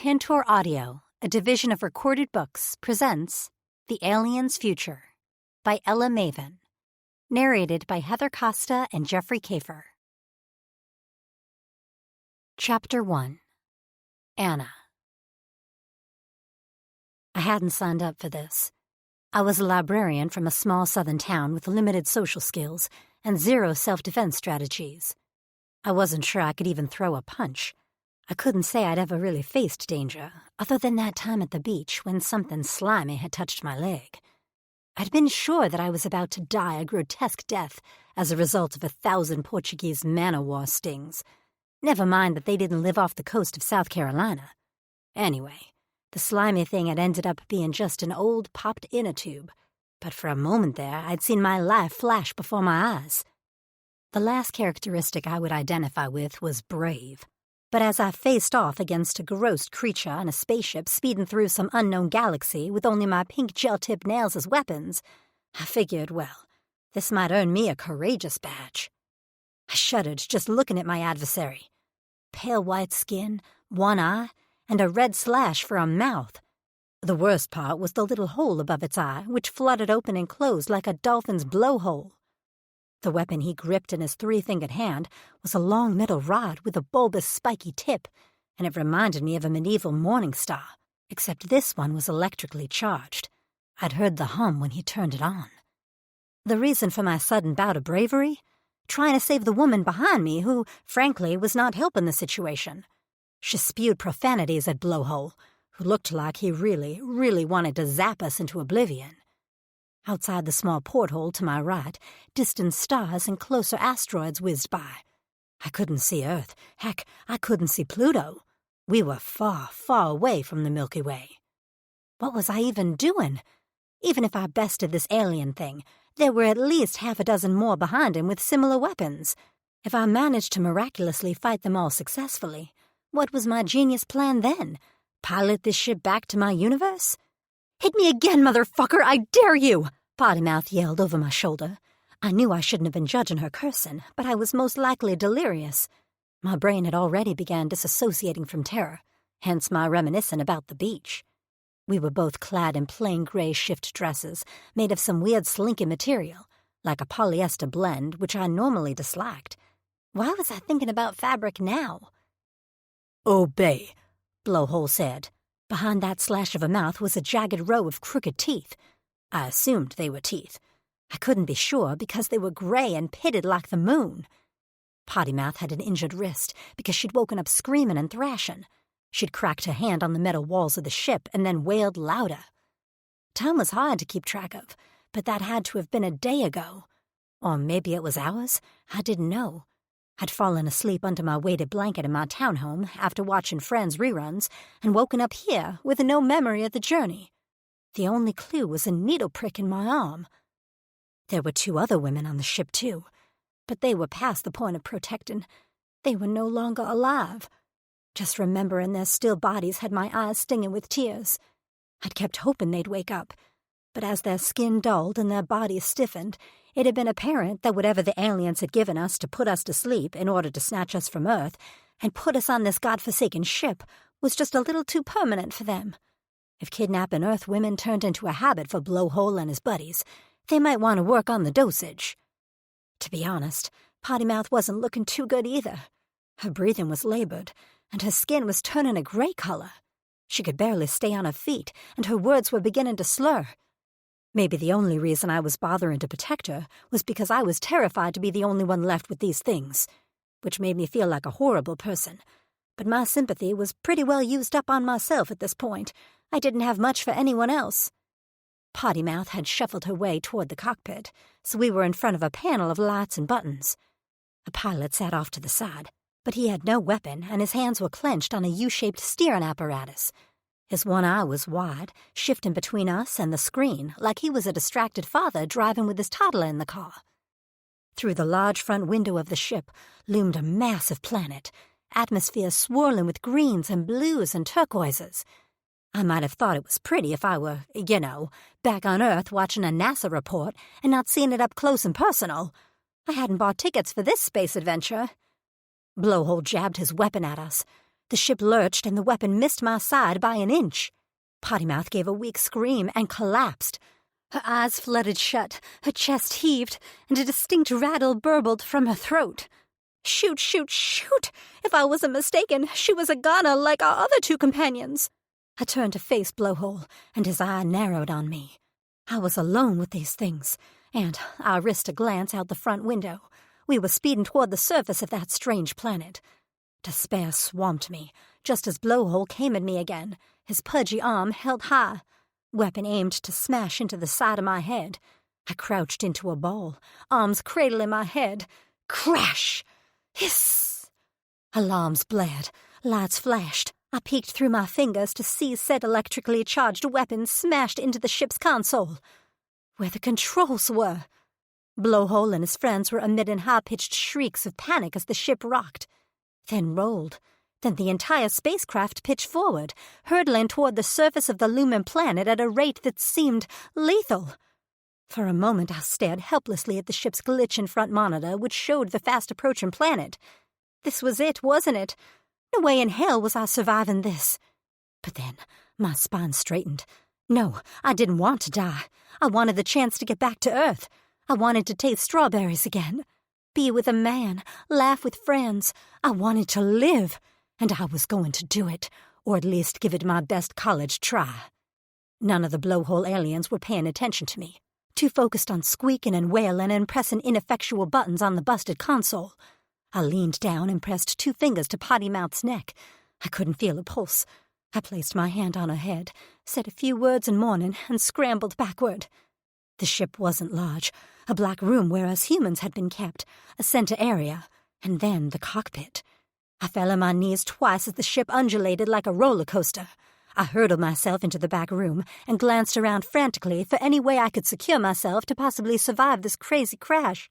Tantor Audio, a division of Recorded Books, presents The Alien's Future by Ella Maven, narrated by Heather Costa and Jeffrey Kafer. Chapter 1. Anna. I hadn't signed up for this. I was a librarian from a small southern town with limited social skills and zero self-defense strategies. I wasn't sure I could even throw a punch. I couldn't say I'd ever really faced danger, other than that time at the beach when something slimy had touched my leg. I'd been sure that I was about to die a grotesque death as a result of 1,000 Portuguese man-o'-war stings. Never mind that they didn't live off the coast of South Carolina. Anyway, the slimy thing had ended up being just an old popped inner tube, but for a moment there I'd seen my life flash before my eyes. The last characteristic I would identify with was brave. But as I faced off against a gross creature in a spaceship speeding through some unknown galaxy with only my pink gel-tipped nails as weapons, I figured, well, this might earn me a courageous badge. I shuddered just looking at my adversary. Pale white skin, one eye, and a red slash for a mouth. The worst part was the little hole above its eye, which fluttered open and closed like a dolphin's blowhole. The weapon he gripped in his three-fingered hand was a long metal rod with a bulbous, spiky tip, and it reminded me of a medieval morning star, except this one was electrically charged. I'd heard the hum when he turned it on. The reason for my sudden bout of bravery? Trying to save the woman behind me who, frankly, was not helping the situation. She spewed profanities at Blowhole, who looked like he really wanted to zap us into oblivion. Outside the small porthole to my right, distant stars and closer asteroids whizzed by. I couldn't see Earth. Heck, I couldn't see Pluto. We were far away from the Milky Way. What was I even doing? Even if I bested this alien thing, there were at least half a dozen more behind him with similar weapons. If I managed to miraculously fight them all successfully, what was my genius plan then? Pilot this ship back to my universe? "Hit me again, motherfucker, I dare you!" Pottymouth yelled over my shoulder. I knew I shouldn't have been judging her cursing, but I was most likely delirious. My brain had already begun disassociating from terror, hence my reminiscing about the beach. We were both clad in plain gray shift dresses, made of some weird slinky material, like a polyester blend, which I normally disliked. Why was I thinking about fabric now? "Obey," Blowhole said. Behind that slash of a mouth was a jagged row of crooked teeth. I assumed they were teeth. I couldn't be sure because they were gray and pitted like the moon. Pottymouth had an injured wrist because she'd woken up screaming and thrashing. She'd cracked her hand on the metal walls of the ship and then wailed louder. Time was hard to keep track of, but that had to have been a day ago. Or maybe it was hours. I didn't know. I'd fallen asleep under my weighted blanket in my townhome after watching Friends reruns and woken up here with no memory of the journey. The only clue was a needle prick in my arm. There were 2 other women on the ship, too, but they were past the point of protecting. They were no longer alive. Just remembering their still bodies had my eyes stinging with tears. I'd kept hoping they'd wake up, but as their skin dulled and their bodies stiffened, it had been apparent that whatever the aliens had given us to put us to sleep in order to snatch us from Earth and put us on this godforsaken ship was just a little too permanent for them. If kidnapping Earth women turned into a habit for Blowhole and his buddies, they might want to work on the dosage. To be honest, Pottymouth wasn't looking too good either. Her breathing was labored, and her skin was turning a gray color. She could barely stay on her feet, and her words were beginning to slur. Maybe the only reason I was bothering to protect her was because I was terrified to be the only one left with these things, which made me feel like a horrible person. But my sympathy was pretty well used up on myself at this point. I didn't have much for anyone else. Pottymouth had shuffled her way toward the cockpit, so we were in front of a panel of lights and buttons. A pilot sat off to the side, but he had no weapon and his hands were clenched on a U-shaped steering apparatus. His one eye was wide, shifting between us and the screen like he was a distracted father driving with his toddler in the car. Through the large front window of the ship loomed a massive planet, atmosphere swirling with greens and blues and turquoises. I might have thought it was pretty if I were, back on Earth watching a NASA report and not seeing it up close and personal. I hadn't bought tickets for this space adventure. Blowhole jabbed his weapon at us. The ship lurched and the weapon missed my side by an inch. Pottymouth gave a weak scream and collapsed. Her eyes fluttered shut, her chest heaved, and a distinct rattle burbled from her throat. Shoot, shoot, shoot! If I wasn't mistaken, she was a goner like our other two companions. I turned to face Blowhole, and his eye narrowed on me. I was alone with these things, and I risked a glance out the front window. We were speeding toward the surface of that strange planet. Despair swamped me, just as Blowhole came at me again, his pudgy arm held high, weapon aimed to smash into the side of my head. I crouched into a ball, arms cradling my head. Crash! Hiss! Alarms blared, lights flashed. I peeked through my fingers to see said electrically charged weapon smashed into the ship's console, where the controls were. Blowhole and his friends were emitting high-pitched shrieks of panic as the ship rocked, then rolled. Then the entire spacecraft pitched forward, hurtling toward the surface of the looming planet at a rate that seemed lethal. For a moment I stared helplessly at the ship's glitching front monitor, which showed the fast-approaching planet. This was it, wasn't it? No way in hell was I surviving this. But then my spine straightened. No, I didn't want to die. I wanted the chance to get back to Earth. I wanted to taste strawberries again, be with a man, laugh with friends. I wanted to live, and I was going to do it, or at least give it my best college try. None of the Blowhole aliens were paying attention to me, too focused on squeaking and wailing and pressing ineffectual buttons on the busted console. I leaned down and pressed 2 fingers to Pottymouth's neck. I couldn't feel a pulse. I placed my hand on her head, said a few words in mourning, and scrambled backward. The ship wasn't large, a black room where us humans had been kept, a center area, and then the cockpit. I fell on my knees twice as the ship undulated like a roller coaster. I hurled myself into the back room and glanced around frantically for any way I could secure myself to possibly survive this crazy crash.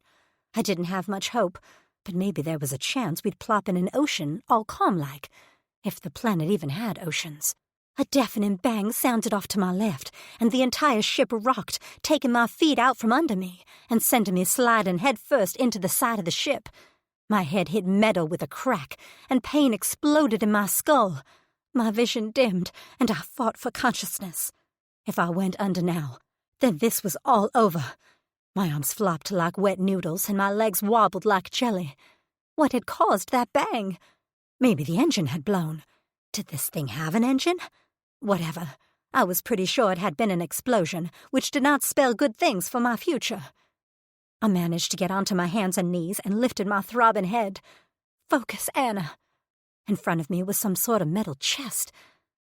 I didn't have much hope, but maybe there was a chance we'd plop in an ocean, all calm-like, if the planet even had oceans. A deafening bang sounded off to my left, and the entire ship rocked, taking my feet out from under me and sending me sliding headfirst into the side of the ship. My head hit metal with a crack, and pain exploded in my skull. My vision dimmed, and I fought for consciousness. If I went under now, then this was all over. My arms flopped like wet noodles, and my legs wobbled like jelly. What had caused that bang? Maybe the engine had blown. Did this thing have an engine? Whatever. I was pretty sure it had been an explosion, which did not spell good things for my future. I managed to get onto my hands and knees and lifted my throbbing head. Focus, Anna. In front of me was some sort of metal chest.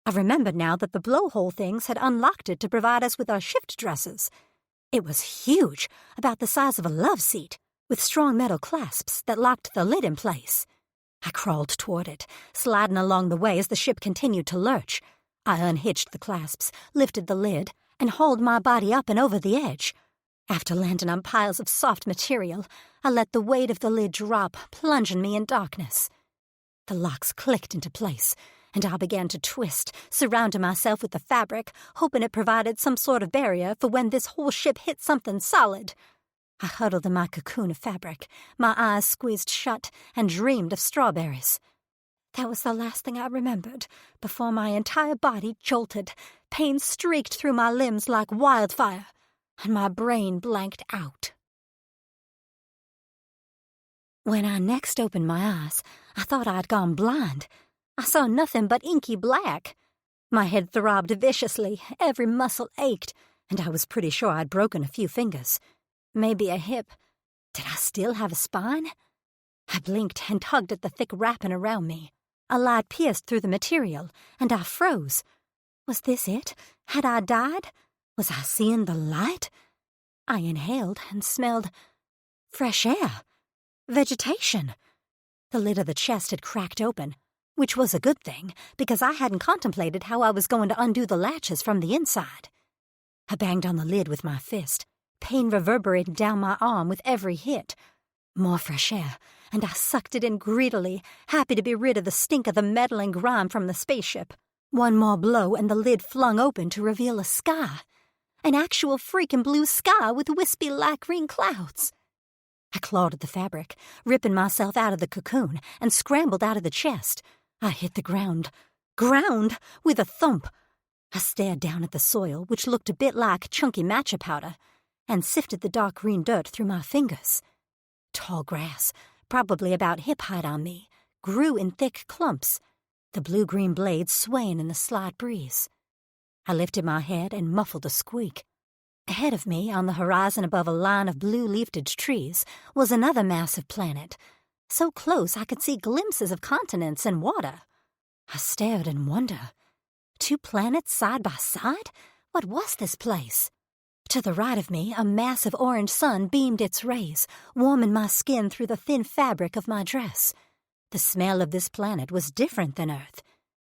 I remembered now that the Blowhole things had unlocked it to provide us with our shift dresses. It was huge, about the size of a love seat, with strong metal clasps that locked the lid in place. I crawled toward it, sliding along the way as the ship continued to lurch. I unhitched the clasps, lifted the lid, and hauled my body up and over the edge. After landing on piles of soft material, I let the weight of the lid drop, plunging me in darkness. The locks clicked into place, and I began to twist, surrounding myself with the fabric, hoping it provided some sort of barrier for when this whole ship hit something solid. I huddled in my cocoon of fabric, my eyes squeezed shut, and dreamed of strawberries. That was the last thing I remembered, before my entire body jolted, pain streaked through my limbs like wildfire, and my brain blanked out. When I next opened my eyes, I thought I'd gone blind. I saw nothing but inky black. My head throbbed viciously, every muscle ached, and I was pretty sure I'd broken a few fingers. Maybe a hip. Did I still have a spine? I blinked and tugged at the thick wrapping around me. A light pierced through the material, and I froze. Was this it? Had I died? Was I seeing the light? I inhaled and smelled fresh air. Vegetation. The lid of the chest had cracked open, which was a good thing, because I hadn't contemplated how I was going to undo the latches from the inside. I banged on the lid with my fist, pain reverberated down my arm with every hit. More fresh air, and I sucked it in greedily, happy to be rid of the stink of the metal and grime from the spaceship. One more blow, and the lid flung open to reveal a sky. An actual freaking blue sky with wispy light green clouds. I clawed at the fabric, ripping myself out of the cocoon, and scrambled out of the chest. I hit the ground. Ground! With a thump. I stared down at the soil, which looked a bit like chunky matcha powder, and sifted the dark green dirt through my fingers. Tall grass, probably about hip-height on me, grew in thick clumps, the blue-green blades swaying in the slight breeze. I lifted my head and muffled a squeak. Ahead of me, on the horizon above a line of blue-leafed trees, was another massive planet, so close I could see glimpses of continents and water. I stared in wonder. 2 planets side by side? What was this place? To the right of me, a massive orange sun beamed its rays, warming my skin through the thin fabric of my dress. The smell of this planet was different than Earth.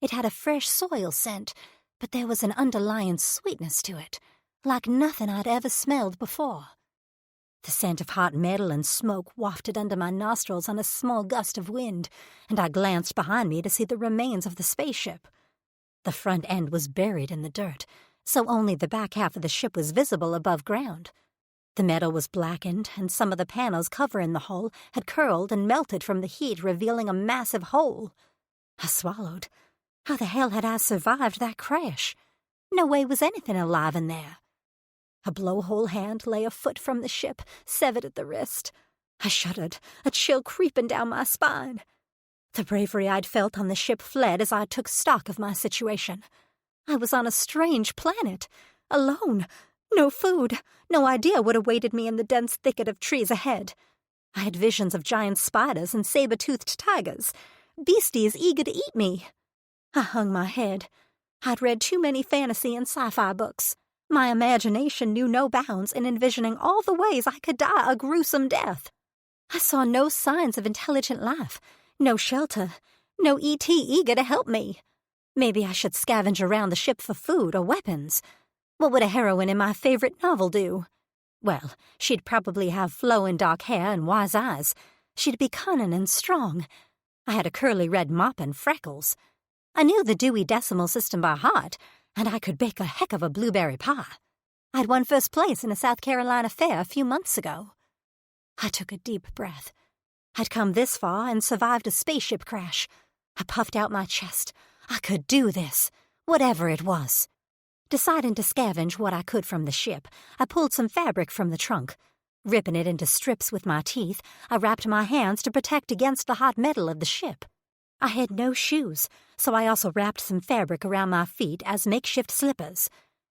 It had a fresh soil scent, but there was an underlying sweetness to it, like nothing I'd ever smelled before. The scent of hot metal and smoke wafted under my nostrils on a small gust of wind, and I glanced behind me to see the remains of the spaceship. The front end was buried in the dirt, so only the back half of the ship was visible above ground. The metal was blackened, and some of the panels covering the hull had curled and melted from the heat, revealing a massive hole. I swallowed. How the hell had I survived that crash? No way was anything alive in there. A blowhole hand lay a foot from the ship, severed at the wrist. I shuddered, a chill creeping down my spine. The bravery I'd felt on the ship fled as I took stock of my situation. I was on a strange planet, alone, no food, no idea what awaited me in the dense thicket of trees ahead. I had visions of giant spiders and saber-toothed tigers, beasties eager to eat me. I hung my head. I'd read too many fantasy and sci-fi books. My imagination knew no bounds in envisioning all the ways I could die a gruesome death. I saw no signs of intelligent life, no shelter, no ET eager to help me. Maybe I should scavenge around the ship for food or weapons. What would a heroine in my favorite novel do? Well, she'd probably have flowing dark hair and wise eyes. She'd be cunning and strong. I had a curly red mop and freckles. I knew the Dewey Decimal System by heart, and I could bake a heck of a blueberry pie. I'd won first place in a South Carolina fair a few months ago. I took a deep breath. I'd come this far and survived a spaceship crash. I puffed out my chest. I could do this, whatever it was. Deciding to scavenge what I could from the ship, I pulled some fabric from the trunk. Ripping it into strips with my teeth, I wrapped my hands to protect against the hot metal of the ship. I had no shoes, so I also wrapped some fabric around my feet as makeshift slippers.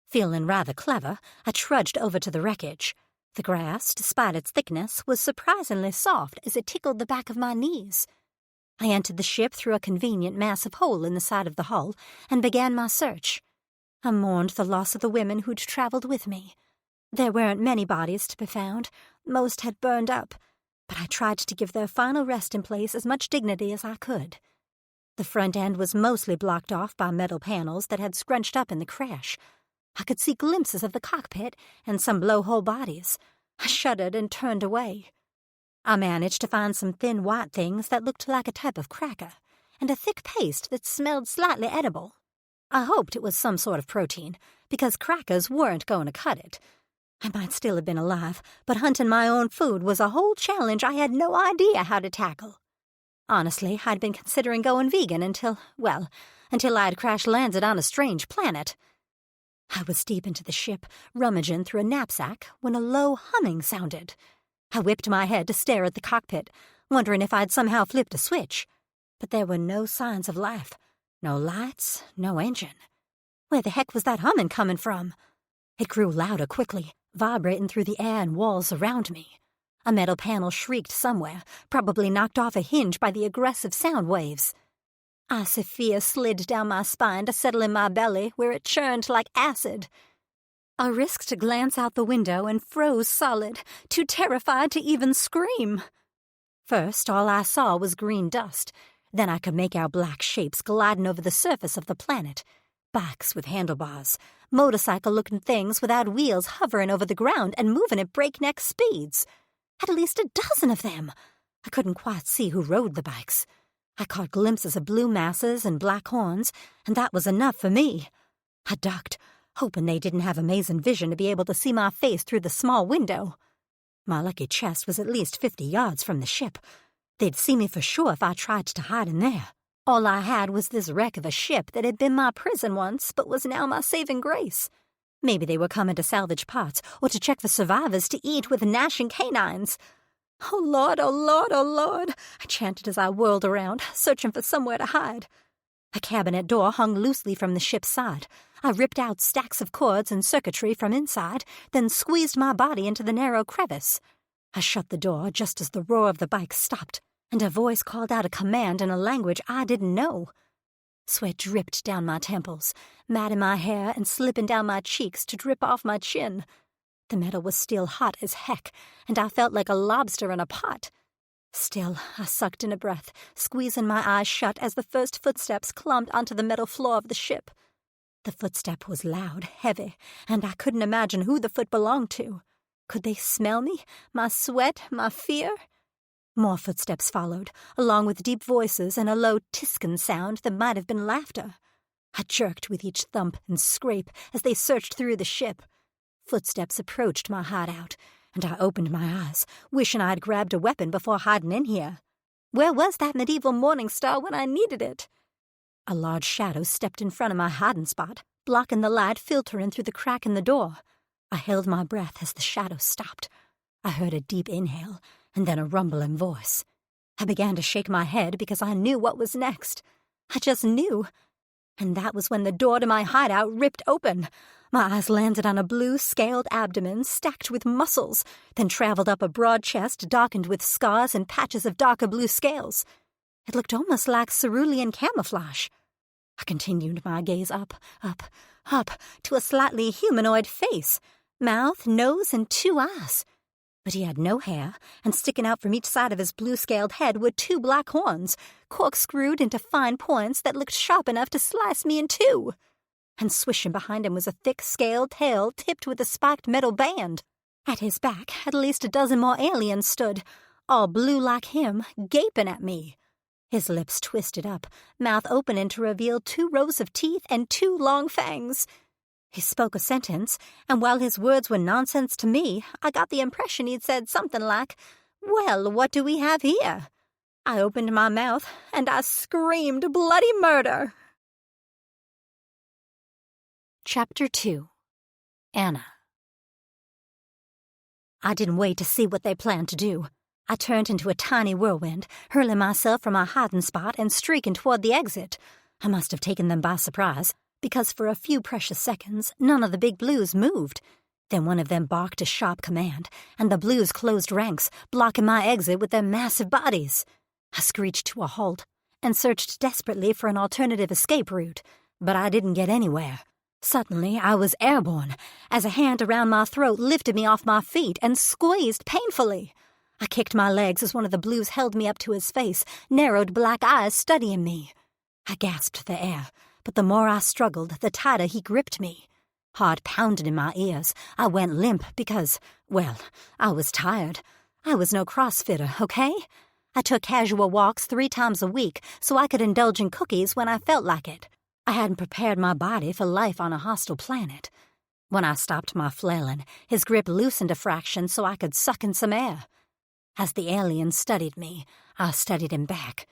Feeling rather clever, I trudged over to the wreckage. The grass, despite its thickness, was surprisingly soft as it tickled the back of my knees. I entered the ship through a convenient massive hole in the side of the hull and began my search. I mourned the loss of the women who'd traveled with me. There weren't many bodies to be found. Most had burned up, but I tried to give their final resting place as much dignity as I could. The front end was mostly blocked off by metal panels that had scrunched up in the crash. I could see glimpses of the cockpit and some blowhole bodies. I shuddered and turned away. I managed to find some thin white things that looked like a type of cracker, and a thick paste that smelled slightly edible. I hoped it was some sort of protein, because crackers weren't going to cut it. I might still have been alive, but hunting my own food was a whole challenge I had no idea how to tackle. Honestly, I'd been considering going vegan until I'd crash-landed on a strange planet. I was deep into the ship, rummaging through a knapsack, when a low humming sounded. I whipped my head to stare at the cockpit, wondering if I'd somehow flipped a switch. But there were no signs of life. No lights, no engine. Where the heck was that humming coming from? It grew louder quickly, vibrating through the air and walls around me. A metal panel shrieked somewhere, probably knocked off a hinge by the aggressive sound waves. Icy fear slid down my spine to settle in my belly, where it churned like acid. I risked a glance out the window and froze solid, too terrified to even scream. First, all I saw was green dust. Then I could make out black shapes gliding over the surface of the planet. Bikes with handlebars, motorcycle-looking things without wheels hovering over the ground and moving at breakneck speeds. At least a dozen of them. I couldn't quite see who rode the bikes. I caught glimpses of blue masses and black horns, and that was enough for me. I ducked, hoping they didn't have amazing vision to be able to see my face through the small window. My lucky chest was at least 50 yards from the ship. They'd see me for sure if I tried to hide in there. All I had was this wreck of a ship that had been my prison once, but was now my saving grace. Maybe they were coming to salvage parts, or to check for survivors to eat with gnashing canines. Oh, Lord, oh, Lord, oh, Lord, I chanted as I whirled around, searching for somewhere to hide. A cabinet door hung loosely from the ship's side. I ripped out stacks of cords and circuitry from inside, then squeezed my body into the narrow crevice. I shut the door just as the roar of the bike stopped, and a voice called out a command in a language I didn't know. Sweat dripped down my temples, matting my hair and slipping down my cheeks to drip off my chin. The metal was still hot as heck, and I felt like a lobster in a pot. Still, I sucked in a breath, squeezing my eyes shut as the first footsteps clumped onto the metal floor of the ship. The footstep was loud, heavy, and I couldn't imagine who the foot belonged to. Could they smell me? My sweat? My fear? More footsteps followed, along with deep voices and a low tiskin sound that might have been laughter. I jerked with each thump and scrape as they searched through the ship. Footsteps approached my hideout, and I opened my eyes, wishing I'd grabbed a weapon before hiding in here. Where was that medieval morning star when I needed it? A large shadow stepped in front of my hiding spot, blocking the light filtering through the crack in the door. I held my breath as the shadow stopped. I heard a deep inhale, and then a rumbling voice. I began to shake my head because I knew what was next. I just knew. And that was when the door to my hideout ripped open. My eyes landed on a blue, scaled abdomen stacked with muscles, then traveled up a broad chest darkened with scars and patches of darker blue scales. It looked almost like cerulean camouflage. I continued my gaze up, to a slightly humanoid face, mouth, nose, and 2 eyes. But he had no hair, and sticking out from each side of his blue-scaled head were 2 black horns, corkscrewed into fine points that looked sharp enough to slice me in 2. And swishing behind him was a thick, scaled tail tipped with a spiked metal band. At his back, at least a dozen more aliens stood, all blue like him, gaping at me. His lips twisted up, mouth opening to reveal 2 rows of teeth and 2 long fangs. He spoke a sentence, and while his words were nonsense to me, I got the impression he'd said something like, "Well, what do we have here?" I opened my mouth, and I screamed bloody murder. Chapter 2. Anna. I didn't wait to see what they planned to do. I turned into a tiny whirlwind, hurling myself from my hiding spot and streaking toward the exit. I must have taken them by surprise, because for a few precious seconds, none of the big blues moved. Then one of them barked a sharp command, and the blues closed ranks, blocking my exit with their massive bodies. I screeched to a halt and searched desperately for an alternative escape route, but I didn't get anywhere. Suddenly, I was airborne, as a hand around my throat lifted me off my feet and squeezed painfully. I kicked my legs as one of the blues held me up to his face, narrowed black eyes studying me. I gasped for air, but the more I struggled, the tighter he gripped me. Heart pounded in my ears. I went limp because, well, I was tired. I was no CrossFitter, okay? I took casual walks 3 times a week so I could indulge in cookies when I felt like it. I hadn't prepared my body for life on a hostile planet. When I stopped my flailing, his grip loosened a fraction so I could suck in some air. As the alien studied me, I studied him back.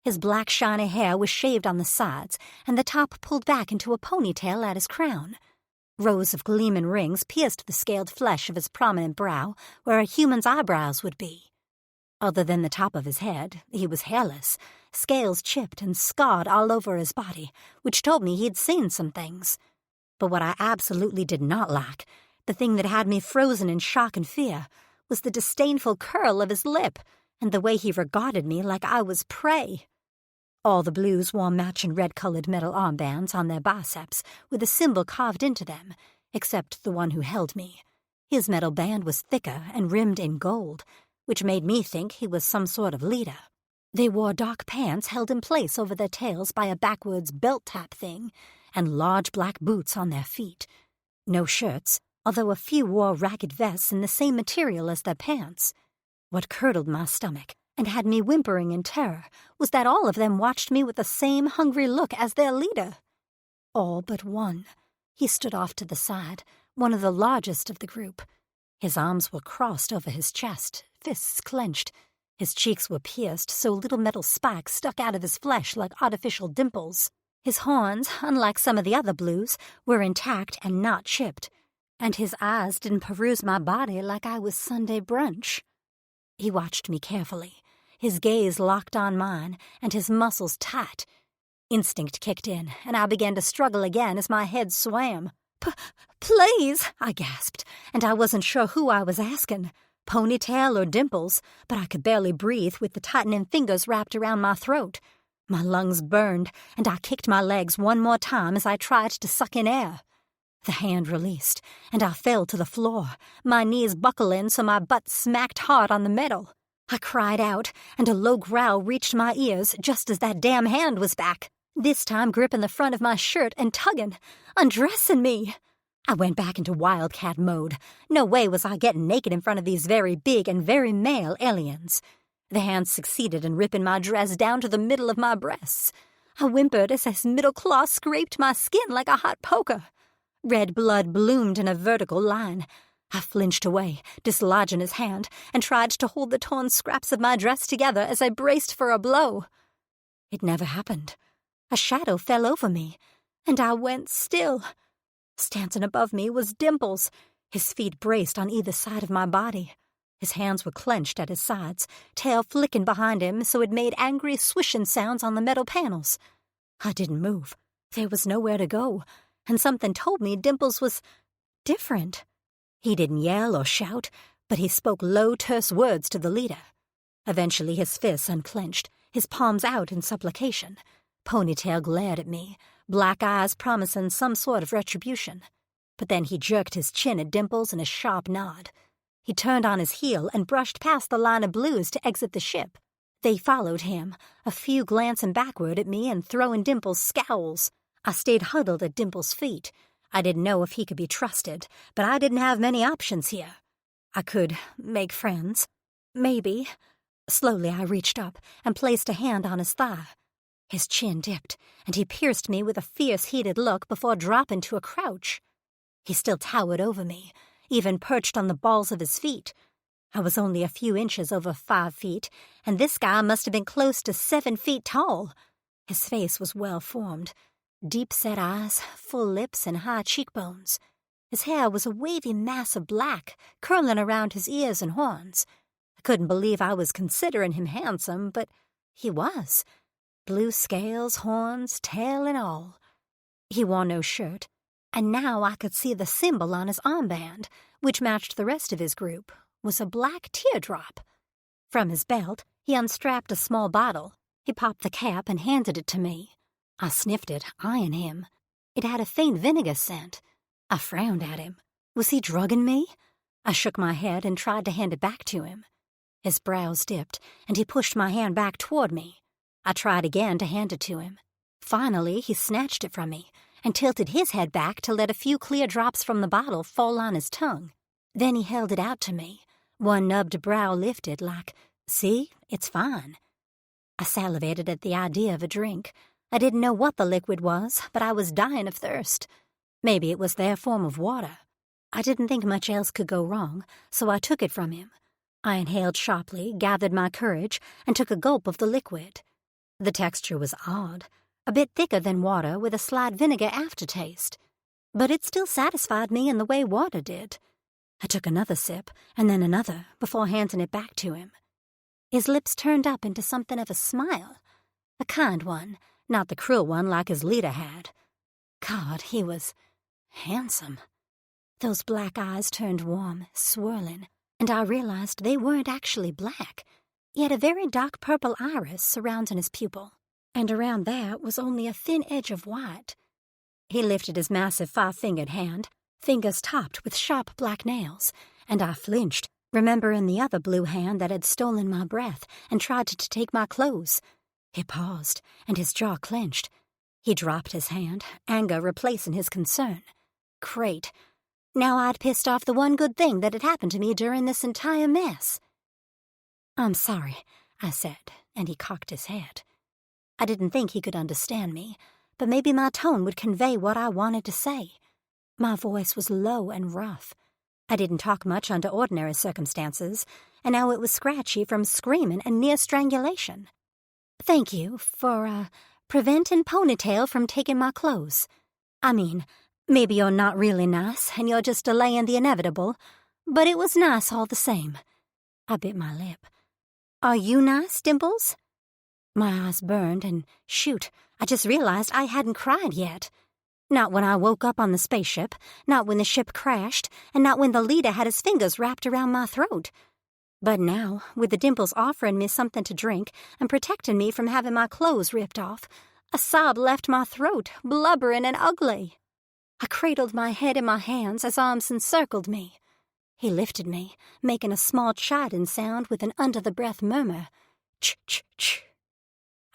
His black shiny hair was shaved on the sides, and the top pulled back into a ponytail at his crown. Rows of gleaming rings pierced the scaled flesh of his prominent brow, where a human's eyebrows would be. Other than the top of his head, he was hairless, scales chipped and scarred all over his body, which told me he'd seen some things. But what I absolutely did not like, the thing that had me frozen in shock and fear, was the disdainful curl of his lip and the way he regarded me like I was prey. All the blues wore matching red-colored metal armbands on their biceps with a symbol carved into them, except the one who held me. His metal band was thicker and rimmed in gold, which made me think he was some sort of leader. They wore dark pants held in place over their tails by a backwards belt-tap thing, and large black boots on their feet. No shirts, although a few wore ragged vests in the same material as their pants. What curdled my stomach and had me whimpering in terror was that all of them watched me with the same hungry look as their leader. All but one. He stood off to the side, one of the largest of the group. His arms were crossed over his chest, fists clenched. His cheeks were pierced so little metal spikes stuck out of his flesh like artificial dimples. His horns, unlike some of the other blues, were intact and not chipped, and his eyes didn't peruse my body like I was Sunday brunch. He watched me carefully, his gaze locked on mine and his muscles tight. Instinct kicked in, and I began to struggle again as my head swam. Please, I gasped, and I wasn't sure who I was asking, Ponytail or Dimples, but I could barely breathe with the tightening fingers wrapped around my throat. My lungs burned, and I kicked my legs one more time as I tried to suck in air. The hand released, and I fell to the floor, my knees buckling so my butt smacked hard on the metal. I cried out, and a low growl reached my ears just as that damn hand was back, this time gripping the front of my shirt and tugging, undressing me. I went back into wildcat mode. No way was I getting naked in front of these very big and very male aliens. The hand succeeded in ripping my dress down to the middle of my breasts. I whimpered as his middle claw scraped my skin like a hot poker. Red blood bloomed in a vertical line. I flinched away, dislodging his hand, and tried to hold the torn scraps of my dress together as I braced for a blow. It never happened. A shadow fell over me, and I went still. Standing above me was Dimples, his feet braced on either side of my body. His hands were clenched at his sides, tail flicking behind him so it made angry swishing sounds on the metal panels. I didn't move. There was nowhere to go, and something told me Dimples was different. He didn't yell or shout, but he spoke low, terse words to the leader. Eventually his fists unclenched, his palms out in supplication. Ponytail glared at me, black eyes promising some sort of retribution. But then he jerked his chin at Dimples in a sharp nod. He turned on his heel and brushed past the line of blues to exit the ship. They followed him, a few glancing backward at me and throwing Dimples scowls. I stayed huddled at Dimples' feet. I didn't know if he could be trusted, but I didn't have many options here. I could make friends. Maybe. Slowly I reached up and placed a hand on his thigh. His chin dipped, and he pierced me with a fierce, heated look before dropping to a crouch. He still towered over me, even perched on the balls of his feet. I was only a few inches over 5 feet, and this guy must have been close to 7 feet tall. His face was well-formed, deep-set eyes, full lips, and high cheekbones. His hair was a wavy mass of black, curling around his ears and horns. I couldn't believe I was considering him handsome, but he was. Blue scales, horns, tail, and all. He wore no shirt, and now I could see the symbol on his armband, which matched the rest of his group, was a black teardrop. From his belt, he unstrapped a small bottle. He popped the cap and handed it to me. I sniffed it, eyeing him. It had a faint vinegar scent. I frowned at him. Was he drugging me? I shook my head and tried to hand it back to him. His brows dipped, and he pushed my hand back toward me. I tried again to hand it to him. Finally, he snatched it from me and tilted his head back to let a few clear drops from the bottle fall on his tongue. Then he held it out to me, one nubbed brow lifted like, "See, it's fine." I salivated at the idea of a drink. I didn't know what the liquid was, but I was dying of thirst. Maybe it was their form of water. I didn't think much else could go wrong, so I took it from him. I inhaled sharply, gathered my courage, and took a gulp of the liquid. The texture was odd, a bit thicker than water with a slight vinegar aftertaste. But it still satisfied me in the way water did. I took another sip, and then another, before handing it back to him. His lips turned up into something of a smile. A kind one, not the cruel one like his leader had. God, he was handsome. Those black eyes turned warm, swirling, and I realized they weren't actually black. He had a very dark purple iris surrounding his pupil, and around that was only a thin edge of white. He lifted his massive 5-fingered hand, fingers topped with sharp black nails, and I flinched, remembering the other blue hand that had stolen my breath and tried to take my clothes. He paused, and his jaw clenched. He dropped his hand, anger replacing his concern. Great. Now I'd pissed off the one good thing that had happened to me during this entire mess. "I'm sorry," I said, and he cocked his head. I didn't think he could understand me, but maybe my tone would convey what I wanted to say. My voice was low and rough. I didn't talk much under ordinary circumstances, and now it was scratchy from screaming and near strangulation. "Thank you for, preventing Ponytail from taking my clothes. I mean, maybe you're not really nice and you're just delaying the inevitable, but it was nice all the same." I bit my lip. "Are you nice, Dimples?" My eyes burned, and shoot, I just realized I hadn't cried yet. Not when I woke up on the spaceship, not when the ship crashed, and not when the leader had his fingers wrapped around my throat. But now, with the Dimples offering me something to drink and protecting me from having my clothes ripped off, a sob left my throat, blubbering and ugly. I cradled my head in my hands as arms encircled me. He lifted me, making a small chiding sound with an under-the-breath murmur. Ch-ch-ch.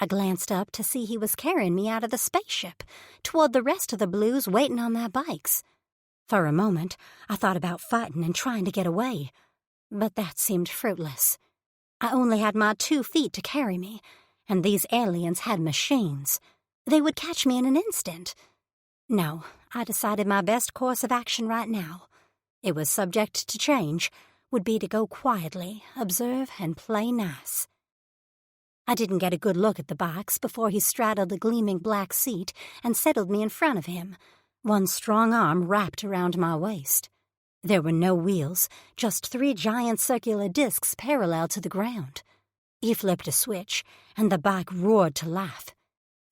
I glanced up to see he was carrying me out of the spaceship, toward the rest of the Blues waiting on their bikes. For a moment, I thought about fighting and trying to get away, but that seemed fruitless. I only had my 2 feet to carry me, and these aliens had machines. They would catch me in an instant. No, I decided my best course of action right now, it was subject to change, would be to go quietly, observe, and play nice. I didn't get a good look at the box before he straddled the gleaming black seat and settled me in front of him, one strong arm wrapped around my waist. There were no wheels, just 3 giant circular discs parallel to the ground. He flipped a switch, and the bike roared to life.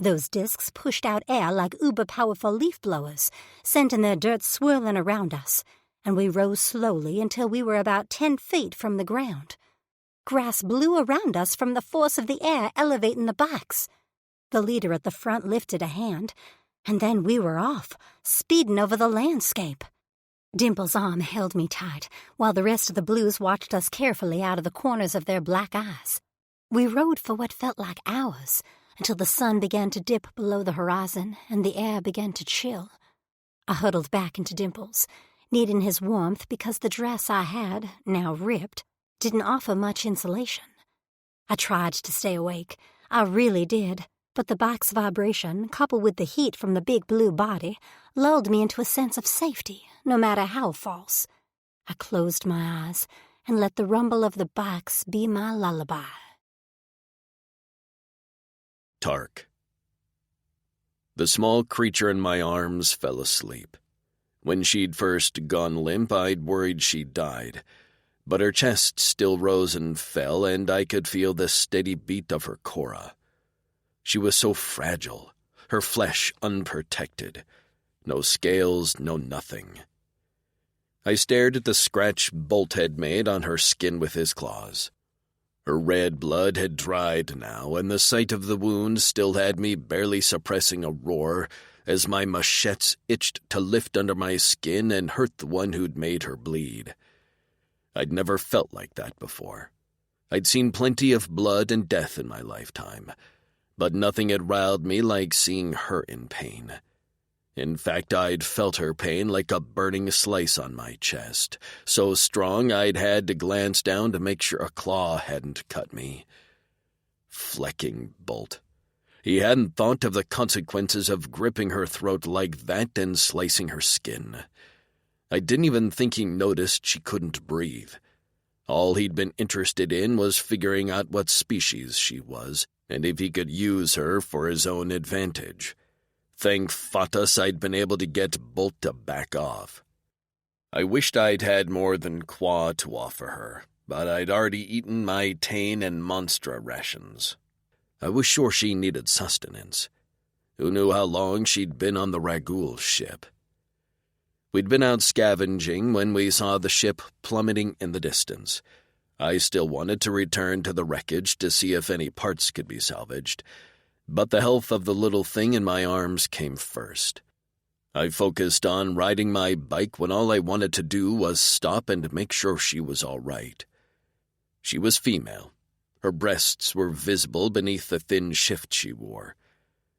Those discs pushed out air like uber-powerful leaf blowers, sending their dirt swirling around us, and we rose slowly until we were about 10 feet from the ground. Grass blew around us from the force of the air elevating the box. The leader at the front lifted a hand, and then we were off, speeding over the landscape. Dimple's arm held me tight, while the rest of the Blues watched us carefully out of the corners of their black eyes. We rode for what felt like hours, until the sun began to dip below the horizon and the air began to chill. I huddled back into Dimples, needing his warmth because the dress I had, now ripped, didn't offer much insulation. I tried to stay awake. I really did, but the bike's vibration, coupled with the heat from the big blue body, lulled me into a sense of safety, no matter how false. I closed my eyes and let the rumble of the bikes be my lullaby. Tark. The small creature in my arms fell asleep. When she'd first gone limp, I'd worried she'd died, but her chest still rose and fell, and I could feel the steady beat of her cora. She was so fragile, her flesh unprotected. No scales, no nothing. I stared at the scratch Bolt had made on her skin with his claws. Her red blood had dried now, and the sight of the wound still had me barely suppressing a roar as my machetes itched to lift under my skin and hurt the one who'd made her bleed. I'd never felt like that before. I'd seen plenty of blood and death in my lifetime, but nothing had riled me like seeing her in pain. In fact, I'd felt her pain like a burning slice on my chest, so strong I'd had to glance down to make sure a claw hadn't cut me. Flecking Bolt. He hadn't thought of the consequences of gripping her throat like that and slicing her skin. I didn't even think he noticed she couldn't breathe. All he'd been interested in was figuring out what species she was, and if he could use her for his own advantage. Thank Fatus I'd been able to get Bolt to back off. I wished I'd had more than Qua to offer her, but I'd already eaten my Tane and Monstra rations. I was sure she needed sustenance. Who knew how long she'd been on the Ragul ship? We'd been out scavenging when we saw the ship plummeting in the distance. I still wanted to return to the wreckage to see if any parts could be salvaged, but the health of the little thing in my arms came first. I focused on riding my bike when all I wanted to do was stop and make sure she was all right. She was female. Her breasts were visible beneath the thin shift she wore.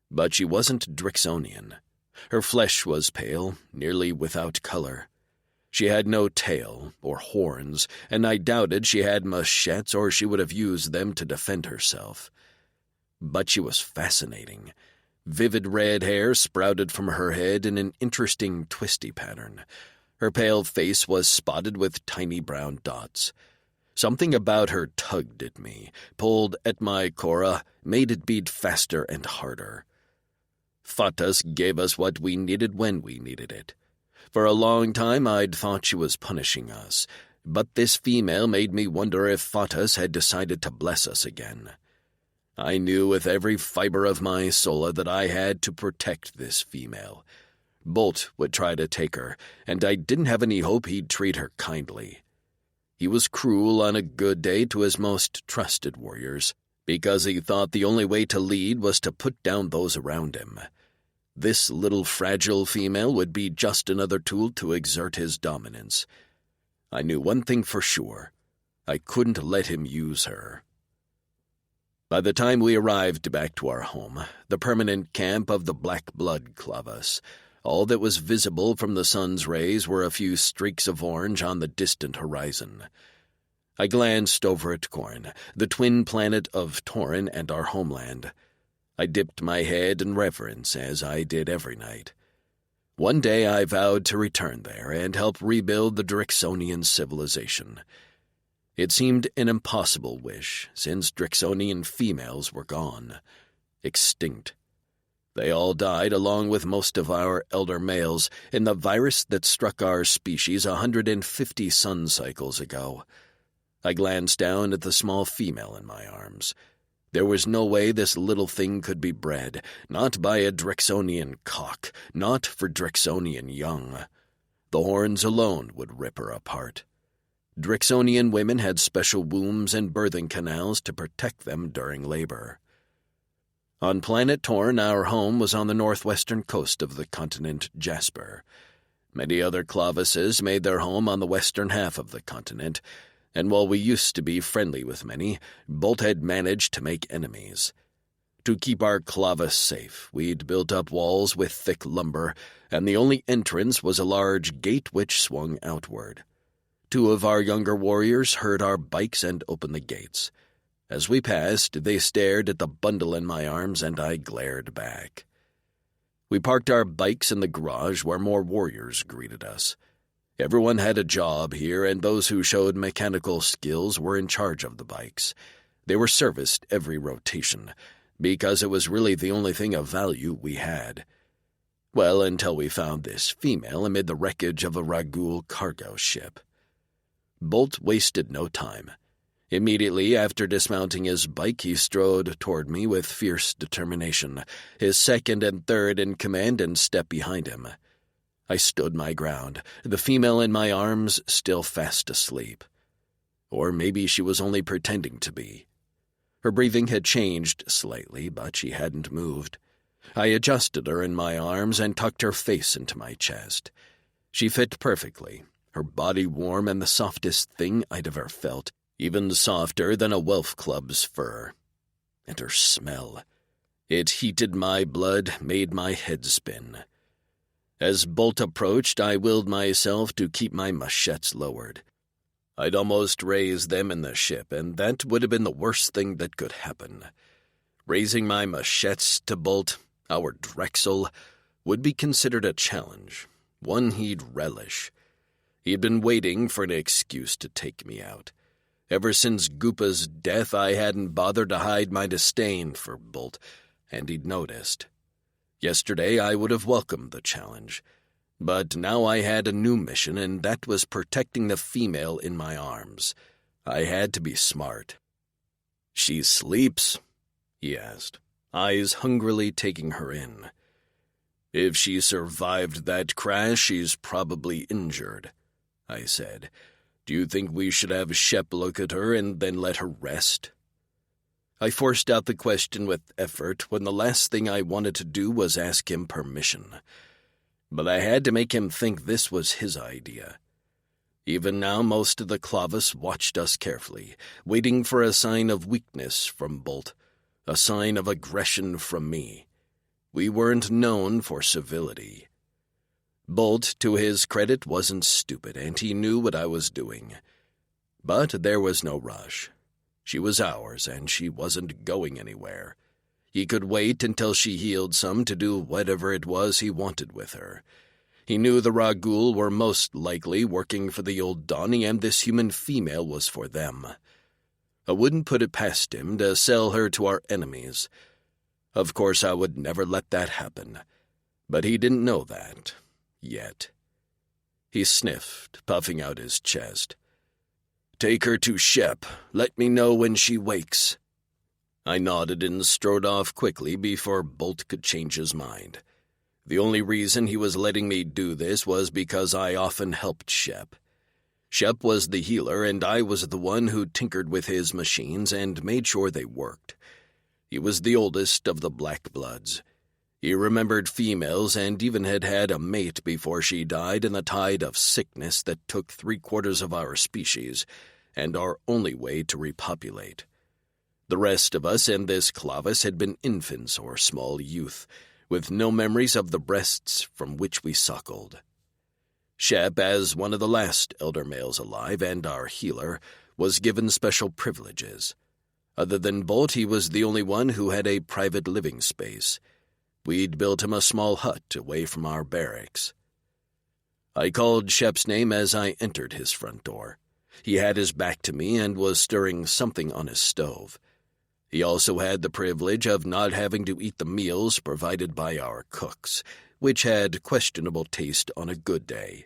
But she wasn't Drixonian. Her flesh was pale, nearly without color. She had no tail or horns, and I doubted she had machetes or she would have used them to defend herself. But she was fascinating. Vivid red hair sprouted from her head in an interesting twisty pattern. Her pale face was spotted with tiny brown dots. Something about her tugged at me, pulled at my cora, made it beat faster and harder. Fatas gave us what we needed when we needed it. For a long time I'd thought she was punishing us, but this female made me wonder if Fatas had decided to bless us again. I knew with every fiber of my soul that I had to protect this female. Bolt would try to take her, and I didn't have any hope he'd treat her kindly. He was cruel on a good day to his most trusted warriors, because he thought the only way to lead was to put down those around him. This little fragile female would be just another tool to exert his dominance. I knew one thing for sure. I couldn't let him use her. By the time we arrived back to our home, the permanent camp of the Black Blood Clavas, all that was visible from the sun's rays were a few streaks of orange on the distant horizon. I glanced over at Corn, the twin planet of Torin and our homeland. I dipped my head in reverence, as I did every night. One day I vowed to return there and help rebuild the Drixonian civilization. It seemed an impossible wish, since Drixonian females were gone, extinct. They all died, along with most of our elder males, in the virus that struck our species 150 sun cycles ago. I glanced down at the small female in my arms. There was no way this little thing could be bred, not by a Drixonian cock, not for Drixonian young. The horns alone would rip her apart. Drixonian women had special wombs and birthing canals to protect them during labor. On planet Torn, our home was on the northwestern coast of the continent Jasper. Many other Clavises made their home on the western half of the continent, and while we used to be friendly with many, Bolt had managed to make enemies. To keep our Clavis safe, we'd built up walls with thick lumber, and the only entrance was a large gate which swung outward. 2 of our younger warriors heard our bikes and opened the gates. As we passed, they stared at the bundle in my arms, and I glared back. We parked our bikes in the garage where more warriors greeted us. Everyone had a job here, and those who showed mechanical skills were in charge of the bikes. They were serviced every rotation, because it was really the only thing of value we had. Well, until we found this female amid the wreckage of a Ragul cargo ship. Bolt wasted no time. Immediately after dismounting his bike, he strode toward me with fierce determination, his second and third in command and step behind him. I stood my ground, the female in my arms still fast asleep. Or maybe she was only pretending to be. Her breathing had changed slightly, but she hadn't moved. I adjusted her in my arms and tucked her face into my chest. She fit perfectly, her body warm and the softest thing I'd ever felt, even softer than a wolf club's fur. And her smell. It heated my blood, made my head spin. As Bolt approached, I willed myself to keep my machettes lowered. I'd almost raised them in the ship, and that would have been the worst thing that could happen. Raising my machettes to Bolt, our Drexel, would be considered a challenge, one he'd relish. He'd been waiting for an excuse to take me out. Ever since Goopa's death, I hadn't bothered to hide my disdain for Bolt, and he'd noticed. Yesterday, I would have welcomed the challenge. But now I had a new mission, and that was protecting the female in my arms. I had to be smart. "She sleeps?" he asked, eyes hungrily taking her in. "If she survived that crash, she's probably injured," I said. "Do you think we should have Shep look at her and then let her rest?" I forced out the question with effort when the last thing I wanted to do was ask him permission. But I had to make him think this was his idea. Even now, most of the Clavis watched us carefully, waiting for a sign of weakness from Bolt, a sign of aggression from me. We weren't known for civility. Bolt, to his credit, wasn't stupid, and he knew what I was doing. But there was no rush. She was ours, and she wasn't going anywhere. He could wait until she healed some to do whatever it was he wanted with her. He knew the Ragul were most likely working for the Old Donny, and this human female was for them. I wouldn't put it past him to sell her to our enemies. Of course, I would never let that happen. But he didn't know that. Yet. He sniffed, puffing out his chest. "Take her to Shep. Let me know when she wakes." I nodded and strode off quickly before Bolt could change his mind. The only reason he was letting me do this was because I often helped Shep. Shep was the healer, and I was the one who tinkered with his machines and made sure they worked. He was the oldest of the Black Bloods. He remembered females and even had had a mate before she died in the tide of sickness that took 3/4 of our species, and our only way to repopulate. The rest of us in this Clavis had been infants or small youth, with no memories of the breasts from which we suckled. Shep, as one of the last elder males alive and our healer, was given special privileges. Other than Bolt, he was the only one who had a private living space. We'd built him a small hut away from our barracks. I called Shep's name as I entered his front door. He had his back to me and was stirring something on his stove. He also had the privilege of not having to eat the meals provided by our cooks, which had questionable taste on a good day.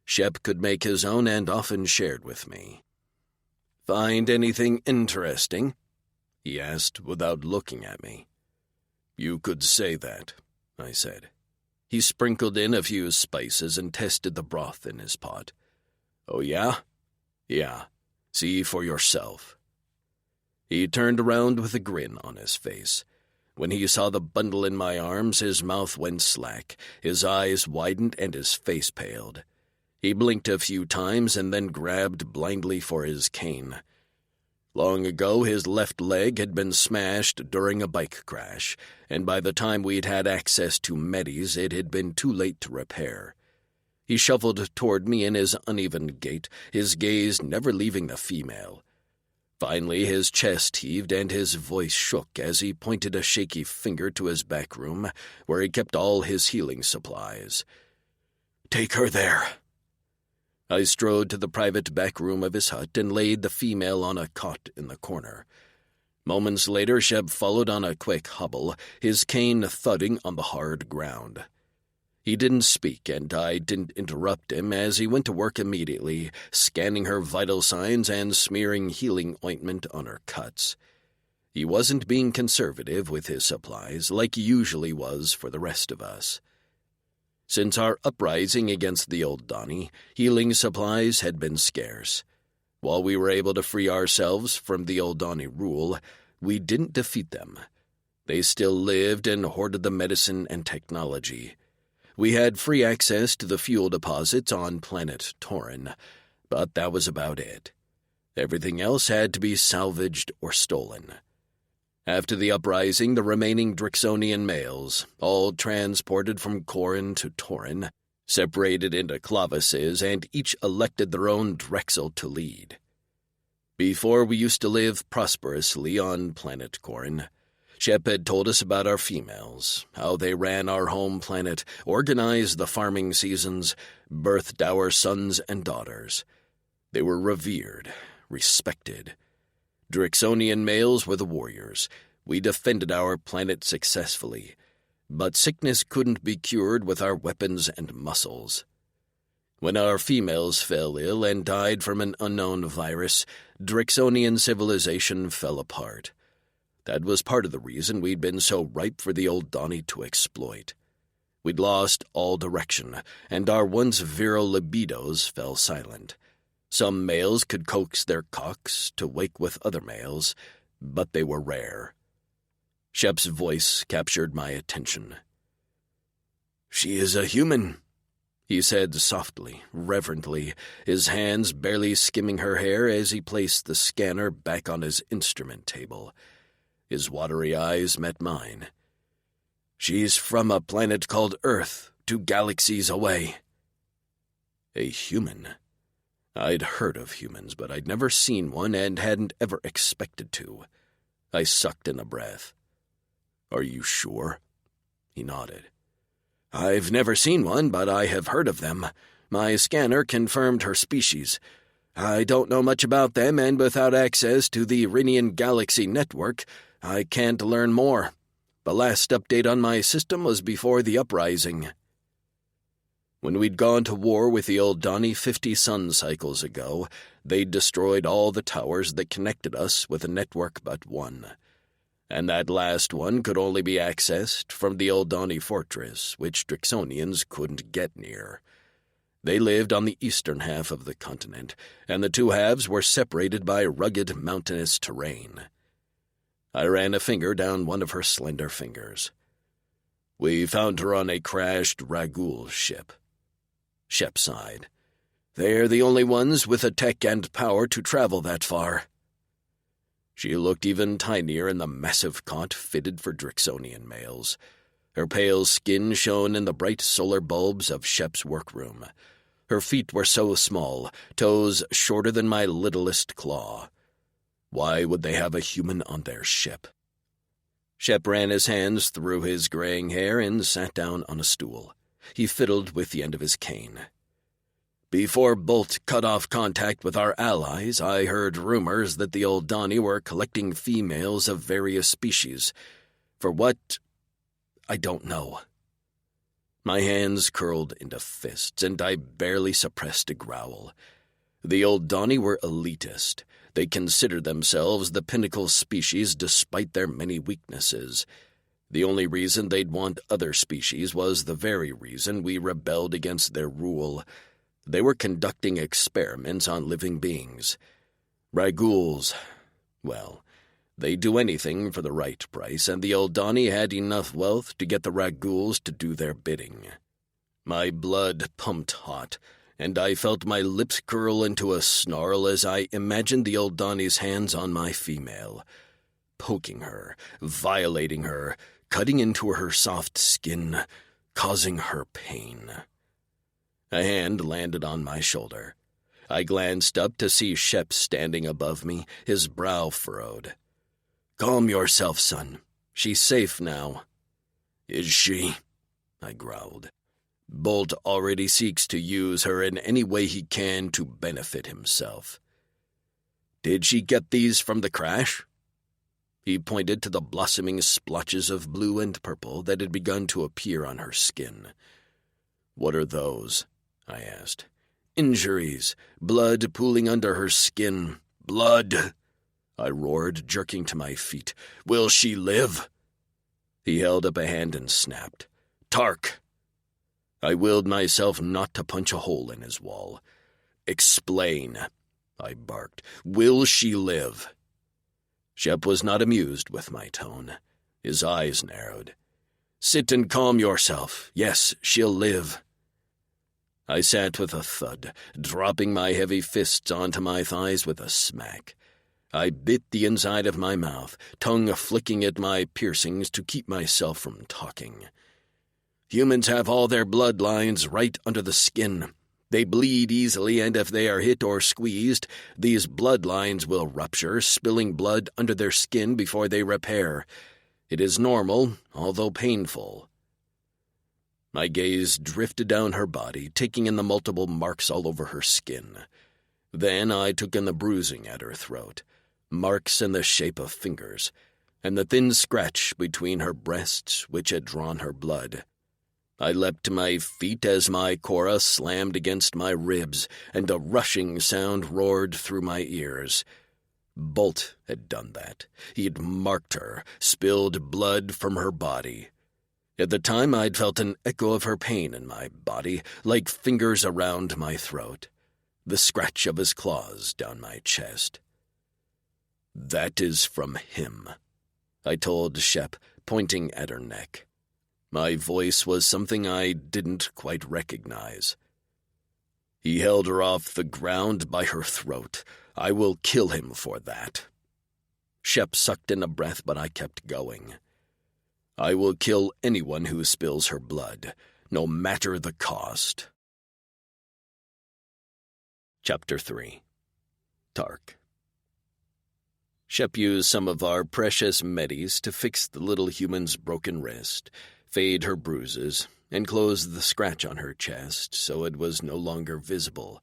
Shep could make his own and often shared with me. "Find anything interesting?" he asked without looking at me. "You could say that," I said. He sprinkled in a few spices and tested the broth in his pot. "Oh, yeah? Yeah. See for yourself." He turned around with a grin on his face. When he saw the bundle in my arms, his mouth went slack, his eyes widened, and his face paled. He blinked a few times and then grabbed blindly for his cane. Long ago, his left leg had been smashed during a bike crash, and by the time we'd had access to medis, it had been too late to repair. He shuffled toward me in his uneven gait, his gaze never leaving the female. Finally, his chest heaved and his voice shook as he pointed a shaky finger to his back room, where he kept all his healing supplies. "Take her there." I strode to the private back room of his hut and laid the female on a cot in the corner. Moments later, Shep followed on a quick hobble, his cane thudding on the hard ground. He didn't speak, and I didn't interrupt him as he went to work immediately, scanning her vital signs and smearing healing ointment on her cuts. He wasn't being conservative with his supplies, like he usually was for the rest of us. Since our uprising against the Old Donny, healing supplies had been scarce. While we were able to free ourselves from the Old Donny rule, we didn't defeat them. They still lived and hoarded the medicine and technology. We had free access to the fuel deposits on planet Torin, but that was about it. Everything else had to be salvaged or stolen. After the uprising, the remaining Drixonian males, all transported from Corin to Torin, separated into clavises and each elected their own Drexel to lead. Before, we used to live prosperously on planet Corin. Shep had told us about our females, how they ran our home planet, organized the farming seasons, birthed our sons and daughters. They were revered, respected. Drixonian males were the warriors. We defended our planet successfully, but sickness couldn't be cured with our weapons and muscles. When our females fell ill and died from an unknown virus, Drixonian civilization fell apart. That was part of the reason we'd been so ripe for the Old Donny to exploit. We'd lost all direction, and our once virile libidos fell silent. Some males could coax their cocks to wake with other males, but they were rare. Shep's voice captured my attention. "She is a human," he said softly, reverently, his hands barely skimming her hair as he placed the scanner back on his instrument table. His watery eyes met mine. "She's from a planet called Earth, 2 galaxies away." A human. I'd heard of humans, but I'd never seen one and hadn't ever expected to. I sucked in a breath. "Are you sure?" He nodded. "I've never seen one, but I have heard of them. My scanner confirmed her species. I don't know much about them, and without access to the Irinian Galaxy network, I can't learn more. The last update on my system was before the uprising." When we'd gone to war with the Old Donny 50 sun cycles ago, they'd destroyed all the towers that connected us with a network but one. And that last one could only be accessed from the Old Donny fortress, which Drixonians couldn't get near. They lived on the eastern half of the continent, and the two halves were separated by rugged mountainous terrain. I ran a finger down one of her slender fingers. "We found her on a crashed Ragul ship." Shep sighed. "They're the only ones with the tech and power to travel that far." She looked even tinier in the massive cot fitted for Drixonian males. Her pale skin shone in the bright solar bulbs of Shep's workroom. Her feet were so small, toes shorter than my littlest claw. Why would they have a human on their ship? Shep ran his hands through his graying hair and sat down on a stool. He fiddled with the end of his cane. "Before Bolt cut off contact with our allies, I heard rumors that the Old Donny were collecting females of various species. For what? I don't know." My hands curled into fists, and I barely suppressed a growl. The Old Donny were elitist. They considered themselves the pinnacle species despite their many weaknesses. The only reason they'd want other species was the very reason we rebelled against their rule. They were conducting experiments on living beings. Raguls, well, they'd do anything for the right price, and the Old Donny had enough wealth to get the Raguls to do their bidding. My blood pumped hot, and I felt my lips curl into a snarl as I imagined the Old Donny's hands on my female, poking her, violating her, cutting into her soft skin, causing her pain. A hand landed on my shoulder. I glanced up to see Shep standing above me, his brow furrowed. "Calm yourself, son. She's safe now." "Is she?" I growled. "Bolt already seeks to use her in any way he can to benefit himself." "Did she get these from the crash?" He pointed to the blossoming splotches of blue and purple that had begun to appear on her skin. "What are those?" I asked. "Injuries. Blood pooling under her skin. Blood!" I roared, jerking to my feet. "Will she live?" He held up a hand and snapped. "Tark!" I willed myself not to punch a hole in his wall. "Explain," I barked. "Will she live?" Shep was not amused with my tone. His eyes narrowed. "Sit and calm yourself. Yes, she'll live." I sat with a thud, dropping my heavy fists onto my thighs with a smack. I bit the inside of my mouth, tongue flicking at my piercings to keep myself from talking. "Humans have all their bloodlines right under the skin. They bleed easily, and if they are hit or squeezed, these bloodlines will rupture, spilling blood under their skin before they repair. It is normal, although painful." My gaze drifted down her body, taking in the multiple marks all over her skin. Then I took in the bruising at her throat, marks in the shape of fingers, and the thin scratch between her breasts which had drawn her blood. I leapt to my feet as my Cora slammed against my ribs, and a rushing sound roared through my ears. Bolt had done that. He had marked her, spilled blood from her body. At the time, I'd felt an echo of her pain in my body, like fingers around my throat, the scratch of his claws down my chest. "That is from him," I told Shep, pointing at her neck. My voice was something I didn't quite recognize. "He held her off the ground by her throat. I will kill him for that." Shep sucked in a breath, but I kept going. "I will kill anyone who spills her blood, no matter the cost." Chapter 3. Tark. Shep used some of our precious medis to fix the little human's broken wrist, fade her bruises, and closed the scratch on her chest so it was no longer visible.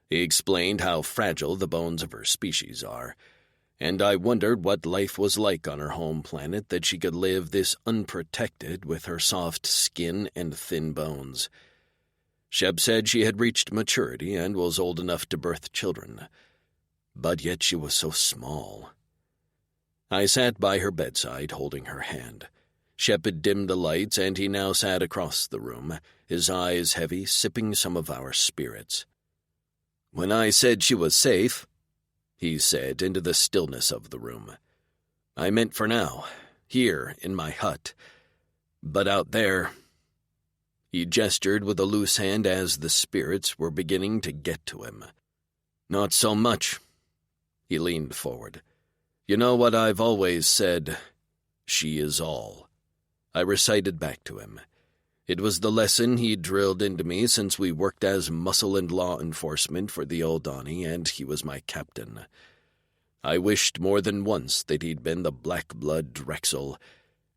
He explained how fragile the bones of her species are, and I wondered what life was like on her home planet that she could live this unprotected with her soft skin and thin bones. Shep said she had reached maturity and was old enough to birth children, but yet she was so small. I sat by her bedside, holding her hand. Shep had dimmed the lights, and he now sat across the room, his eyes heavy, sipping some of our spirits. "When I said she was safe," he said into the stillness of the room, "I meant for now, here in my hut. But out there—" He gestured with a loose hand as the spirits were beginning to get to him. "Not so much." He leaned forward. "You know what I've always said? She is all." I recited back to him. It was the lesson he'd drilled into me since we worked as muscle and law enforcement for the Oldani, and he was my captain. I wished more than once that he'd been the black blood Drexel,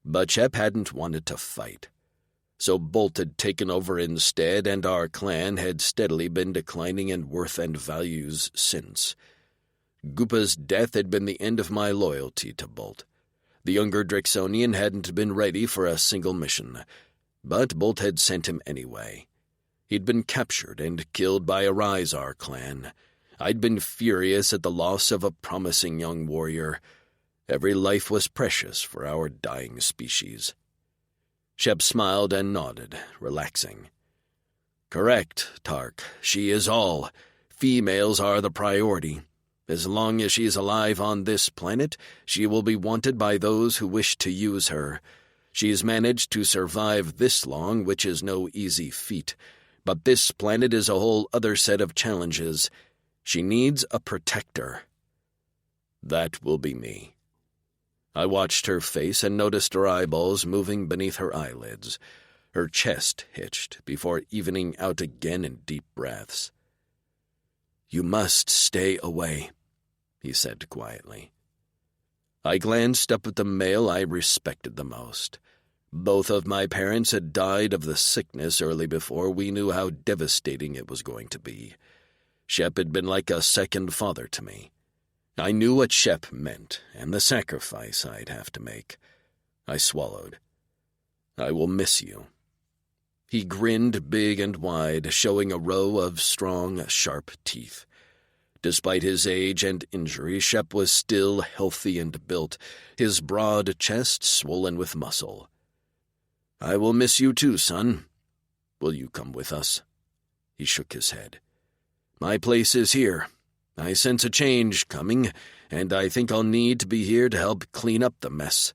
but Shep hadn't wanted to fight. So Bolt had taken over instead, and our clan had steadily been declining in worth and values since. Goopa's death had been the end of my loyalty to Bolt. The younger Drexonian hadn't been ready for a single mission, but Bolt had sent him anyway. He'd been captured and killed by a Rysar clan. I'd been furious at the loss of a promising young warrior. Every life was precious for our dying species. Shep smiled and nodded, relaxing. "Correct, Tark. She is all. Females are the priority. As long as she's alive on this planet, she will be wanted by those who wish to use her. She's managed to survive this long, which is no easy feat. But this planet is a whole other set of challenges. She needs a protector. That will be me." I watched her face and noticed her eyeballs moving beneath her eyelids. Her chest hitched before evening out again in deep breaths. "You must stay away," he said quietly. I glanced up at the male I respected the most. Both of my parents had died of the sickness early before we knew how devastating it was going to be. Shep had been like a second father to me. I knew what Shep meant and the sacrifice I'd have to make. I swallowed. "I will miss you." He grinned big and wide, showing a row of strong, sharp teeth. Despite his age and injury, Shep was still healthy and built, his broad chest swollen with muscle. "I will miss you too, son. Will you come with us?" He shook his head. "My place is here. I sense a change coming, and I think I'll need to be here to help clean up the mess.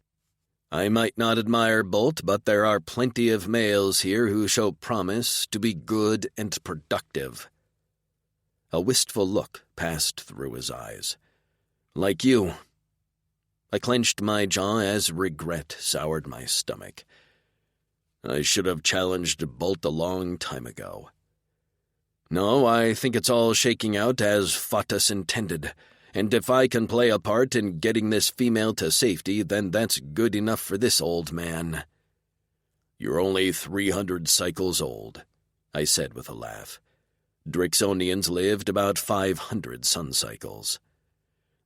I might not admire Bolt, but there are plenty of males here who show promise to be good and productive." A wistful look passed through his eyes. "Like you." I clenched my jaw as regret soured my stomach. I should have challenged Bolt a long time ago. "No, I think it's all shaking out as Fatus intended, and if I can play a part in getting this female to safety, then that's good enough for this old man." "You're only 300 cycles old," I said with a laugh. Drixonians lived about 500 sun cycles.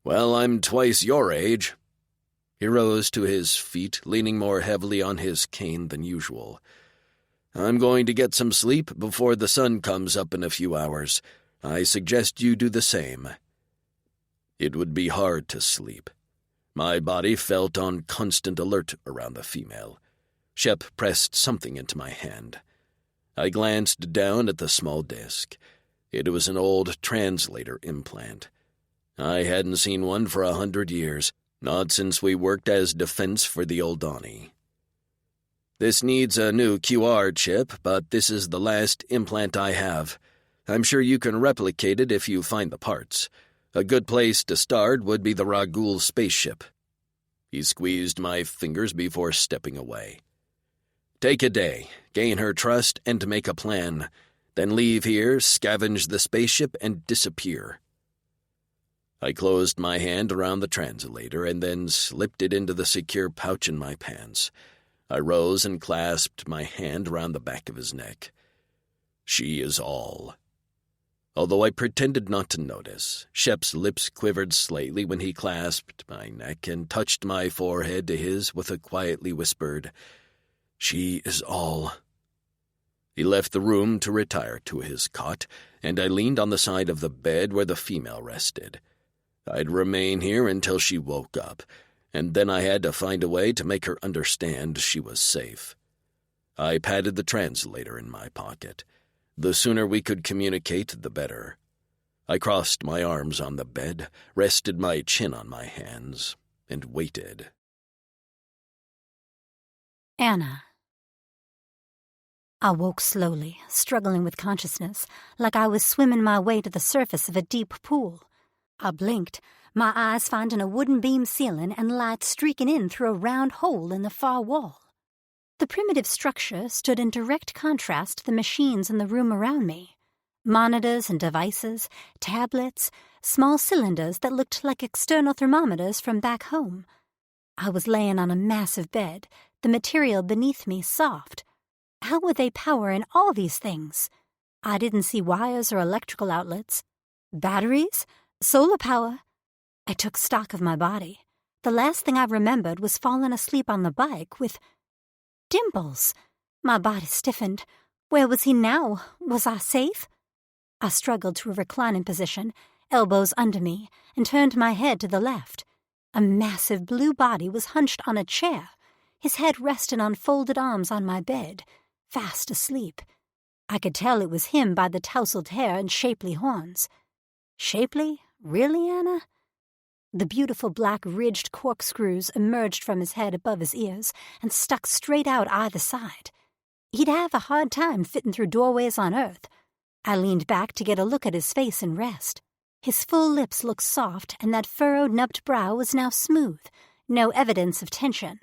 "Well, I'm twice your age." He rose to his feet, leaning more heavily on his cane than usual. "I'm going to get some sleep before the sun comes up in a few hours. I suggest you do the same." It would be hard to sleep. My body felt on constant alert around the female. Shep pressed something into my hand. I glanced down at the small disc. It was an old translator implant. I hadn't seen one for 100 years, not since we worked as defense for the Oldani. "This needs a new QR chip, but this is the last implant I have. I'm sure you can replicate it if you find the parts. A good place to start would be the Ragul spaceship." He squeezed my fingers before stepping away. "Take a day, gain her trust, and make a plan. Then leave here, scavenge the spaceship, and disappear." I closed my hand around the translator and then slipped it into the secure pouch in my pants. I rose and clasped my hand around the back of his neck. She is all. Although I pretended not to notice, Shep's lips quivered slightly when he clasped my neck and touched my forehead to his with a quietly whispered, "She is all." He left the room to retire to his cot, and I leaned on the side of the bed where the female rested. I'd remain here until she woke up, and then I had to find a way to make her understand she was safe. I patted the translator in my pocket. The sooner we could communicate, the better. I crossed my arms on the bed, rested my chin on my hands, and waited. Anna. I woke slowly, struggling with consciousness, like I was swimming my way to the surface of a deep pool. I blinked, my eyes finding a wooden beam ceiling and light streaking in through a round hole in the far wall. The primitive structure stood in direct contrast to the machines in the room around me. Monitors and devices, tablets, small cylinders that looked like external thermometers from back home. I was laying on a massive bed, the material beneath me soft. How were they powering all these things? I didn't see wires or electrical outlets. Batteries? Solar power? I took stock of my body. The last thing I remembered was falling asleep on the bike with Dimples. My body stiffened. Where was he now? Was I safe? I struggled to a reclining position, elbows under me, and turned my head to the left. A massive blue body was hunched on a chair, his head resting on folded arms on my bed, fast asleep. I could tell it was him by the tousled hair and shapely horns. Shapely? Really, Anna? The beautiful black ridged corkscrews emerged from his head above his ears and stuck straight out either side. He'd have a hard time fitting through doorways on Earth. I leaned back to get a look at his face and rest. His full lips looked soft, and that furrowed, nubbed brow was now smooth, no evidence of tension.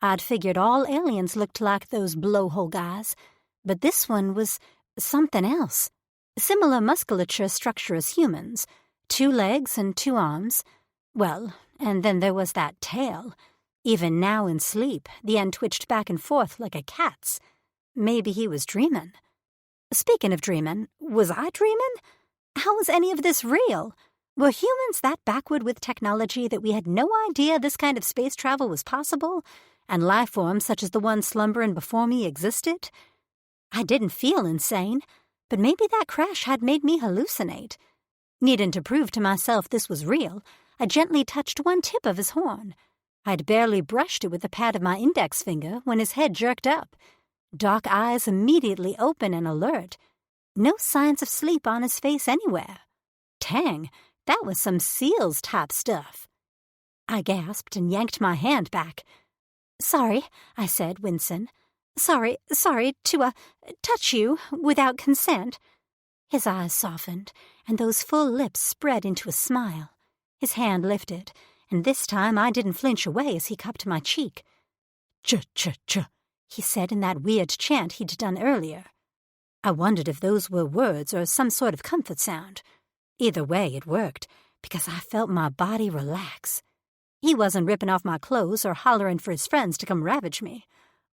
I'd figured all aliens looked like those blowhole guys, but this one was something else. Similar musculature structure as humans, 2 legs and 2 arms. Well, and then there was that tail. Even now in sleep, the end twitched back and forth like a cat's. Maybe he was dreaming. Speaking of dreaming, was I dreaming? How was any of this real? Were humans that backward with technology that we had no idea this kind of space travel was possible, and life forms such as the one slumbering before me existed? I didn't feel insane, but maybe that crash had made me hallucinate. Needing to prove to myself this was real, I gently touched one tip of his horn. I'd barely brushed it with the pad of my index finger when his head jerked up. Dark eyes immediately open and alert. No signs of sleep on his face anywhere. Tang, that was some SEALs-type stuff. I gasped and yanked my hand back. "Sorry," I said, wincing. Sorry to touch you without consent." His eyes softened, and those full lips spread into a smile. His hand lifted, and this time I didn't flinch away as he cupped my cheek. "Ch-ch-ch," he said in that weird chant he'd done earlier. I wondered if those were words or some sort of comfort sound. Either way, it worked, because I felt my body relax. He wasn't ripping off my clothes or hollering for his friends to come ravage me.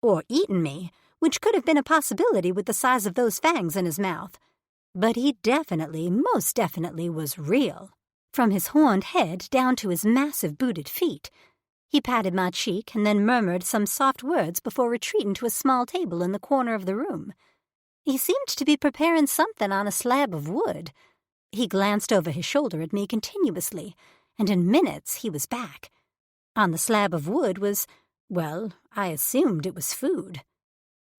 Or eating me, which could have been a possibility with the size of those fangs in his mouth. But he definitely, most definitely was real. From his horned head down to his massive booted feet. He patted my cheek and then murmured some soft words before retreating to a small table in the corner of the room. He seemed to be preparing something on a slab of wood. He glanced over his shoulder at me continuously, and in minutes he was back. On the slab of wood was, well, I assumed it was food.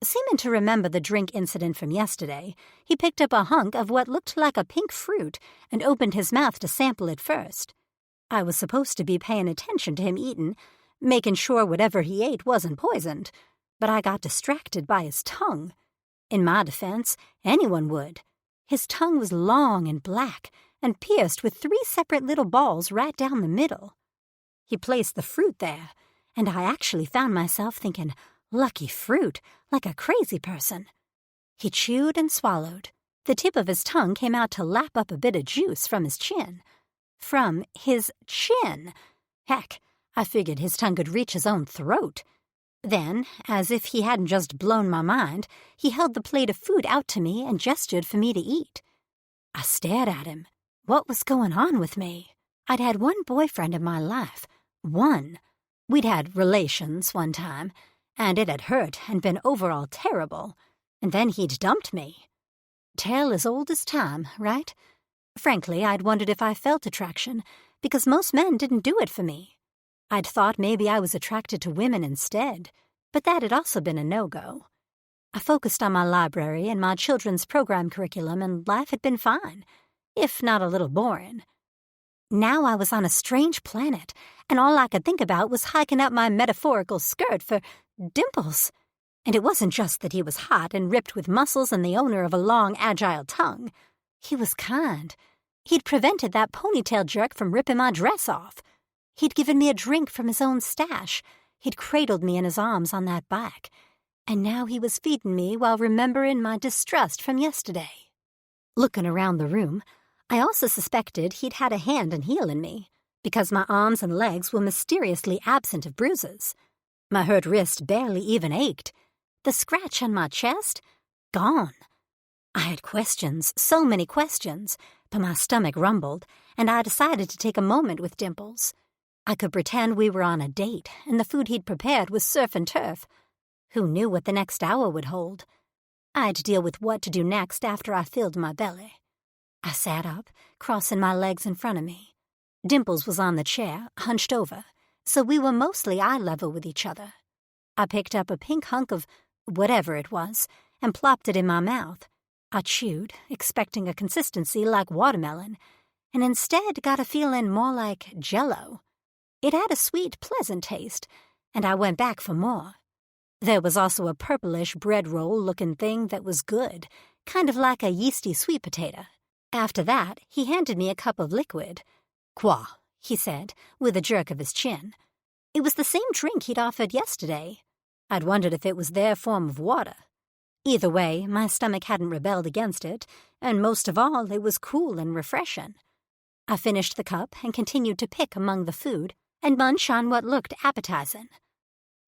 Seeming to remember the drink incident from yesterday, he picked up a hunk of what looked like a pink fruit and opened his mouth to sample it first. I was supposed to be paying attention to him eating, making sure whatever he ate wasn't poisoned, but I got distracted by his tongue. In my defense, anyone would. His tongue was long and black and pierced with 3 separate little balls right down the middle. He placed the fruit there, and I actually found myself thinking, lucky fruit, like a crazy person. He chewed and swallowed. The tip of his tongue came out to lap up a bit of juice from his chin. From his chin. Heck, I figured his tongue could reach his own throat. Then, as if he hadn't just blown my mind, he held the plate of food out to me and gestured for me to eat. I stared at him. What was going on with me? I'd had one boyfriend in my life. One. We'd had relations one time, and it had hurt and been overall terrible. And then he'd dumped me. Tale as old as time, right? Frankly, I'd wondered if I felt attraction, because most men didn't do it for me. I'd thought maybe I was attracted to women instead, but that had also been a no-go. I focused on my library and my children's program curriculum, and life had been fine, if not a little boring. Now I was on a strange planet, and all I could think about was hiking up my metaphorical skirt for Dimples. And it wasn't just that he was hot and ripped with muscles and the owner of a long, agile tongue. He was kind. He'd prevented that ponytail jerk from ripping my dress off. He'd given me a drink from his own stash. He'd cradled me in his arms on that bike. And now he was feeding me while remembering my distrust from yesterday. Looking around the room, I also suspected he'd had a hand and heel in me, because my arms and legs were mysteriously absent of bruises. My hurt wrist barely even ached. The scratch on my chest? Gone. I had questions, so many questions, but my stomach rumbled, and I decided to take a moment with Dimples. I could pretend we were on a date, and the food he'd prepared was surf and turf. Who knew what the next hour would hold? I'd deal with what to do next after I filled my belly. I sat up, crossing my legs in front of me. Dimples was on the chair, hunched over, so we were mostly eye level with each other. I picked up a pink hunk of whatever it was and plopped it in my mouth. I chewed, expecting a consistency like watermelon, and instead got a feeling more like Jell-O. It had a sweet, pleasant taste, and I went back for more. There was also a purplish bread roll-looking thing that was good, kind of like a yeasty sweet potato. After that, he handed me a cup of liquid. "Qua," he said, with a jerk of his chin. It was the same drink he'd offered yesterday. I'd wondered if it was their form of water. Either way, my stomach hadn't rebelled against it, and most of all, it was cool and refreshing. I finished the cup and continued to pick among the food and munch on what looked appetizing.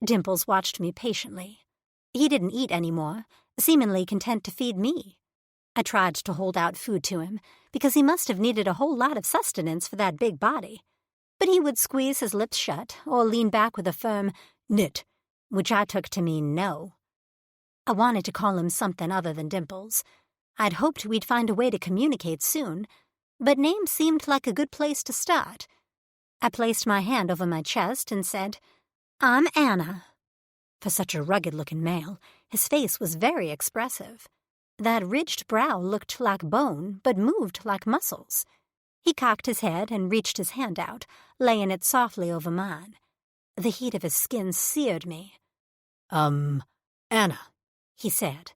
Dimples watched me patiently. He didn't eat any more, seemingly content to feed me. I tried to hold out food to him, because he must have needed a whole lot of sustenance for that big body. But he would squeeze his lips shut or lean back with a firm "nit," which I took to mean no. I wanted to call him something other than Dimples. I'd hoped we'd find a way to communicate soon, but name seemed like a good place to start. I placed my hand over my chest and said, "I'm Anna." For such a rugged-looking male, his face was very expressive. That ridged brow looked like bone, but moved like muscles. He cocked his head and reached his hand out, laying it softly over mine. The heat of his skin seared me. Anna," he said.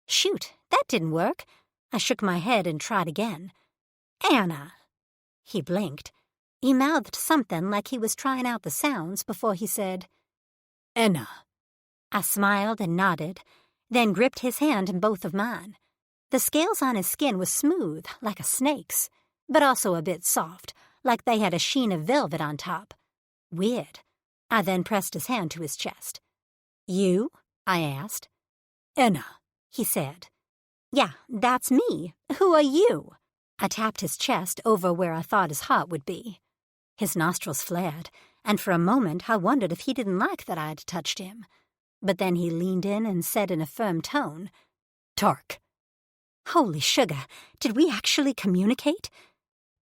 Shoot, that didn't work. I shook my head and tried again. "Anna." He blinked. He mouthed something like he was trying out the sounds before he said, "Anna." I smiled and nodded, then gripped his hand in both of mine. The scales on his skin were smooth, like a snake's, but also a bit soft, like they had a sheen of velvet on top. Weird. I then pressed his hand to his chest. "You?" I asked. "Anna," he said. "Yeah, that's me. Who are you?" I tapped his chest over where I thought his heart would be. His nostrils flared, and for a moment I wondered if he didn't like that I'd touched him. But then he leaned in and said in a firm tone, "Tark." Holy sugar, did we actually communicate?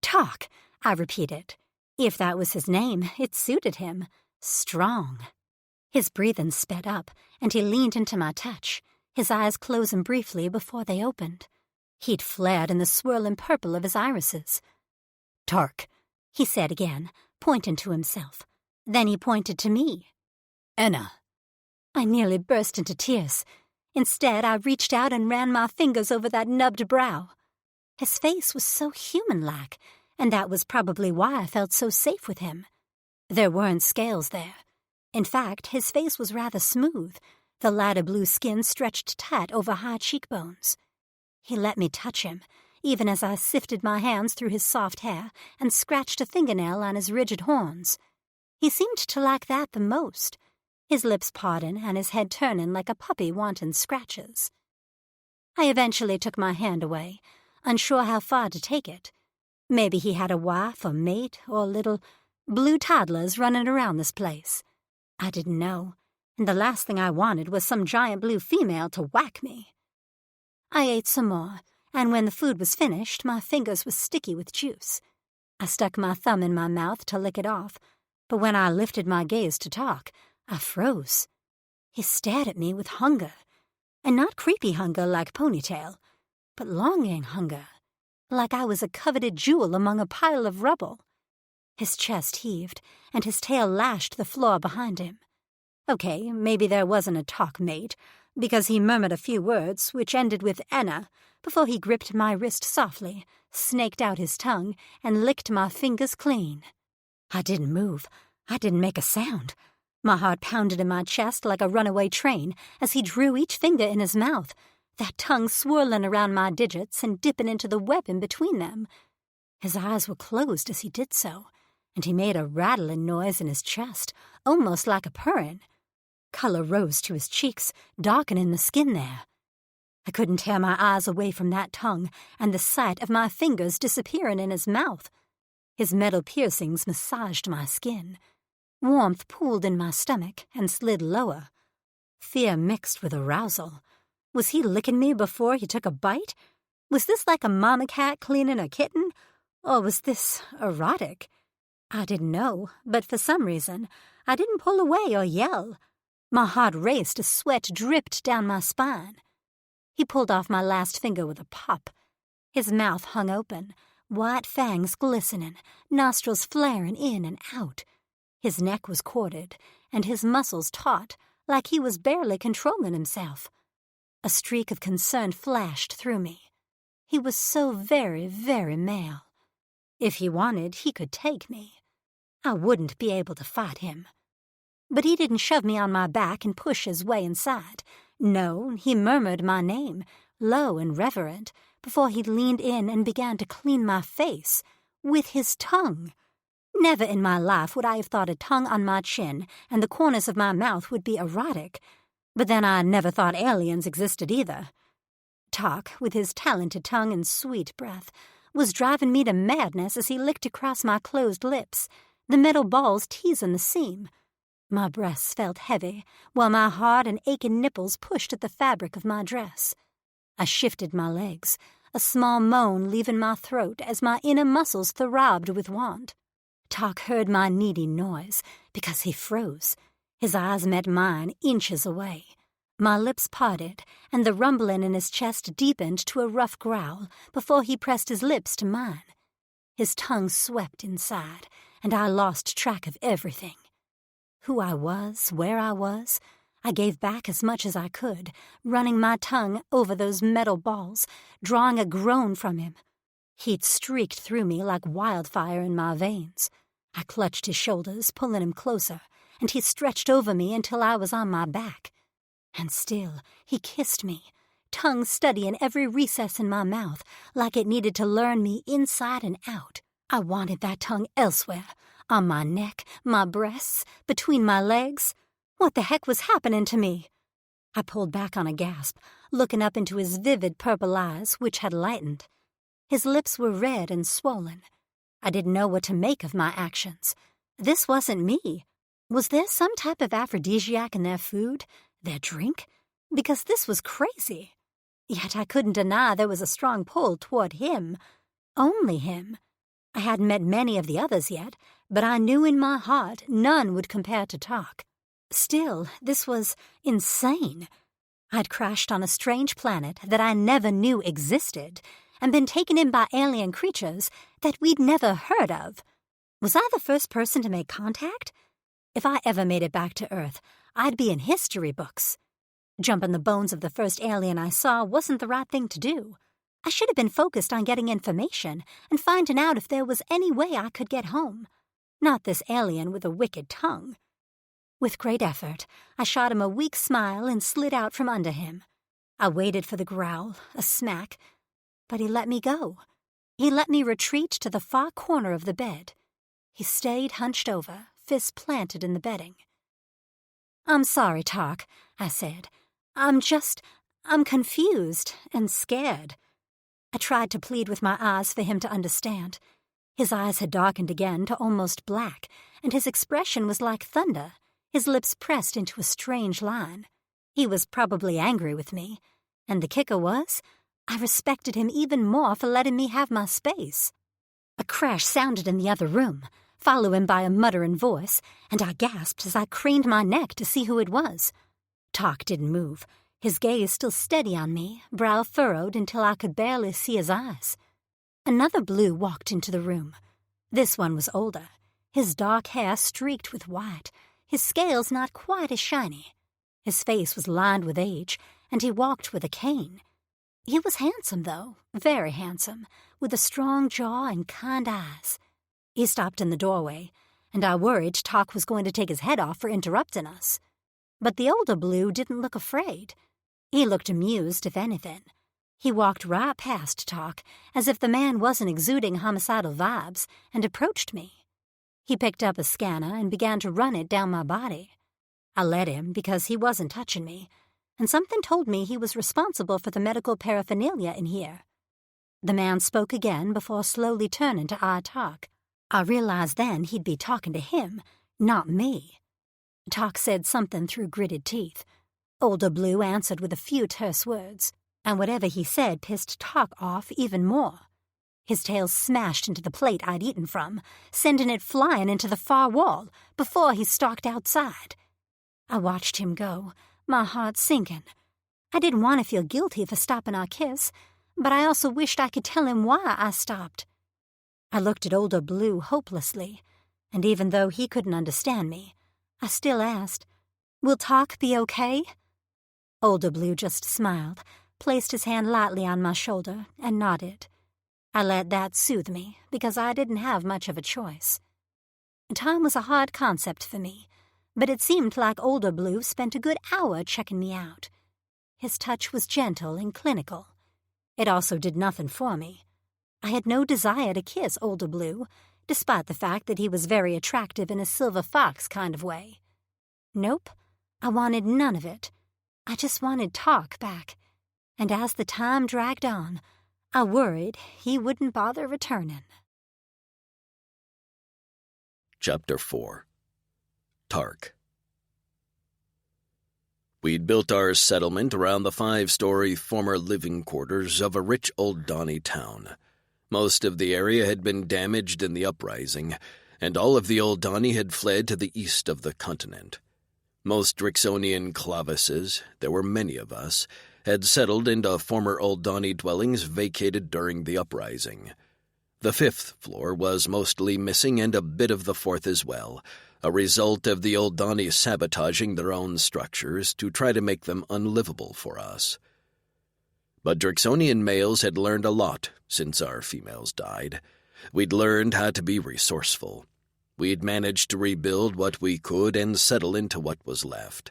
"Talk," I repeated. If that was his name, it suited him. Strong. His breathing sped up, and he leaned into my touch, his eyes closing briefly before they opened. He'd flared in the swirling purple of his irises. "Tark," he said again, pointing to himself. Then he pointed to me. "Anna." I nearly burst into tears. Instead, I reached out and ran my fingers over that nubbed brow. His face was so human-like, and that was probably why I felt so safe with him. There weren't scales there. In fact, his face was rather smooth, the lighter blue skin stretched tight over high cheekbones. He let me touch him, even as I sifted my hands through his soft hair and scratched a fingernail on his rigid horns. He seemed to like that the most. his lips parting and his head turning like a puppy wanting scratches. I eventually took my hand away, unsure how far to take it. Maybe he had a wife or mate or little blue toddlers running around this place. I didn't know, and the last thing I wanted was some giant blue female to whack me. I ate some more, and when the food was finished, my fingers were sticky with juice. I stuck my thumb in my mouth to lick it off, but when I lifted my gaze to talk, I froze. He stared at me with hunger, and not creepy hunger like Ponytail, but longing hunger, like I was a coveted jewel among a pile of rubble. His chest heaved, and his tail lashed the floor behind him. Okay, maybe there wasn't a talk mate, because he murmured a few words, which ended with Anna, before he gripped my wrist softly, snaked out his tongue, and licked my fingers clean. I didn't move. I didn't make a sound. My heart pounded in my chest like a runaway train as he drew each finger in his mouth, that tongue swirling around my digits and dipping into the web in between them. His eyes were closed as he did so, and he made a rattling noise in his chest, almost like a purring. Color rose to his cheeks, darkening the skin there. I couldn't tear my eyes away from that tongue and the sight of my fingers disappearing in his mouth. His metal piercings massaged my skin. Warmth pooled in my stomach and slid lower. Fear mixed with arousal. Was he licking me before he took a bite? Was this like a mama cat cleaning a kitten? Or was this erotic? I didn't know, but for some reason, I didn't pull away or yell. My heart raced as sweat dripped down my spine. He pulled off my last finger with a pop. His mouth hung open, white fangs glistening, nostrils flaring in and out. His neck was corded, and his muscles taut, like he was barely controlling himself. A streak of concern flashed through me. He was so very, very male. If he wanted, he could take me. I wouldn't be able to fight him. But he didn't shove me on my back and push his way inside. No, he murmured my name, low and reverent, before he leaned in and began to clean my face with his tongue. Never in my life would I have thought a tongue on my chin and the corners of my mouth would be erotic, but then I never thought aliens existed either. Talk, with his talented tongue and sweet breath, was driving me to madness as he licked across my closed lips, the metal balls teasing the seam. My breasts felt heavy, while my hard and aching nipples pushed at the fabric of my dress. I shifted my legs, a small moan leaving my throat as my inner muscles throbbed with want. Talk heard my needy noise, because he froze. His eyes met mine inches away. My lips parted, and the rumbling in his chest deepened to a rough growl before he pressed his lips to mine. His tongue swept inside, and I lost track of everything. Who I was, where I was, I gave back as much as I could, running my tongue over those metal balls, drawing a groan from him. Heat streaked through me like wildfire in my veins. I clutched his shoulders, pulling him closer, and he stretched over me until I was on my back. And still, he kissed me, tongue studying every recess in my mouth, like it needed to learn me inside and out. I wanted that tongue elsewhere, on my neck, my breasts, between my legs. What the heck was happening to me? I pulled back on a gasp, looking up into his vivid purple eyes, which had lightened. His lips were red and swollen. I didn't know what to make of my actions. This wasn't me. Was there some type of aphrodisiac in their food, their drink? Because this was crazy. Yet I couldn't deny there was a strong pull toward him. Only him. I hadn't met many of the others yet, but I knew in my heart none would compare to Talk. Still, this was insane. I'd crashed on a strange planet that I never knew existed, and been taken in by alien creatures that we'd never heard of. Was I the first person to make contact? If I ever made it back to Earth, I'd be in history books. Jumping the bones of the first alien I saw wasn't the right thing to do. I should have been focused on getting information and finding out if there was any way I could get home. Not this alien with a wicked tongue. With great effort, I shot him a weak smile and slid out from under him. I waited for the growl, a smack, but he let me go. He let me retreat to the far corner of the bed. He stayed hunched over, fists planted in the bedding. "I'm sorry, Talk," I said. I'm confused and scared." I tried to plead with my eyes for him to understand. His eyes had darkened again to almost black, and his expression was like thunder, his lips pressed into a strange line. He was probably angry with me, and the kicker was, I respected him even more for letting me have my space. A crash sounded in the other room, followed by a muttering voice, and I gasped as I craned my neck to see who it was. Talk didn't move, his gaze still steady on me, brow furrowed until I could barely see his eyes. Another blue walked into the room. This one was older, his dark hair streaked with white, his scales not quite as shiny. His face was lined with age, and he walked with a cane. He was handsome, though, very handsome, with a strong jaw and kind eyes. He stopped in the doorway, and I worried Talk was going to take his head off for interrupting us. But the older blue didn't look afraid. He looked amused, if anything. He walked right past Talk, as if the man wasn't exuding homicidal vibes, and approached me. He picked up a scanner and began to run it down my body. I let him because he wasn't touching me, and something told me he was responsible for the medical paraphernalia in here. The man spoke again before slowly turning to eye Talk. I realized then he'd be talking to him, not me. Talk said something through gritted teeth. Older Blue answered with a few terse words, and whatever he said pissed Talk off even more. His tail smashed into the plate I'd eaten from, sending it flying into the far wall before he stalked outside. I watched him go, my heart sinking. I didn't want to feel guilty for stopping our kiss, but I also wished I could tell him why I stopped. I looked at Older Blue hopelessly, and even though he couldn't understand me, I still asked, "Will Talk be okay?" Older Blue just smiled, placed his hand lightly on my shoulder, and nodded. I let that soothe me, because I didn't have much of a choice. Time was a hard concept for me, but it seemed like Older Blue spent a good hour checking me out. His touch was gentle and clinical. It also did nothing for me. I had no desire to kiss Older Blue, despite the fact that he was very attractive in a silver fox kind of way. Nope, I wanted none of it. I just wanted Talk back, and as the time dragged on, I worried he wouldn't bother returning. Chapter 4. Tark. We'd built our settlement around the 5-story former living quarters of a rich Old Donny town. Most of the area had been damaged in the uprising, and all of the Old Donny had fled to the east of the continent. Most Drixonian clavises, there were many of us, had settled into former Old Donny dwellings vacated during the uprising. The 5th floor was mostly missing and a bit of the 4th as well, a result of the Old Donny sabotaging their own structures to try to make them unlivable for us. But Drixonian males had learned a lot since our females died. We'd learned how to be resourceful. We'd managed to rebuild what we could and settle into what was left.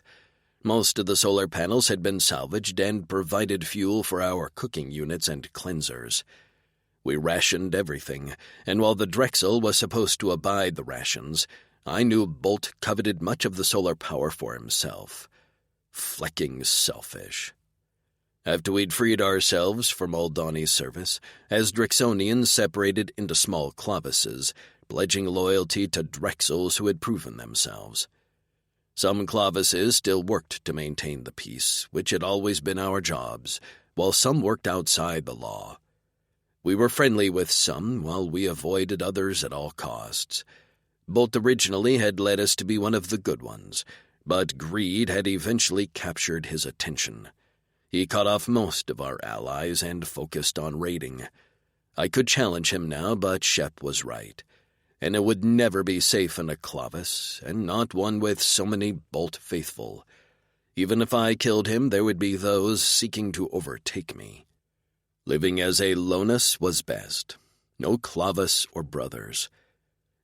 Most of the solar panels had been salvaged and provided fuel for our cooking units and cleansers. We rationed everything, and while the Drexel was supposed to abide the rations, I knew Bolt coveted much of the solar power for himself. Flecking selfish. After we'd freed ourselves from Old Donny's service, as Drixonians separated into small clavises, pledging loyalty to Drexels who had proven themselves. Some clavises still worked to maintain the peace, which had always been our jobs, while some worked outside the law. We were friendly with some, while we avoided others at all costs. Bolt originally had led us to be one of the good ones, but greed had eventually captured his attention. He cut off most of our allies and focused on raiding. I could challenge him now, but Shep was right. And it would never be safe in a clavis, and not one with so many Bolt faithful. Even if I killed him, there would be those seeking to overtake me. Living as a lonus was best. No clavis or brothers.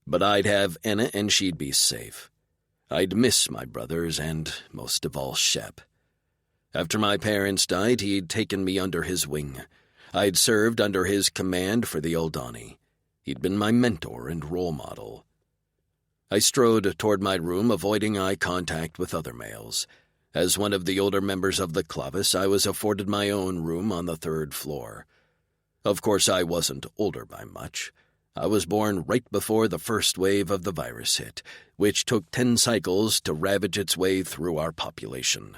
But I'd have Enna and she'd be safe. I'd miss my brothers and, most of all, Shep. After my parents died, he'd taken me under his wing. I'd served under his command for the Old Donny. He'd been my mentor and role model. I strode toward my room, avoiding eye contact with other males. As one of the older members of the Clavis, I was afforded my own room on the 3rd floor. Of course, I wasn't older by much. I was born right before the first wave of the virus hit, which took 10 cycles to ravage its way through our population.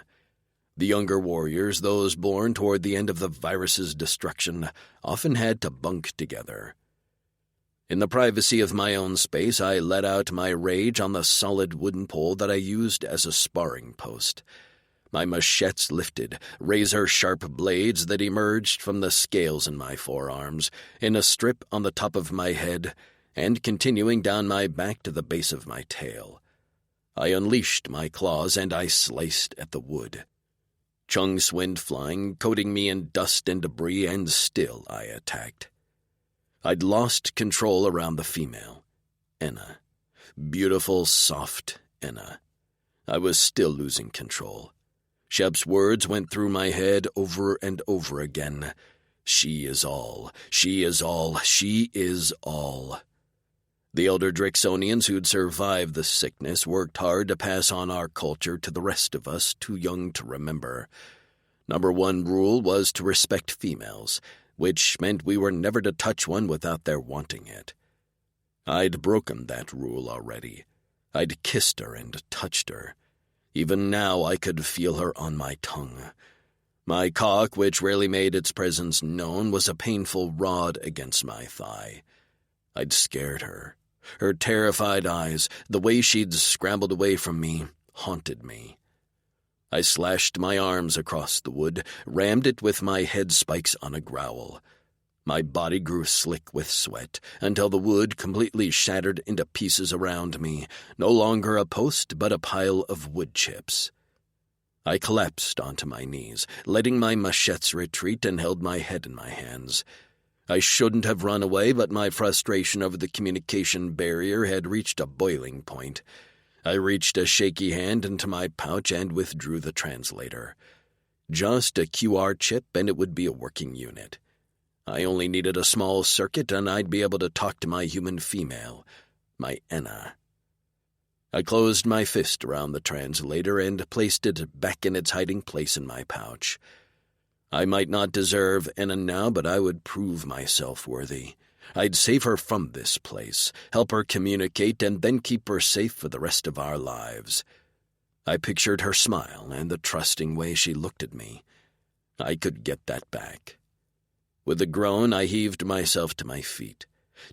The younger warriors, those born toward the end of the virus's destruction, often had to bunk together. In the privacy of my own space, I let out my rage on the solid wooden pole that I used as a sparring post. My machetes lifted, razor-sharp blades that emerged from the scales in my forearms, in a strip on the top of my head, and continuing down my back to the base of my tail. I unleashed my claws, and I sliced at the wood. Chunks went flying, coating me in dust and debris, and still I attacked. I'd lost control around the female, Enna. Beautiful, soft Enna. I was still losing control. Shep's words went through my head over and over again. She is all. She is all. She is all. The elder Drixonians who'd survived the sickness worked hard to pass on our culture to the rest of us too young to remember. Number 1 rule was to respect females, which meant we were never to touch one without their wanting it. I'd broken that rule already. I'd kissed her and touched her. Even now I could feel her on my tongue. My cock, which rarely made its presence known, was a painful rod against my thigh. I'd scared her. Her terrified eyes, the way she'd scrambled away from me, haunted me. I slashed my arms across the wood, rammed it with my head spikes on a growl. My body grew slick with sweat, until the wood completely shattered into pieces around me, no longer a post but a pile of wood chips. I collapsed onto my knees, letting my machetes retreat, and held my head in my hands. I shouldn't have run away, but my frustration over the communication barrier had reached a boiling point. I reached a shaky hand into my pouch and withdrew the translator. Just a QR chip, and it would be a working unit. I only needed a small circuit, and I'd be able to talk to my human female, my Enna. I closed my fist around the translator and placed it back in its hiding place in my pouch. I might not deserve Enna now, but I would prove myself worthy. I'd save her from this place, help her communicate, and then keep her safe for the rest of our lives. I pictured her smile and the trusting way she looked at me. I could get that back. With a groan, I heaved myself to my feet.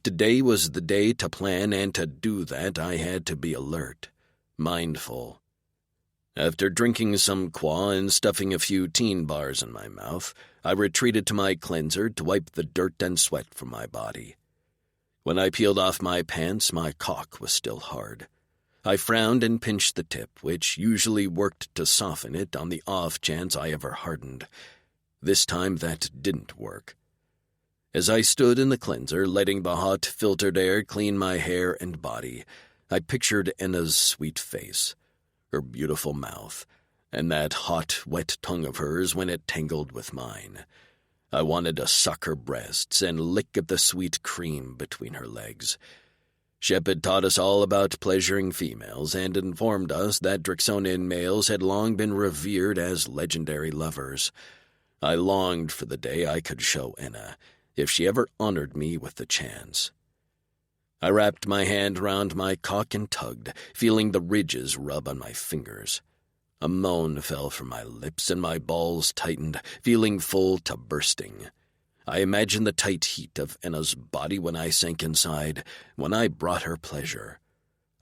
Today was the day to plan, and to do that I had to be alert, mindful. After drinking some qua and stuffing a few teen bars in my mouth, I retreated to my cleanser to wipe the dirt and sweat from my body. When I peeled off my pants, my cock was still hard. I frowned and pinched the tip, which usually worked to soften it on the off chance I ever hardened. This time that didn't work. As I stood in the cleanser, letting the hot, filtered air clean my hair and body, I pictured Enna's sweet face, her beautiful mouth, and that hot, wet tongue of hers when it tangled with mine. I wanted to suck her breasts and lick at the sweet cream between her legs. Shep had taught us all about pleasuring females and informed us that Drixonian males had long been revered as legendary lovers. I longed for the day I could show Enna, if she ever honored me with the chance. I wrapped my hand round my cock and tugged, feeling the ridges rub on my fingers. A moan fell from my lips and my balls tightened, feeling full to bursting. I imagined the tight heat of Enna's body when I sank inside, when I brought her pleasure.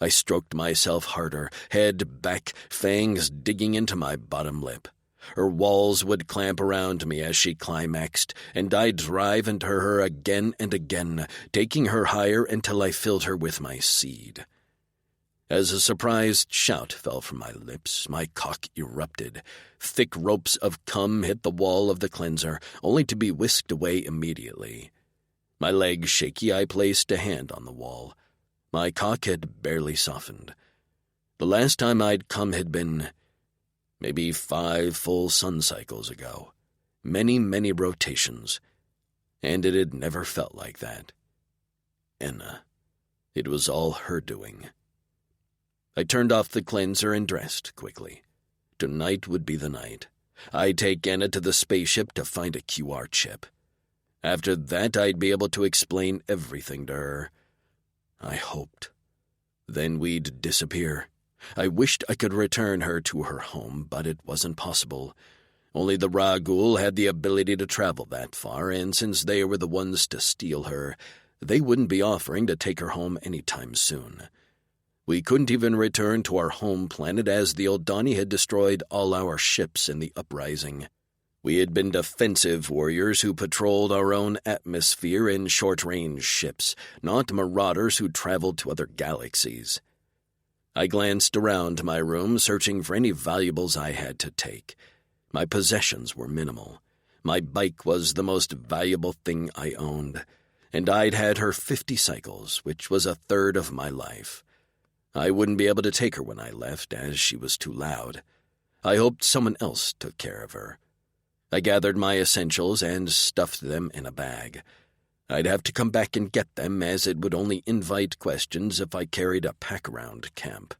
I stroked myself harder, head back, fangs digging into my bottom lip. Her walls would clamp around me as she climaxed, and I'd drive into her again and again, taking her higher until I filled her with my seed. As a surprised shout fell from my lips, my cock erupted. Thick ropes of cum hit the wall of the cleanser, only to be whisked away immediately. My legs shaky, I placed a hand on the wall. My cock had barely softened. The last time I'd come had been maybe 5 full sun cycles ago. Many, many rotations. And it had never felt like that. Enna. It was all her doing. I turned off the cleanser and dressed quickly. Tonight would be the night. I'd take Anna to the spaceship to find a QR chip. After that, I'd be able to explain everything to her. I hoped. Then we'd disappear. I wished I could return her to her home, but it wasn't possible. Only the Ragul had the ability to travel that far, and since they were the ones to steal her, they wouldn't be offering to take her home anytime soon. We couldn't even return to our home planet as the Oldani had destroyed all our ships in the uprising. We had been defensive warriors who patrolled our own atmosphere in short-range ships, not marauders who traveled to other galaxies. I glanced around my room, searching for any valuables I had to take. My possessions were minimal. My bike was the most valuable thing I owned, and I'd had her 50 cycles, which was a third of my life. I wouldn't be able to take her when I left, as she was too loud. I hoped someone else took care of her. I gathered my essentials and stuffed them in a bag. I'd have to come back and get them, as it would only invite questions if I carried a pack around camp.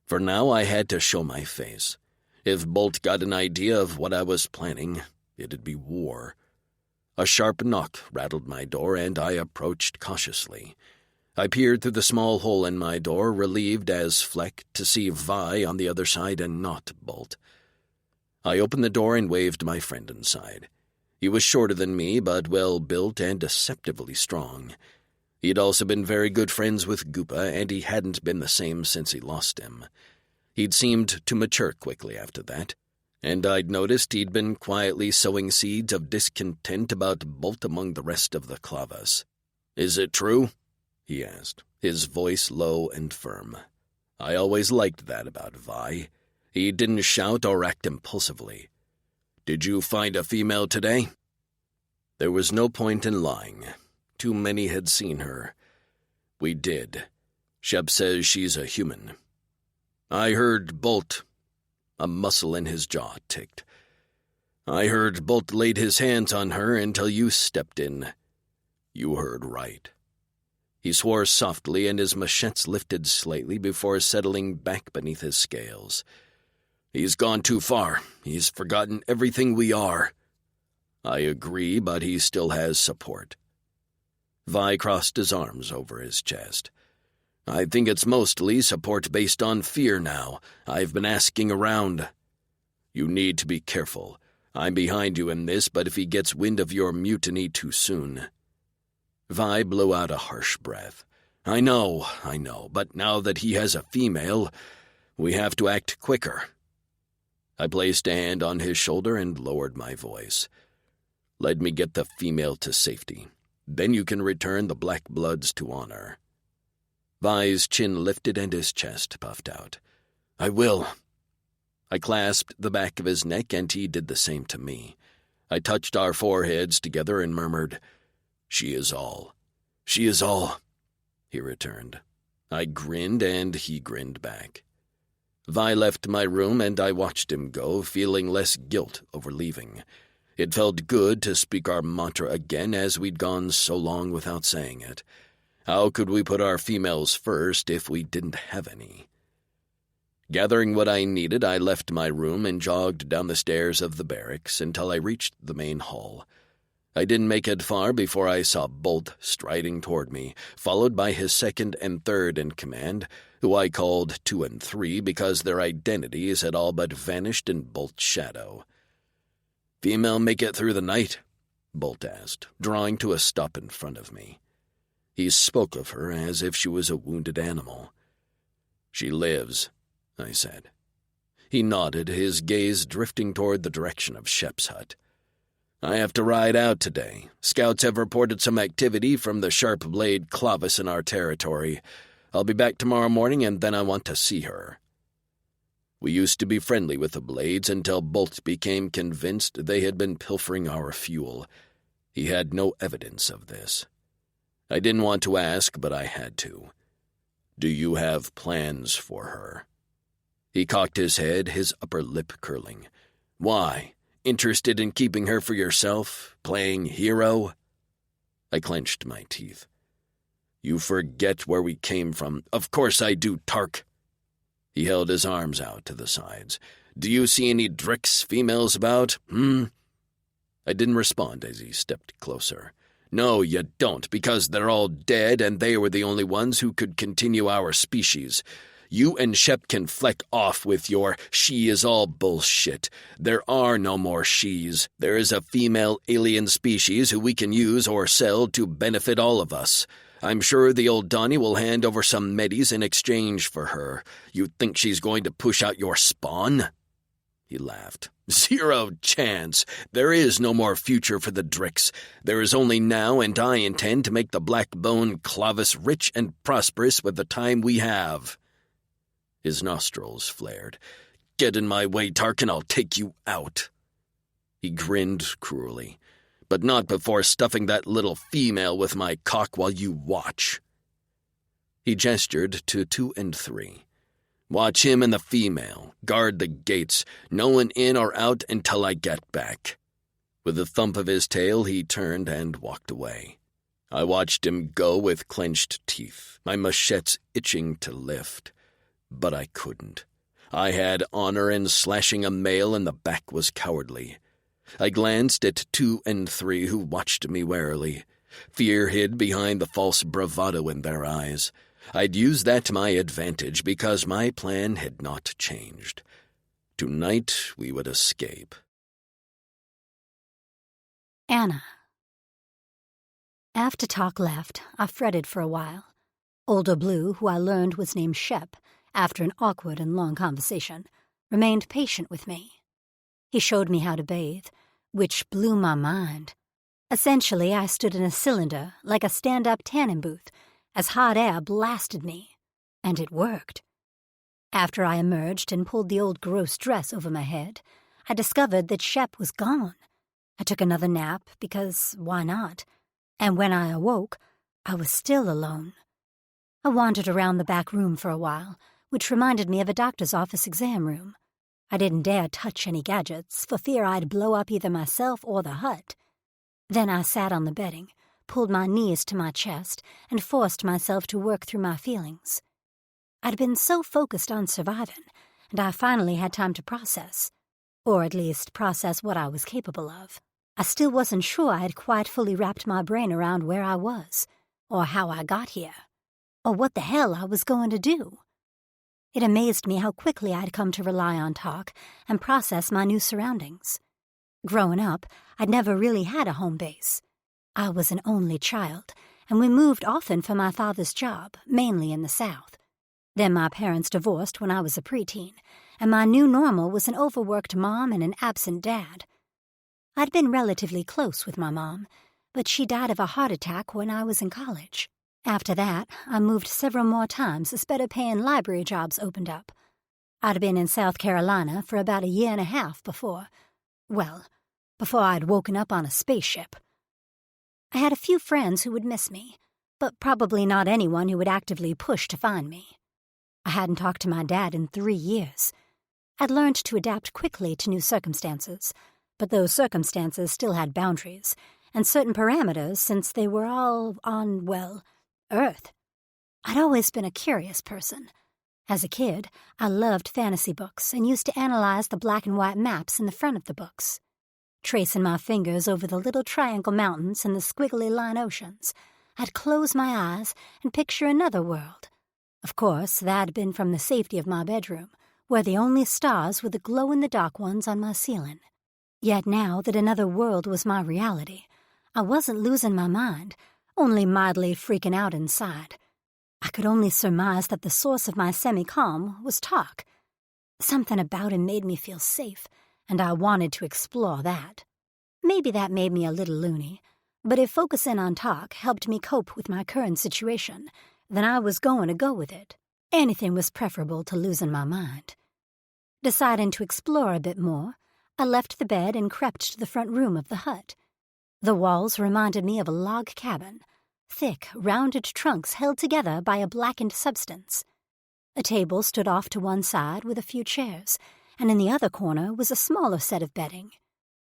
For now, I had to show my face. If Bolt got an idea of what I was planning, it'd be war. A sharp knock rattled my door, and I approached cautiously. I peered through the small hole in my door, relieved as Fleck to see Vi on the other side and not Bolt. I opened the door and waved my friend inside. He was shorter than me, but well-built and deceptively strong. He'd also been very good friends with Goopa, and he hadn't been the same since he lost him. He'd seemed to mature quickly after that, and I'd noticed he'd been quietly sowing seeds of discontent about Bolt among the rest of the Clavas. "Is it true?" he asked, his voice low and firm. I always liked that about Vi. He didn't shout or act impulsively. "Did you find a female today?" There was no point in lying. Too many had seen her. "We did. Shep says she's a human." "I heard Bolt." A muscle in his jaw ticked. "I heard Bolt laid his hands on her until you stepped in." "You heard right." He swore softly, and his machetes lifted slightly before settling back beneath his scales. "He's gone too far. He's forgotten everything we are." "I agree, but he still has support." Vi crossed his arms over his chest. "I think it's mostly support based on fear now. I've been asking around." "You need to be careful. I'm behind you in this, but if he gets wind of your mutiny too soon." Vi blew out a harsh breath. I know, but now that he has a female, we have to act quicker." I placed a hand on his shoulder and lowered my voice. "Let me get the female to safety. Then you can return the Black Bloods to honor." Vi's chin lifted and his chest puffed out. "I will." I clasped the back of his neck, and he did the same to me. I touched our foreheads together and murmured, "She is all. She is all," he returned. I grinned, and he grinned back. Vi left my room, and I watched him go, feeling less guilt over leaving. It felt good to speak our mantra again, as we'd gone so long without saying it. How could we put our females first if we didn't have any? Gathering what I needed, I left my room and jogged down the stairs of the barracks until I reached the main hall. I didn't make it far before I saw Bolt striding toward me, followed by his second and third in command, who I called 2 and 3 because their identities had all but vanished in Bolt's shadow. "Female make it through the night?" Bolt asked, drawing to a stop in front of me. He spoke of her as if she was a wounded animal. "She lives," I said. He nodded, his gaze drifting toward the direction of Shep's hut. "I have to ride out today. Scouts have reported some activity from the sharp-blade Clavis in our territory. I'll be back tomorrow morning, and then I want to see her." We used to be friendly with the Blades until Bolt became convinced they had been pilfering our fuel. He had no evidence of this. I didn't want to ask, but I had to. "Do you have plans for her?" He cocked his head, his upper lip curling. "Why? Interested in keeping her for yourself? Playing hero?" I clenched my teeth. "You forget where we came from." "Of course I do, Tark," He held his arms out to the sides. "Do you see any Drix females about, I didn't respond as he stepped closer. "No, you don't, because they're all dead and they were the only ones who could continue our species. You and Shep can fleck off with your she is all bullshit. There are no more she's. There is a female alien species who we can use or sell to benefit all of us. I'm sure the old Donnie will hand over some medis in exchange for her. You think she's going to push out your spawn?" He laughed. "Zero chance. There is no more future for the Drix. There is only now, and I intend to make the Blackbone Clavis rich and prosperous with the time we have." His nostrils flared. "Get in my way, Tark, and I'll take you out." He grinned cruelly. "But not before stuffing that little female with my cock while you watch." He gestured to 2 and 3. "Watch him and the female. Guard the gates. No one in or out until I get back." With a thump of his tail, he turned and walked away. I watched him go with clenched teeth, my machetes itching to lift. But I couldn't. I had honor, and slashing a male in the back was cowardly. I glanced at 2 and 3, who watched me warily. Fear hid behind the false bravado in their eyes. I'd use that to my advantage because my plan had not changed. Tonight we would escape. Anna. After Talk left, I fretted for a while. Older Blue, who I learned was named Shep, after an awkward and long conversation, remained patient with me. He showed me how to bathe, which blew my mind. Essentially, I stood in a cylinder, like a stand-up tanning booth, as hot air blasted me, and it worked. After I emerged and pulled the old gross dress over my head, I discovered that Shep was gone. I took another nap, because why not? And when I awoke, I was still alone. I wandered around the back room for a while, which reminded me of a doctor's office exam room. I didn't dare touch any gadgets, for fear I'd blow up either myself or the hut. Then I sat on the bedding, pulled my knees to my chest, and forced myself to work through my feelings. I'd been so focused on surviving, and I finally had time to process, or at least process what I was capable of. I still wasn't sure I had quite fully wrapped my brain around where I was, or how I got here, or what the hell I was going to do. It amazed me how quickly I'd come to rely on Talk and process my new surroundings. Growing up, I'd never really had a home base. I was an only child, and we moved often for my father's job, mainly in the South. Then my parents divorced when I was a preteen, and my new normal was an overworked mom and an absent dad. I'd been relatively close with my mom, but she died of a heart attack when I was in college. After that, I moved several more times as better-paying library jobs opened up. I'd been in South Carolina for about a year and a half before I'd woken up on a spaceship. I had a few friends who would miss me, but probably not anyone who would actively push to find me. I hadn't talked to my dad in 3 years. I'd learned to adapt quickly to new circumstances, but those circumstances still had boundaries and certain parameters since they were all on, Earth. I'd always been a curious person. As a kid, I loved fantasy books and used to analyze the black and white maps in the front of the books. Tracing my fingers over the little triangle mountains and the squiggly line oceans, I'd close my eyes and picture another world. Of course, that'd been from the safety of my bedroom, where the only stars were the glow-in-the-dark ones on my ceiling. Yet now that another world was my reality, I wasn't losing my mind, only mildly freaking out inside. I could only surmise that the source of my semi-calm was Talk. Something about him made me feel safe, and I wanted to explore that. Maybe that made me a little loony, but if focusing on Talk helped me cope with my current situation, then I was going to go with it. Anything was preferable to losing my mind. Deciding to explore a bit more, I left the bed and crept to the front room of the hut. The walls reminded me of a log cabin, thick, rounded trunks held together by a blackened substance. A table stood off to one side with a few chairs, and in the other corner was a smaller set of bedding.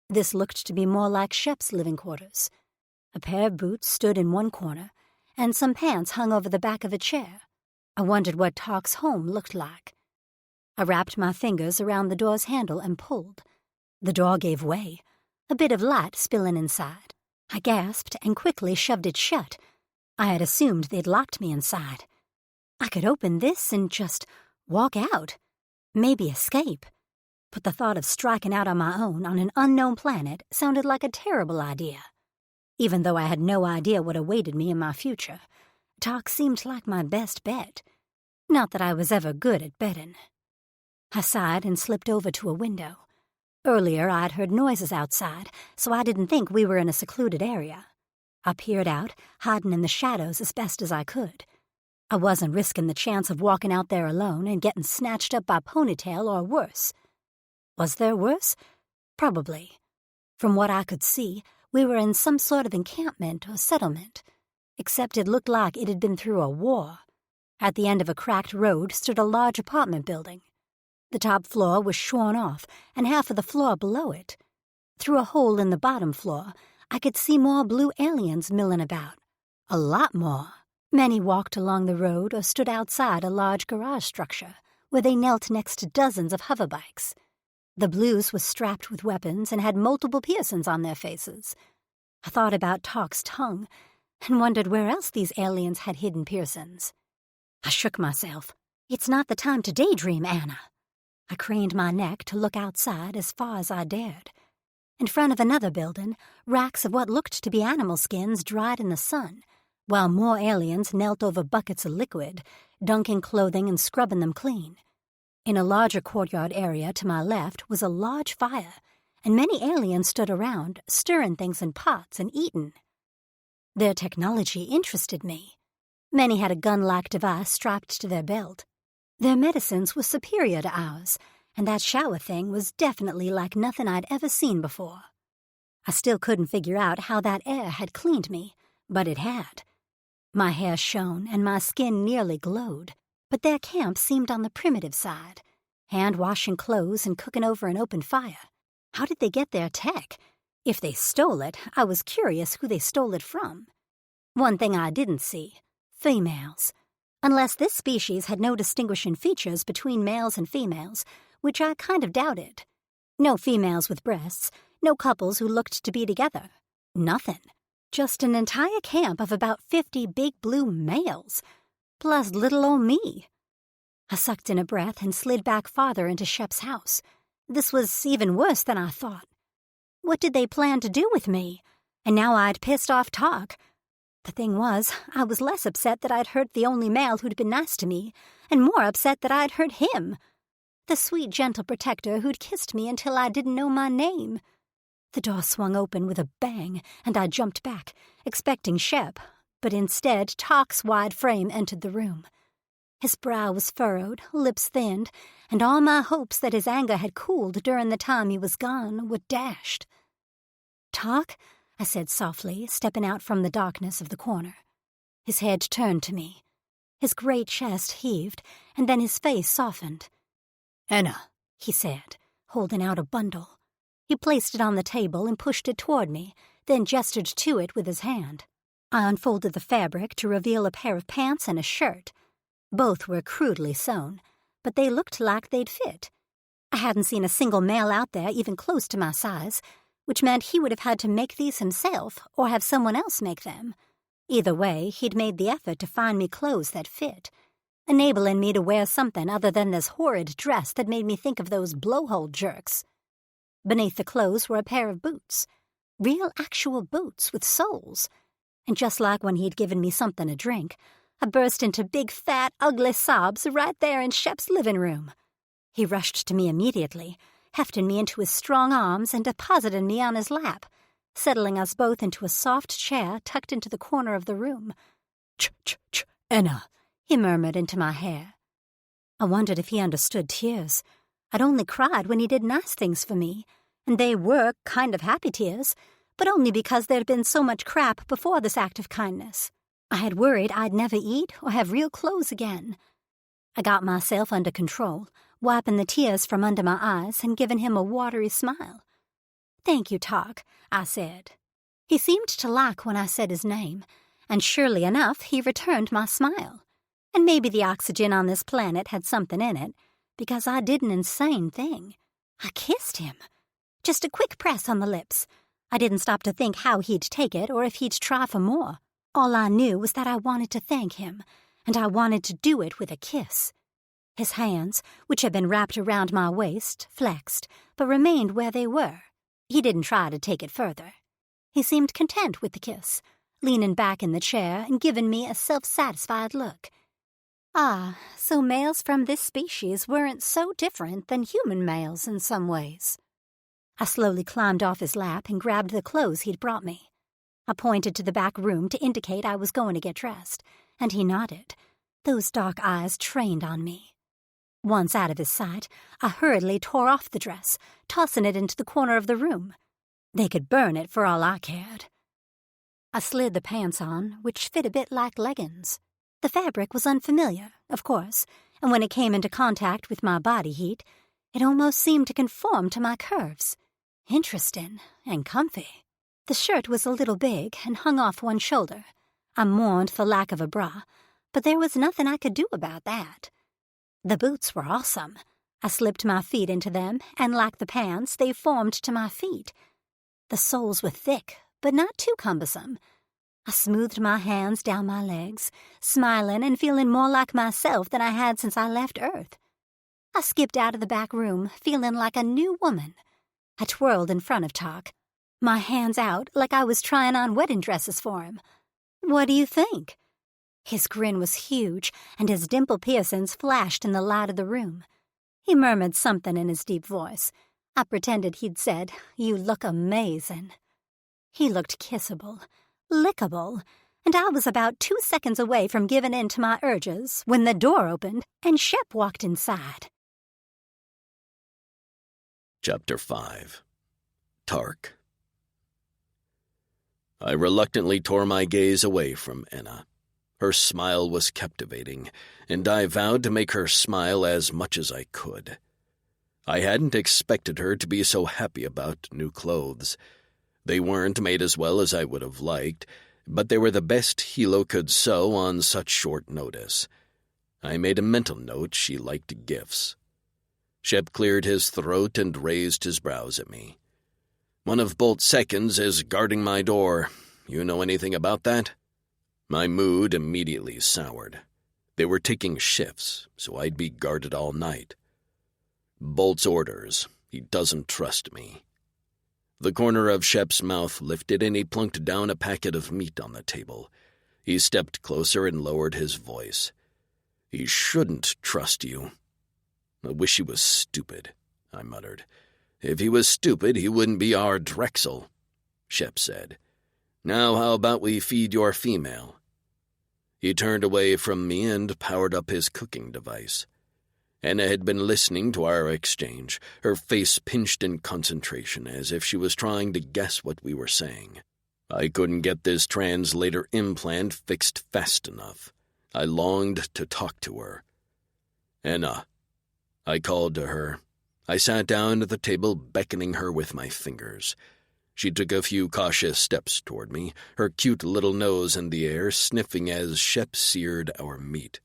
This looked to be more like Shep's living quarters. A pair of boots stood in one corner, and some pants hung over the back of a chair. I wondered what Talk's home looked like. I wrapped my fingers around the door's handle and pulled. The door gave way, a bit of light spilling inside. I gasped and quickly shoved it shut. I had assumed they'd locked me inside. I could open this and just walk out, maybe escape. But the thought of striking out on my own on an unknown planet sounded like a terrible idea. Even though I had no idea what awaited me in my future, talk seemed like my best bet. Not that I was ever good at betting. I sighed and slipped over to a window. Earlier I'd heard noises outside, so I didn't think we were in a secluded area. I peered out, hiding in the shadows as best as I could. I wasn't risking the chance of walking out there alone and getting snatched up by Ponytail or worse. Was there worse? Probably. From what I could see, we were in some sort of encampment or settlement, except it looked like it had been through a war. At the end of a cracked road stood a large apartment building. The top floor was shorn off, and half of the floor below it. Through a hole in the bottom floor, I could see more blue aliens milling about. A lot more. Many walked along the road or stood outside a large garage structure, where they knelt next to dozens of hoverbikes. The blues were strapped with weapons and had multiple piercings on their faces. I thought about Talk's tongue and wondered where else these aliens had hidden piercings. I shook myself. It's not the time to daydream, Anna. I craned my neck to look outside as far as I dared. In front of another building, racks of what looked to be animal skins dried in the sun, while more aliens knelt over buckets of liquid, dunking clothing and scrubbing them clean. In a larger courtyard area to my left was a large fire, and many aliens stood around, stirring things in pots and eating. Their technology interested me. Many had a gun-like device strapped to their belt. Their medicines were superior to ours, and that shower thing was definitely like nothing I'd ever seen before. I still couldn't figure out how that air had cleaned me, but it had. My hair shone and my skin nearly glowed, but their camp seemed on the primitive side, hand-washing clothes and cooking over an open fire. How did they get their tech? If they stole it, I was curious who they stole it from. One thing I didn't see: females. Unless this species had no distinguishing features between males and females, which I kind of doubted. No females with breasts, no couples who looked to be together. Nothing. Just an entire camp of about 50 big blue males, plus little old me. I sucked in a breath and slid back farther into Shep's house. This was even worse than I thought. What did they plan to do with me? And now I'd pissed off Talk. The thing was, I was less upset that I'd hurt the only male who'd been nice to me, and more upset that I'd hurt him. The sweet, gentle protector who'd kissed me until I didn't know my name. The door swung open with a bang, and I jumped back, expecting Shep, but instead Talk's wide frame entered the room. His brow was furrowed, lips thinned, and all my hopes that his anger had cooled during the time he was gone were dashed. "Talk?" I said softly, stepping out from the darkness of the corner. His head turned to me. His great chest heaved, and then his face softened. "Anna," he said, holding out a bundle. He placed it on the table and pushed it toward me, then gestured to it with his hand. I unfolded the fabric to reveal a pair of pants and a shirt. Both were crudely sewn, but they looked like they'd fit. I hadn't seen a single male out there even close to my size, which meant he would have had to make these himself or have someone else make them. Either way, he'd made the effort to find me clothes that fit, enabling me to wear something other than this horrid dress that made me think of those blowhole jerks. Beneath the clothes were a pair of boots, real actual boots with soles, and just like when he'd given me something to drink, I burst into big, fat, ugly sobs right there in Shep's living room. He rushed to me immediately, hefting me into his strong arms and depositing me on his lap, settling us both into a soft chair tucked into the corner of the room. "Ch-ch-ch, Anna," he murmured into my hair. I wondered if he understood tears. I'd only cried when he did nice things for me, and they were kind of happy tears, but only because there'd been so much crap before this act of kindness. I had worried I'd never eat or have real clothes again. I got myself under control, wiping the tears from under my eyes and giving him a watery smile. "Thank you, Talk," I said. He seemed to like when I said his name, and surely enough he returned my smile. And maybe the oxygen on this planet had something in it, because I did an insane thing. I kissed him. Just a quick press on the lips. I didn't stop to think how he'd take it or if he'd try for more. All I knew was that I wanted to thank him, and I wanted to do it with a kiss. His hands, which had been wrapped around my waist, flexed, but remained where they were. He didn't try to take it further. He seemed content with the kiss, leaning back in the chair and giving me a self-satisfied look. Ah, so males from this species weren't so different than human males in some ways. I slowly climbed off his lap and grabbed the clothes he'd brought me. I pointed to the back room to indicate I was going to get dressed, and he nodded, those dark eyes trained on me. Once out of his sight, I hurriedly tore off the dress, tossing it into the corner of the room. They could burn it for all I cared. I slid the pants on, which fit a bit like leggings. The fabric was unfamiliar, of course, and when it came into contact with my body heat, it almost seemed to conform to my curves. Interesting and comfy. The shirt was a little big and hung off one shoulder. I mourned the lack of a bra, but there was nothing I could do about that. The boots were awesome. I slipped my feet into them, and like the pants, they formed to my feet. The soles were thick, but not too cumbersome. I smoothed my hands down my legs, smiling and feeling more like myself than I had since I left Earth. I skipped out of the back room, feeling like a new woman. I twirled in front of Tark, my hands out like I was trying on wedding dresses for him. What do you think? His grin was huge, and his dimple piercings flashed in the light of the room. He murmured something in his deep voice. I pretended he'd said, "You look amazing." He looked kissable, lickable, and I was about 2 seconds away from giving in to my urges when the door opened and Shep walked inside. Chapter 5. Tark. I reluctantly tore my gaze away from Enna. Her smile was captivating, and I vowed to make her smile as much as I could. I hadn't expected her to be so happy about new clothes. They weren't made as well as I would have liked, but they were the best Hilo could sew on such short notice. I made a mental note she liked gifts. Shep cleared his throat and raised his brows at me. "One of Bolt's seconds is guarding my door. You know anything about that?" My mood immediately soured. They were taking shifts, so I'd be guarded all night. "Bolt's orders. He doesn't trust me." The corner of Shep's mouth lifted and he plunked down a packet of meat on the table. He stepped closer and lowered his voice. "He shouldn't trust you." "I wish he was stupid," I muttered. "If he was stupid, he wouldn't be our Drexel," Shep said. "Now how about we feed your female?" He turned away from me and powered up his cooking device. Enna had been listening to our exchange, her face pinched in concentration as if she was trying to guess what we were saying. I couldn't get this translator implant fixed fast enough. I longed to talk to her. "Enna," I called to her. I sat down at the table, beckoning her with my fingers. She took a few cautious steps toward me, her cute little nose in the air, sniffing as Shep seared our meat.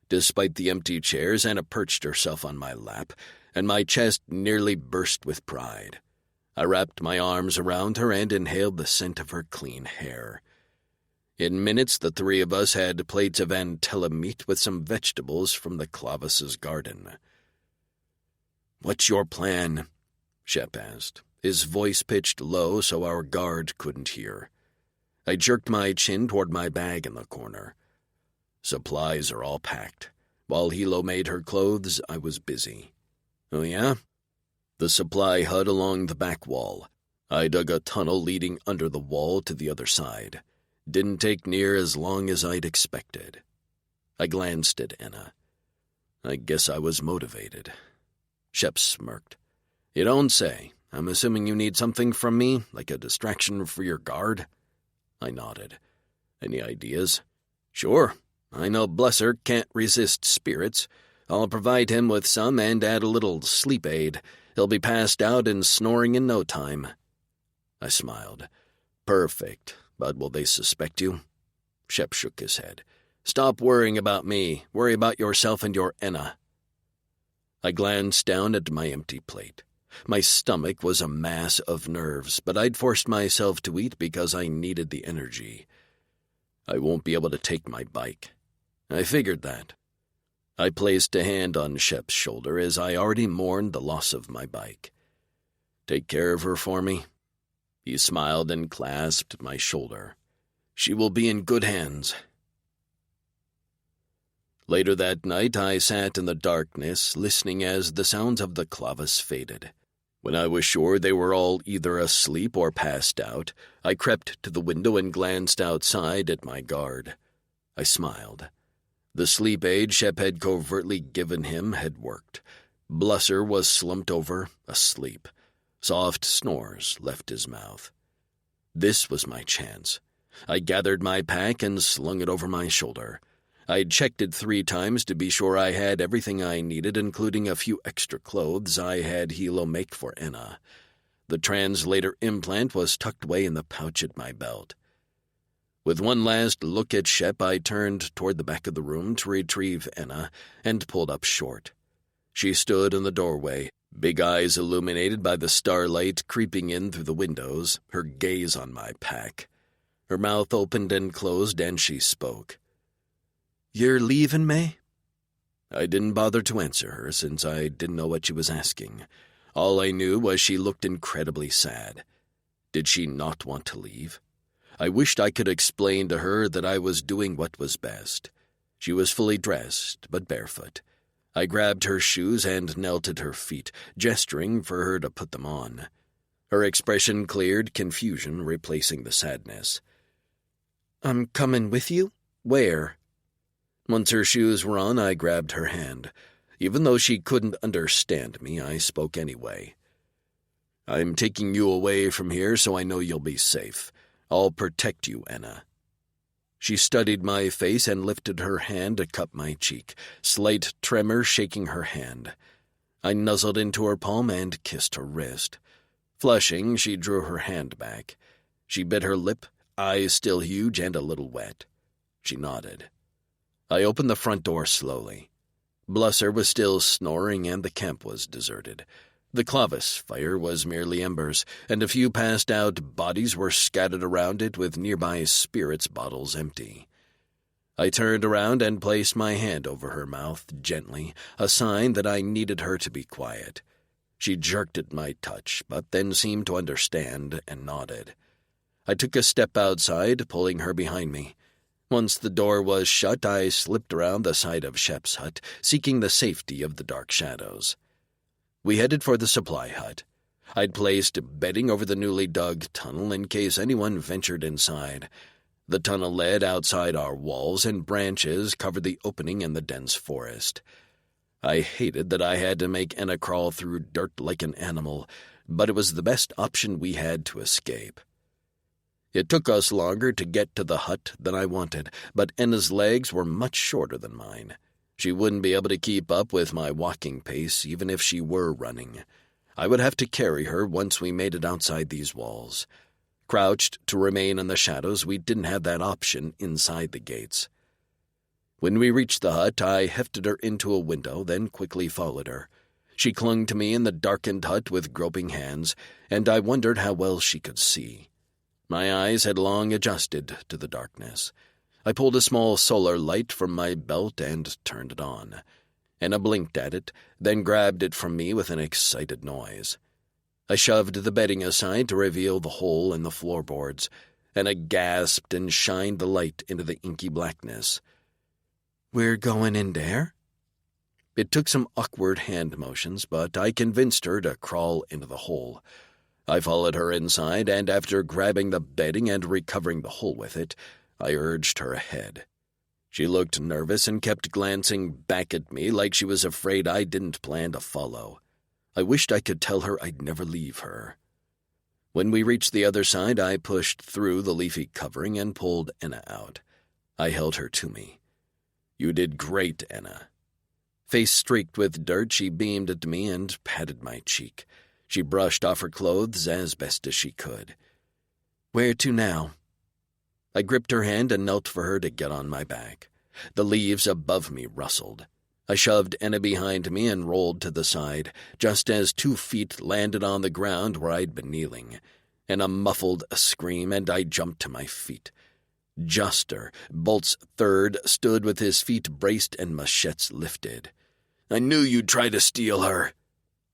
Despite the empty chairs, Anna perched herself on my lap, and my chest nearly burst with pride. I wrapped my arms around her and inhaled the scent of her clean hair. In minutes, the three of us had plates of antella meat with some vegetables from the Clavis' garden. "What's your plan?" Shep asked, his voice pitched low so our guard couldn't hear. I jerked my chin toward my bag in the corner. "Supplies are all packed. While Hilo made her clothes, I was busy." "Oh, yeah?" "The supply hut along the back wall. I dug a tunnel leading under the wall to the other side. Didn't take near as long as I'd expected." I glanced at Enna. I guess I was motivated. Shep smirked. "You don't say. I'm assuming you need something from me, like a distraction for your guard?" I nodded. "Any ideas?" "Sure. I know Blesser can't resist spirits. I'll provide him with some and add a little sleep aid. He'll be passed out and snoring in no time." I smiled. "Perfect. But will they suspect you?" Shep shook his head. "Stop worrying about me. Worry about yourself and your Enna." I glanced down at my empty plate. My stomach was a mass of nerves, but I'd forced myself to eat because I needed the energy. I won't be able to take my bike. I figured that. I placed a hand on Shep's shoulder as I already mourned the loss of my bike. "Take care of her for me." He smiled and clasped my shoulder. "She will be in good hands." Later that night, I sat in the darkness, listening as the sounds of the clavis faded. When I was sure they were all either asleep or passed out, I crept to the window and glanced outside at my guard. I smiled. The sleep aid Shep had covertly given him had worked. Blusser was slumped over, asleep. Soft snores left his mouth. This was my chance. I gathered my pack and slung it over my shoulder. I'd checked it 3 times to be sure I had everything I needed, including a few extra clothes I had Hilo make for Enna. The translator implant was tucked away in the pouch at my belt. With one last look at Shep, I turned toward the back of the room to retrieve Enna and pulled up short. She stood in the doorway, big eyes illuminated by the starlight creeping in through the windows, her gaze on my pack. Her mouth opened and closed, and she spoke. "You're leaving, May?" I didn't bother to answer her, since I didn't know what she was asking. All I knew was she looked incredibly sad. Did she not want to leave? I wished I could explain to her that I was doing what was best. She was fully dressed, but barefoot. I grabbed her shoes and knelt at her feet, gesturing for her to put them on. Her expression cleared, confusion replacing the sadness. "I'm coming with you? Where?" Once her shoes were on, I grabbed her hand. Even though she couldn't understand me, I spoke anyway. "I'm taking you away from here so I know you'll be safe. I'll protect you, Enna." She studied my face and lifted her hand to cup my cheek, slight tremor shaking her hand. I nuzzled into her palm and kissed her wrist. Flushing, she drew her hand back. She bit her lip, eyes still huge and a little wet. She nodded. I opened the front door slowly. Blusser was still snoring and the camp was deserted. The clavis fire was merely embers, and a few passed-out bodies were scattered around it with nearby spirits bottles empty. I turned around and placed my hand over her mouth gently, a sign that I needed her to be quiet. She jerked at my touch, but then seemed to understand and nodded. I took a step outside, pulling her behind me. Once the door was shut, I slipped around the side of Shep's hut, seeking the safety of the dark shadows. We headed for the supply hut. I'd placed bedding over the newly dug tunnel in case anyone ventured inside. The tunnel led outside our walls, and branches covered the opening in the dense forest. I hated that I had to make Enna crawl through dirt like an animal, but it was the best option we had to escape. It took us longer to get to the hut than I wanted, but Enna's legs were much shorter than mine. She wouldn't be able to keep up with my walking pace, even if she were running. I would have to carry her once we made it outside these walls. Crouched to remain in the shadows, we didn't have that option inside the gates. When we reached the hut, I hefted her into a window, then quickly followed her. She clung to me in the darkened hut with groping hands, and I wondered how well she could see. My eyes had long adjusted to the darkness. I pulled a small solar light from my belt and turned it on. Enna blinked at it, then grabbed it from me with an excited noise. I shoved the bedding aside to reveal the hole in the floorboards. Enna gasped and shined the light into the inky blackness. "We're going in there?" It took some awkward hand motions, but I convinced her to crawl into the hole. I followed her inside, and after grabbing the bedding and recovering the hole with it, I urged her ahead. She looked nervous and kept glancing back at me like she was afraid I didn't plan to follow. I wished I could tell her I'd never leave her. When we reached the other side, I pushed through the leafy covering and pulled Enna out. I held her to me. "You did great, Enna." Face streaked with dirt, she beamed at me and patted my cheek. She brushed off her clothes as best as she could. "Where to now?" I gripped her hand and knelt for her to get on my back. The leaves above me rustled. I shoved Enna behind me and rolled to the side, just as 2 feet landed on the ground where I'd been kneeling. Enna muffled a scream, and I jumped to my feet. Juster, Bolt's third, stood with his feet braced and machetes lifted. "I knew you'd try to steal her,"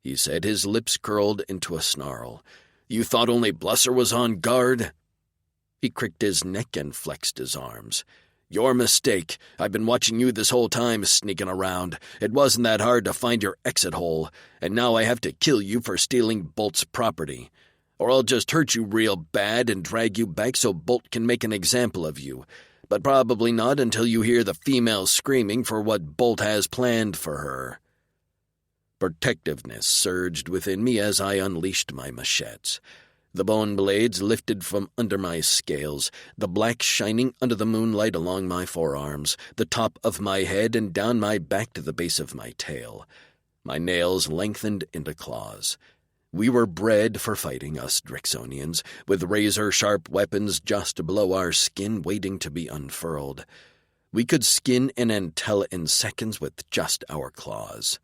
he said, his lips curled into a snarl. "You thought only Blusser was on guard?" He cricked his neck and flexed his arms. "Your mistake. I've been watching you this whole time, sneaking around. It wasn't that hard to find your exit hole, and now I have to kill you for stealing Bolt's property. Or I'll just hurt you real bad and drag you back so Bolt can make an example of you. But probably not until you hear the female screaming for what Bolt has planned for her." Protectiveness surged within me as I unleashed my machetes. The bone blades lifted from under my scales, the black shining under the moonlight along my forearms, the top of my head and down my back to the base of my tail. My nails lengthened into claws. We were bred for fighting, us Drixonians, with razor-sharp weapons just below our skin waiting to be unfurled. We could skin an Entella in seconds with just our claws.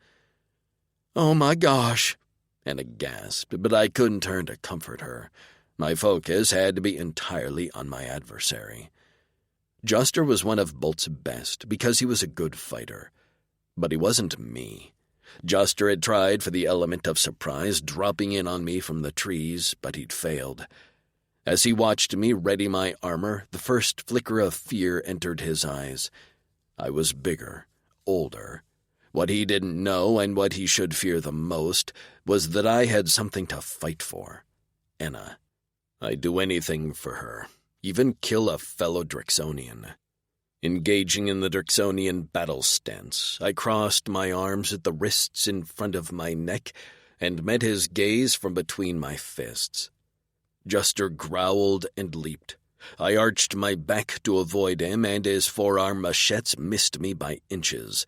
"Oh my gosh," Enna gasped, but I couldn't turn to comfort her. My focus had to be entirely on my adversary. Juster was one of Bolt's best because he was a good fighter. But he wasn't me. Juster had tried for the element of surprise, dropping in on me from the trees, but he'd failed. As he watched me ready my armor, the first flicker of fear entered his eyes. I was bigger, older. What he didn't know, and what he should fear the most, was that I had something to fight for. Enna. I'd do anything for her, even kill a fellow Drixonian. Engaging in the Drixonian battle stance, I crossed my arms at the wrists in front of my neck and met his gaze from between my fists. Juster growled and leaped. I arched my back to avoid him, and his forearm machetes missed me by inches.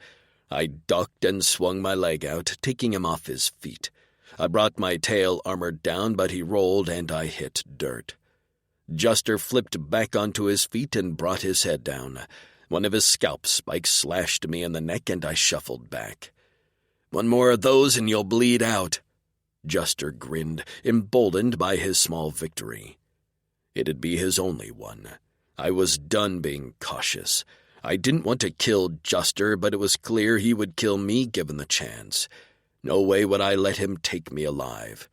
I ducked and swung my leg out, taking him off his feet. I brought my tail armor down, but he rolled and I hit dirt. Juster flipped back onto his feet and brought his head down. One of his scalp spikes slashed me in the neck, and I shuffled back. "One more of those and you'll bleed out." Juster grinned, emboldened by his small victory. It'd be his only one. I was done being cautious. I didn't want to kill Juster, but it was clear he would kill me given the chance. No way would I let him take me alive.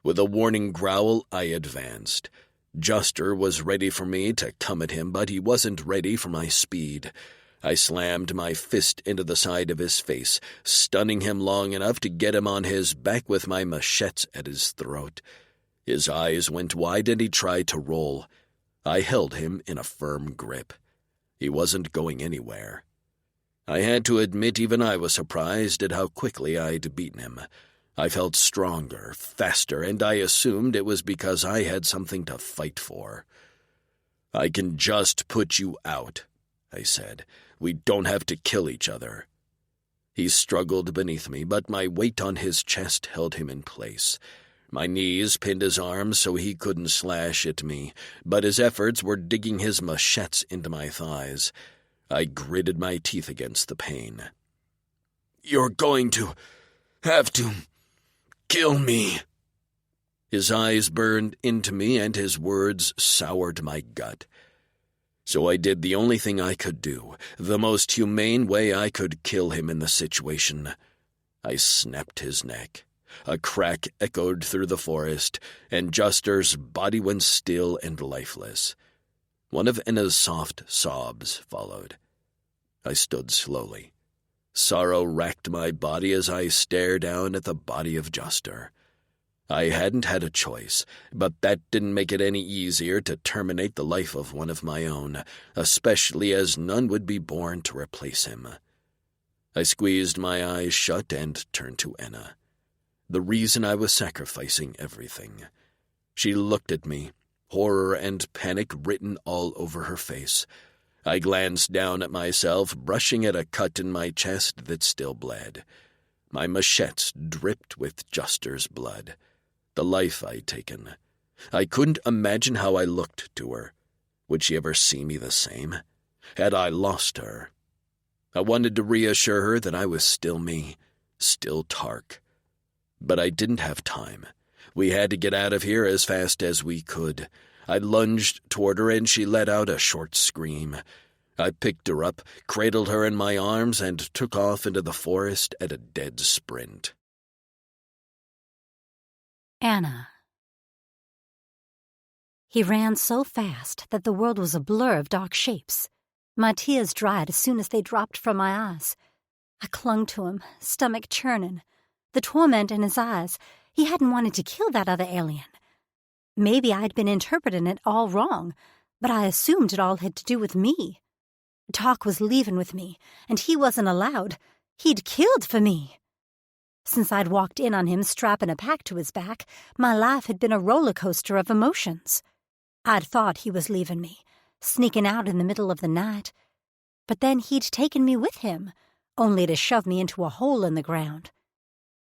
With a warning growl, I advanced. Juster was ready for me to come at him, but he wasn't ready for my speed. I slammed my fist into the side of his face, stunning him long enough to get him on his back with my machetes at his throat. His eyes went wide and he tried to roll. I held him in a firm grip. He wasn't going anywhere. I had to admit even I was surprised at how quickly I'd beaten him. I felt stronger, faster, and I assumed it was because I had something to fight for. "I can just put you out," I said. "We don't have to kill each other." He struggled beneath me, but my weight on his chest held him in place. My knees pinned his arms so he couldn't slash at me, but his efforts were digging his machetes into my thighs. I gritted my teeth against the pain. "You're going to have to kill me." His eyes burned into me, and his words soured my gut. So I did the only thing I could do, the most humane way I could kill him in the situation. I snapped his neck. A crack echoed through the forest, and Juster's body went still and lifeless. One of Enna's soft sobs followed. I stood slowly. Sorrow racked my body as I stared down at the body of Juster. I hadn't had a choice, but that didn't make it any easier to terminate the life of one of my own, especially as none would be born to replace him. I squeezed my eyes shut and turned to Enna. The reason I was sacrificing everything. She looked at me, horror and panic written all over her face. I glanced down at myself, brushing at a cut in my chest that still bled. My machetes dripped with Juster's blood. The life I'd taken. I couldn't imagine how I looked to her. Would she ever see me the same? Had I lost her? I wanted to reassure her that I was still me, still Tark. But I didn't have time. We had to get out of here as fast as we could. I lunged toward her and she let out a short scream. I picked her up, cradled her in my arms, and took off into the forest at a dead sprint. Anna. He ran so fast that the world was a blur of dark shapes. My tears dried as soon as they dropped from my eyes. I clung to him, stomach churning. The torment in his eyes. He hadn't wanted to kill that other alien. Maybe I'd been interpreting it all wrong, but I assumed it all had to do with me. Talk was leaving with me, and he wasn't allowed. He'd killed for me. Since I'd walked in on him strapping a pack to his back, my life had been a roller coaster of emotions. I'd thought he was leaving me, sneaking out in the middle of the night. But then he'd taken me with him, only to shove me into a hole in the ground.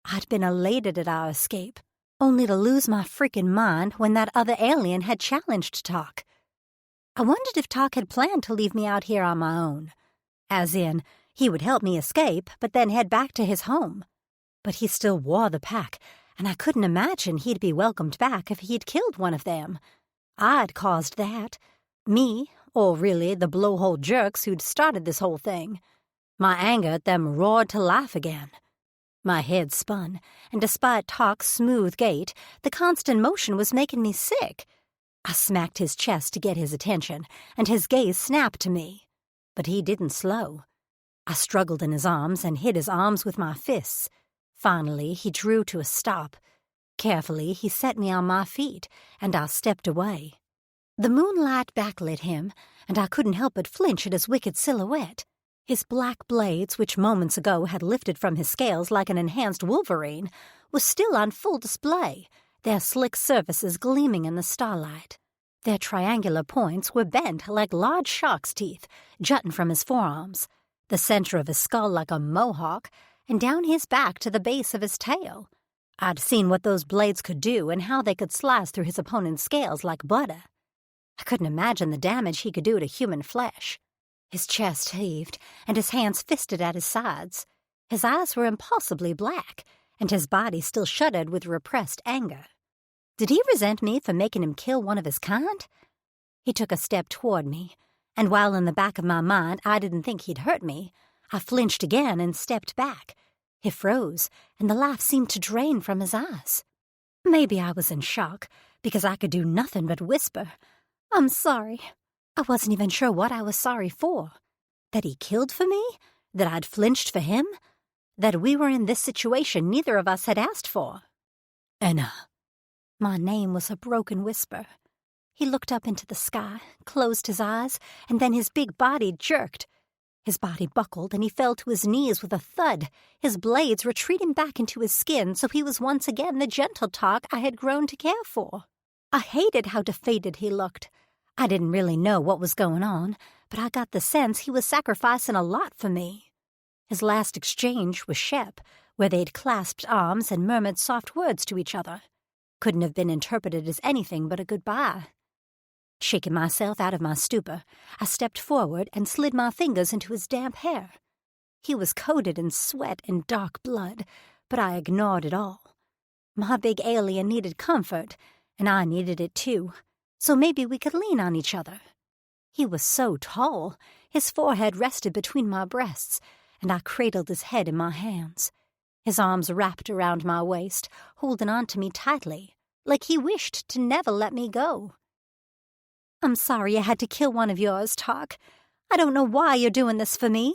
I'd been elated at our escape, only to lose my freaking mind when that other alien had challenged Talk. I wondered if Talk had planned to leave me out here on my own. As in, he would help me escape, but then head back to his home. But he still wore the pack, and I couldn't imagine he'd be welcomed back if he'd killed one of them. I'd caused that. Me, or really the blowhole jerks who'd started this whole thing. My anger at them roared to life again. My head spun, and despite Talk's smooth gait, the constant motion was making me sick. I smacked his chest to get his attention, and his gaze snapped to me. But he didn't slow. I struggled in his arms and hit his arms with my fists. Finally, he drew to a stop. Carefully, he set me on my feet, and I stepped away. The moonlight backlit him, and I couldn't help but flinch at his wicked silhouette. His black blades, which moments ago had lifted from his scales like an enhanced Wolverine, were still on full display, their slick surfaces gleaming in the starlight. Their triangular points were bent like large shark's teeth, jutting from his forearms, the center of his skull like a mohawk, and down his back to the base of his tail. I'd seen what those blades could do and how they could slice through his opponent's scales like butter. I couldn't imagine the damage he could do to human flesh. His chest heaved, and his hands fisted at his sides. His eyes were impossibly black, and his body still shuddered with repressed anger. Did he resent me for making him kill one of his kind? He took a step toward me, and while in the back of my mind I didn't think he'd hurt me, I flinched again and stepped back. He froze, and the life seemed to drain from his eyes. Maybe I was in shock, because I could do nothing but whisper, "I'm sorry." I wasn't even sure what I was sorry for. That he killed for me? That I'd flinched for him? That we were in this situation neither of us had asked for? Anna. My name was a broken whisper. He looked up into the sky, closed his eyes, and then his big body jerked. His body buckled, and he fell to his knees with a thud, his blades retreating back into his skin so he was once again the gentle Talk I had grown to care for. I hated how defeated he looked. I didn't really know what was going on, but I got the sense he was sacrificing a lot for me. His last exchange was Shep, where they'd clasped arms and murmured soft words to each other. Couldn't have been interpreted as anything but a goodbye. Shaking myself out of my stupor, I stepped forward and slid my fingers into his damp hair. He was coated in sweat and dark blood, but I ignored it all. My big alien needed comfort, and I needed it too, so maybe we could lean on each other. He was so tall, his forehead rested between my breasts, and I cradled his head in my hands. His arms wrapped around my waist, holding on to me tightly, like he wished to never let me go. "I'm sorry I had to kill one of yours, Talk. I don't know why you're doing this for me.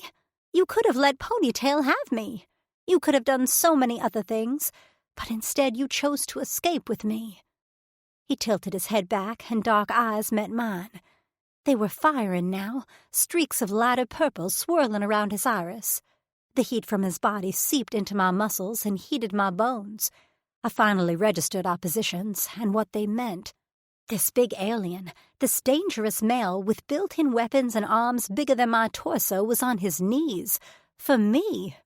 You could have let Ponytail have me. You could have done so many other things, but instead you chose to escape with me." He tilted his head back, and dark eyes met mine. They were firing now, streaks of lighter purple swirling around his iris. The heat from his body seeped into my muscles and heated my bones. I finally registered our positions and what they meant. This big alien, this dangerous male with built-in weapons and arms bigger than my torso was on his knees, for me.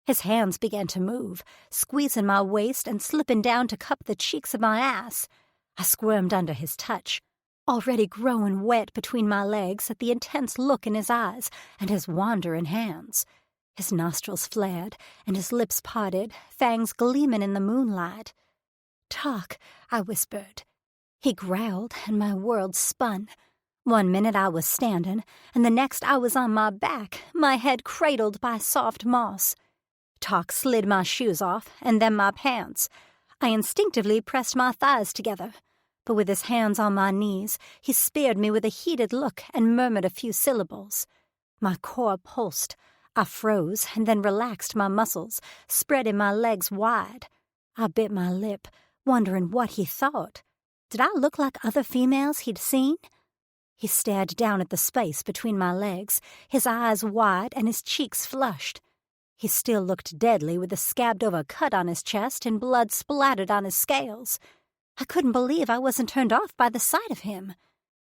His hands began to move, squeezing my waist and slipping down to cup the cheeks of my ass. I squirmed under his touch. already growing wet between my legs at the intense look in his eyes and his wandering hands. His nostrils flared, and his lips parted, fangs gleaming in the moonlight. "Talk," I whispered. He growled, and my world spun. 1 minute I was standing, and the next I was on my back, my head cradled by soft moss. Talk slid my shoes off, and then my pants. I instinctively pressed my thighs together, but with his hands on my knees, he speared me with a heated look and murmured a few syllables. My core pulsed. I froze and then relaxed my muscles, spreading my legs wide. I bit my lip, wondering what he thought. Did I look like other females he'd seen? He stared down at the space between my legs, his eyes wide and his cheeks flushed. He still looked deadly with a scabbed-over cut on his chest and blood splattered on his scales. I couldn't believe I wasn't turned off by the sight of him.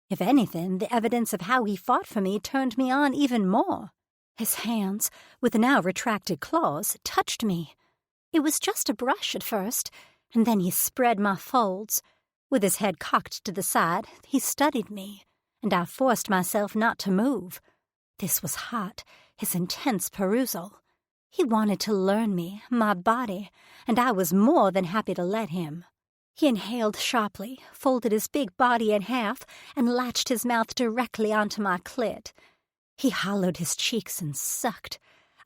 If anything, the evidence of how he fought for me turned me on even more. His hands, with now retracted claws, touched me. It was just a brush at first, and then he spread my folds. With his head cocked to the side, he studied me, and I forced myself not to move. This was hot, his intense perusal. He wanted to learn me, my body, and I was more than happy to let him. He inhaled sharply, folded his big body in half, and latched his mouth directly onto my clit. He hollowed his cheeks and sucked.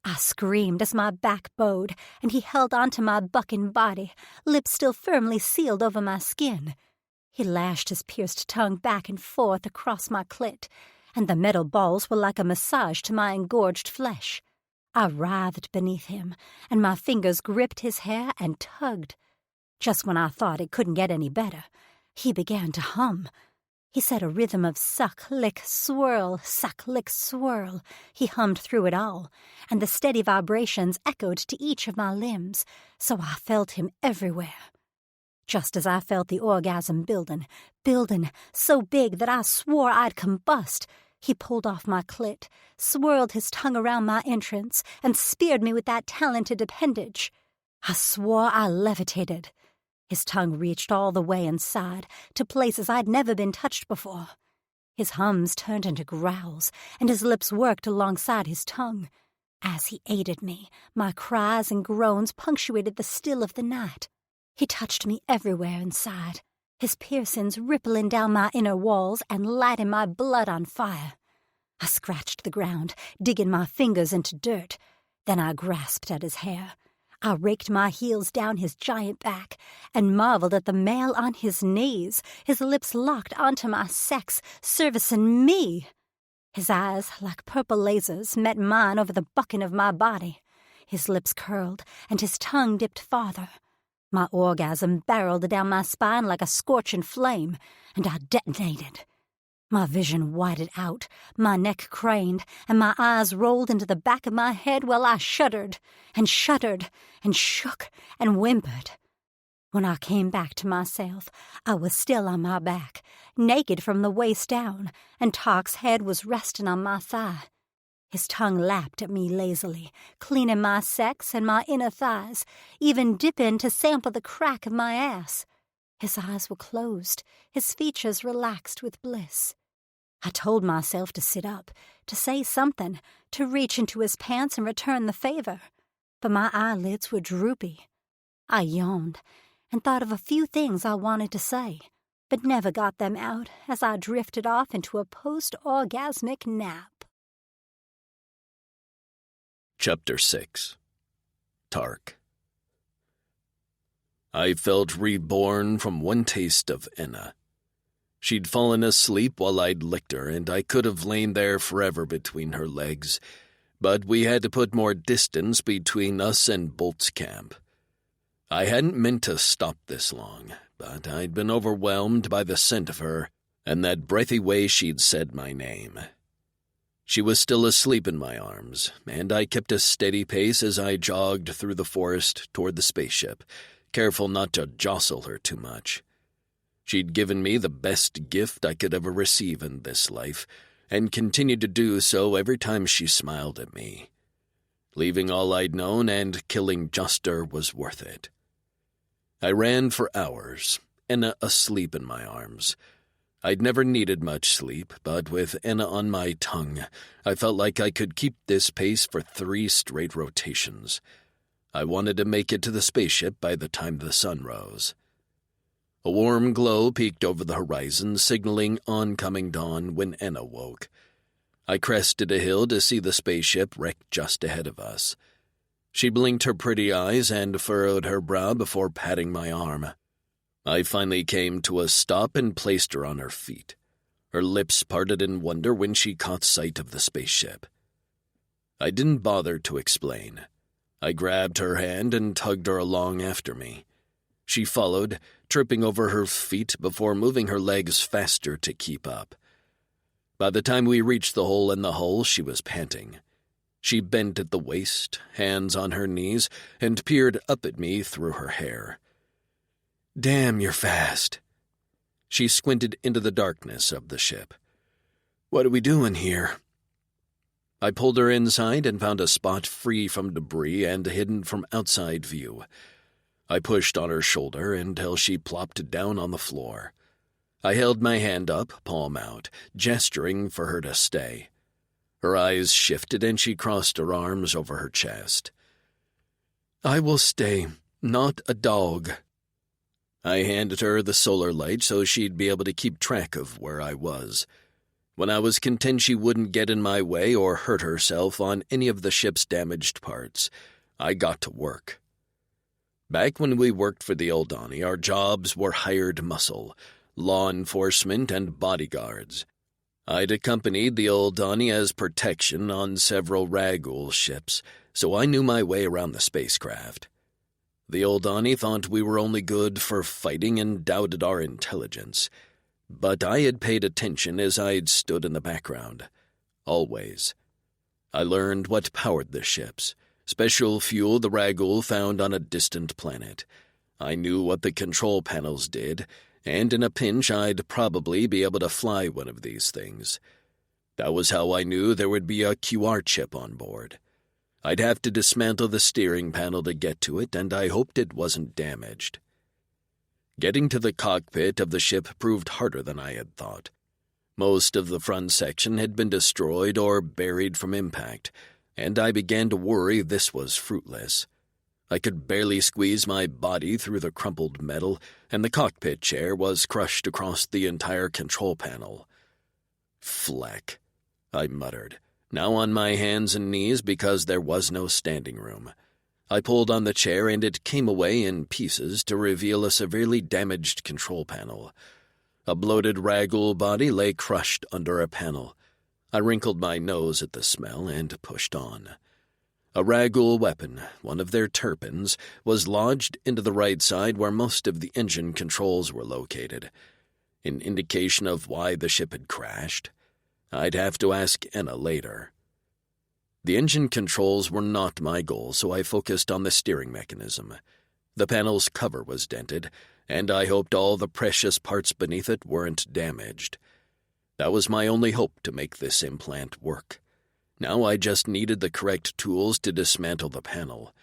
I screamed as my back bowed, and he held onto my bucking body, lips still firmly sealed over my skin. He lashed his pierced tongue back and forth across my clit, and the metal balls were like a massage to my engorged flesh. I writhed beneath him, and my fingers gripped his hair and tugged. Just when I thought it couldn't get any better, he began to hum. He set a rhythm of suck, lick, swirl, suck, lick, swirl. He hummed through it all, and the steady vibrations echoed to each of my limbs, so I felt him everywhere. Just as I felt the orgasm building, so big that I swore I'd combust, he pulled off my clit, swirled his tongue around my entrance, and speared me with that talented appendage. I swore I levitated. His tongue reached all the way inside, to places I'd never been touched before. His hums turned into growls, and his lips worked alongside his tongue. As he aided me, my cries and groans punctuated the still of the night. He touched me everywhere inside, his piercings rippling down my inner walls and lighting my blood on fire. I scratched the ground, digging my fingers into dirt. Then I grasped at his hair. I raked my heels down his giant back and marveled at the male on his knees, his lips locked onto my sex, servicing me. His eyes, like purple lasers, met mine over the bucking of my body. His lips curled, and his tongue dipped farther. My orgasm barreled down my spine like a scorching flame, and I detonated. My vision widened out, my neck craned, and my eyes rolled into the back of my head while I shuddered, and shook, and whimpered. When I came back to myself, I was still on my back, naked from the waist down, and Talk's head was resting on my thigh. His tongue lapped at me lazily, cleaning my sex and my inner thighs, even dipping to sample the crack of my ass. His eyes were closed, his features relaxed with bliss. I told myself to sit up, to say something, to reach into his pants and return the favor, but my eyelids were droopy. I yawned and thought of a few things I wanted to say, but never got them out as I drifted off into a post-orgasmic nap. Chapter 6. Tark. I felt reborn from one taste of Enna. She'd fallen asleep while I'd licked her, and I could have lain there forever between her legs, but we had to put more distance between us and Bolt's camp. I hadn't meant to stop this long, but I'd been overwhelmed by the scent of her and that breathy way she'd said my name. She was still asleep in my arms, and I kept a steady pace as I jogged through the forest toward the spaceship, careful not to jostle her too much. She'd given me the best gift I could ever receive in this life, and continued to do so every time she smiled at me. Leaving all I'd known and killing Juster was worth it. I ran for hours, Enna asleep in my arms. I'd never needed much sleep, but with Enna on my tongue, I felt like I could keep this pace for 3 straight rotations. I wanted to make it to the spaceship by the time the sun rose. A warm glow peeked over the horizon, signaling oncoming dawn when Enna woke. I crested a hill to see the spaceship wrecked just ahead of us. She blinked her pretty eyes and furrowed her brow before patting my arm. I finally came to a stop and placed her on her feet. Her lips parted in wonder when she caught sight of the spaceship. I didn't bother to explain. I grabbed her hand and tugged her along after me. She followed, tripping over her feet before moving her legs faster to keep up. By the time we reached the hole in the hull, she was panting. She bent at the waist, hands on her knees, and peered up at me through her hair. "Damn, you're fast." She squinted into the darkness of the ship. "What are we doing here?" I pulled her inside and found a spot free from debris and hidden from outside view. I pushed on her shoulder until she plopped down on the floor. I held my hand up, palm out, gesturing for her to stay. Her eyes shifted and she crossed her arms over her chest. "I will stay, not a dog." I handed her the solar light so she'd be able to keep track of where I was. When I was content she wouldn't get in my way or hurt herself on any of the ship's damaged parts, I got to work. Back when we worked for the Aldani, our jobs were hired muscle, law enforcement, and bodyguards. I'd accompanied the Aldani as protection on several Ragul ships, so I knew my way around the spacecraft. The Aldani thought we were only good for fighting and doubted our intelligence, but I had paid attention as I'd stood in the background. Always. I learned what powered the ships, special fuel the Ragul found on a distant planet. I knew what the control panels did, and in a pinch I'd probably be able to fly one of these things. That was how I knew there would be a QR chip on board. I'd have to dismantle the steering panel to get to it, and I hoped it wasn't damaged. Getting to the cockpit of the ship proved harder than I had thought. Most of the front section had been destroyed or buried from impact, and I began to worry this was fruitless. I could barely squeeze my body through the crumpled metal, and the cockpit chair was crushed across the entire control panel. "Fleck," I muttered, now on my hands and knees because there was no standing room. I pulled on the chair and it came away in pieces to reveal a severely damaged control panel. A bloated Ragul body lay crushed under a panel. I wrinkled my nose at the smell and pushed on. A Ragul weapon, one of their turpins, was lodged into the right side where most of the engine controls were located. An indication of why the ship had crashed? I'd have to ask Enna later. The engine controls were not my goal, so I focused on the steering mechanism. The panel's cover was dented, and I hoped all the precious parts beneath it weren't damaged. That was my only hope to make this implant work. Now I just needed the correct tools to dismantle the panel.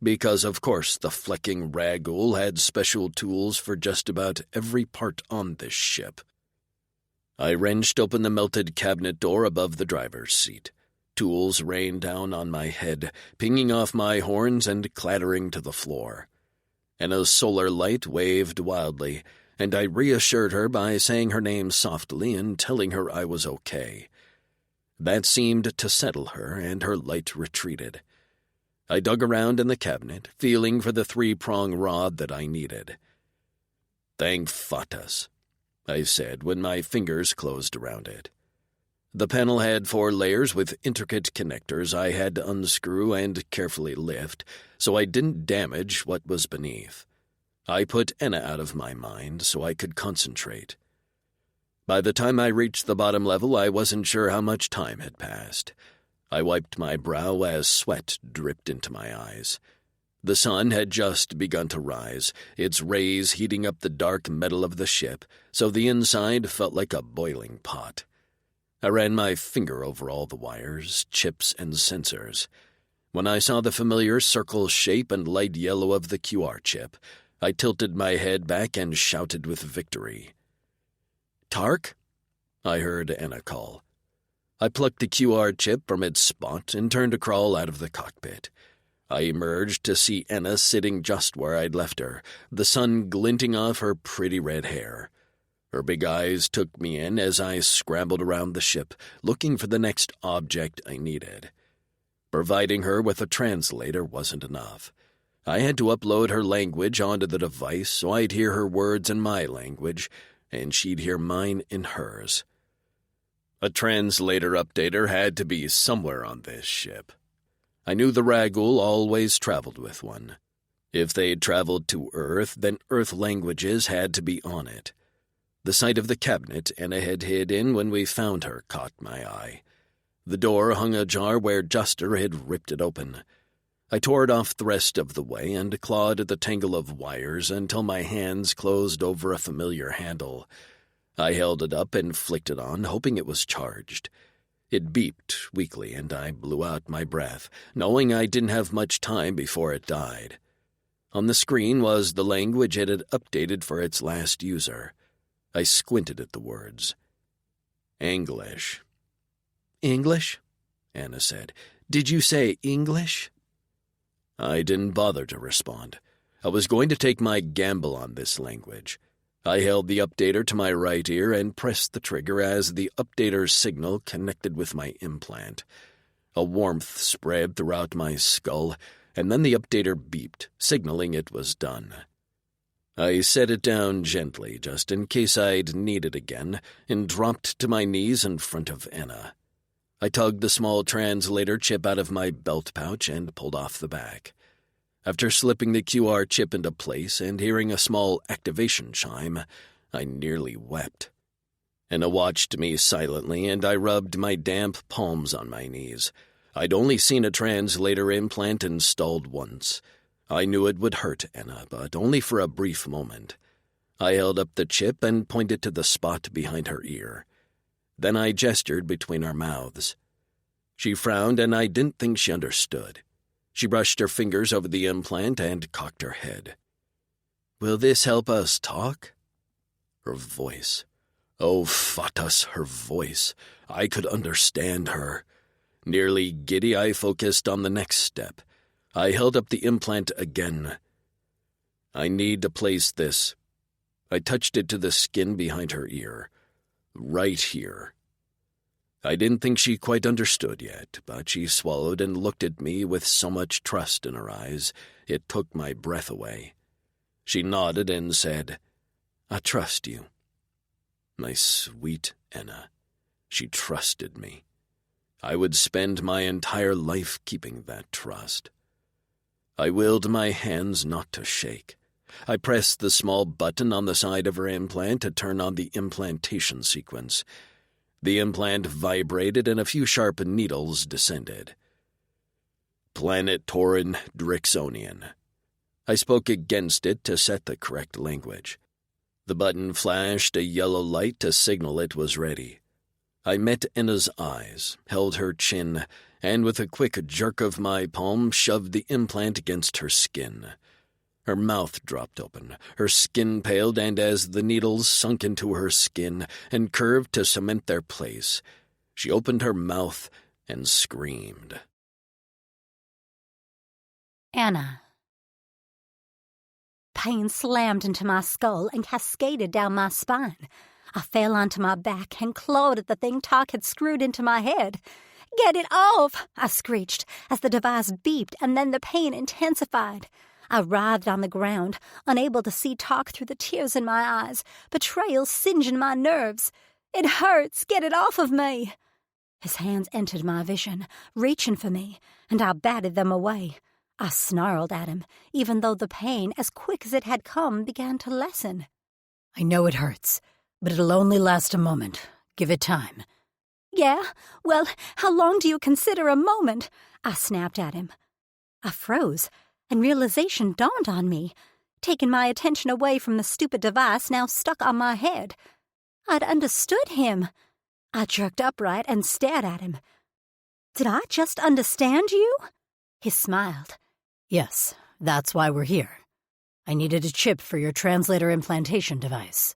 Because, of course, the flecking Ragul had special tools for just about every part on this ship. I wrenched open the melted cabinet door above the driver's seat. Tools rained down on my head, pinging off my horns and clattering to the floor. Enna's solar light waved wildly, and I reassured her by saying her name softly and telling her I was okay. That seemed to settle her, and her light retreated. I dug around in the cabinet, feeling for the 3-prong rod that I needed. "Thank Fatas," I said when my fingers closed around it. The panel had 4 layers with intricate connectors I had to unscrew and carefully lift, so I didn't damage what was beneath. I put Enna out of my mind so I could concentrate. By the time I reached the bottom level, I wasn't sure how much time had passed. I wiped my brow as sweat dripped into my eyes. The sun had just begun to rise, its rays heating up the dark metal of the ship, so the inside felt like a boiling pot. I ran my finger over all the wires, chips, and sensors. When I saw the familiar circle shape and light yellow of the QR chip, I tilted my head back and shouted with victory. Tark? I heard Anna call. I plucked the QR chip from its spot and turned to crawl out of the cockpit. I emerged to see Anna sitting just where I'd left her, the sun glinting off her pretty red hair. Her big eyes took me in as I scrambled around the ship, looking for the next object I needed. Providing her with a translator wasn't enough. I had to upload her language onto the device so I'd hear her words in my language, and she'd hear mine in hers. A translator updater had to be somewhere on this ship. I knew the Ragul always traveled with one. If they'd traveled to Earth, then Earth languages had to be on it. The sight of the cabinet Anna had hid in when we found her caught my eye. The door hung ajar where Juster had ripped it open. I tore it off the rest of the way and clawed at the tangle of wires until my hands closed over a familiar handle. I held it up and flicked it on, hoping it was charged. It beeped weakly, and I blew out my breath, knowing I didn't have much time before it died. On the screen was the language it had updated for its last user. I squinted at the words. English. English? Anna said. Did you say English? I didn't bother to respond. I was going to take my gamble on this language. I held the updater to my right ear and pressed the trigger as the updater's signal connected with my implant. A warmth spread throughout my skull, and then the updater beeped, signaling it was done. I set it down gently, just in case I'd need it again, and dropped to my knees in front of Anna. I tugged the small translator chip out of my belt pouch and pulled off the back. After slipping the QR chip into place and hearing a small activation chime, I nearly wept. Anna watched me silently, and I rubbed my damp palms on my knees. I'd only seen a translator implant installed once. I knew it would hurt Anna, but only for a brief moment. I held up the chip and pointed to the spot behind her ear. Then I gestured between our mouths. She frowned, and I didn't think she understood. She brushed her fingers over the implant and cocked her head. Will this help us talk? Her voice. Oh, Fatas, her voice. I could understand her. Nearly giddy, I focused on the next step. I held up the implant again. I need to place this. I touched it to the skin behind her ear. Right here. I didn't think she quite understood yet, but she swallowed and looked at me with so much trust in her eyes, it took my breath away. She nodded and said, I trust you. My sweet Anna. She trusted me. I would spend my entire life keeping that trust. I willed my hands not to shake. I pressed the small button on the side of her implant to turn on the implantation sequence. The implant vibrated and a few sharp needles descended. Planet Tauran Drixonian. I spoke against it to set the correct language. The button flashed a yellow light to signal it was ready. I met Anna's eyes, held her chin, and with a quick jerk of my palm shoved the implant against her skin. Her mouth dropped open, her skin paled, and as the needles sunk into her skin and curved to cement their place, she opened her mouth and screamed. Anna. Pain slammed into my skull and cascaded down my spine. I fell onto my back and clawed at the thing Talk had screwed into my head. Get it off! I screeched as the device beeped and then the pain intensified. I writhed on the ground, unable to see Talk through the tears in my eyes, betrayal singeing my nerves. It hurts! Get it off of me! His hands entered my vision, reaching for me, and I batted them away. I snarled at him, even though the pain, as quick as it had come, began to lessen. I know it hurts, but it'll only last a moment. Give it time. Yeah? Well, how long do you consider a moment? I snapped at him. I froze, and realization dawned on me, taking my attention away from the stupid device now stuck on my head. I'd understood him. I jerked upright and stared at him. Did I just understand you? He smiled. Yes, that's why we're here. I needed a chip for your translator implantation device.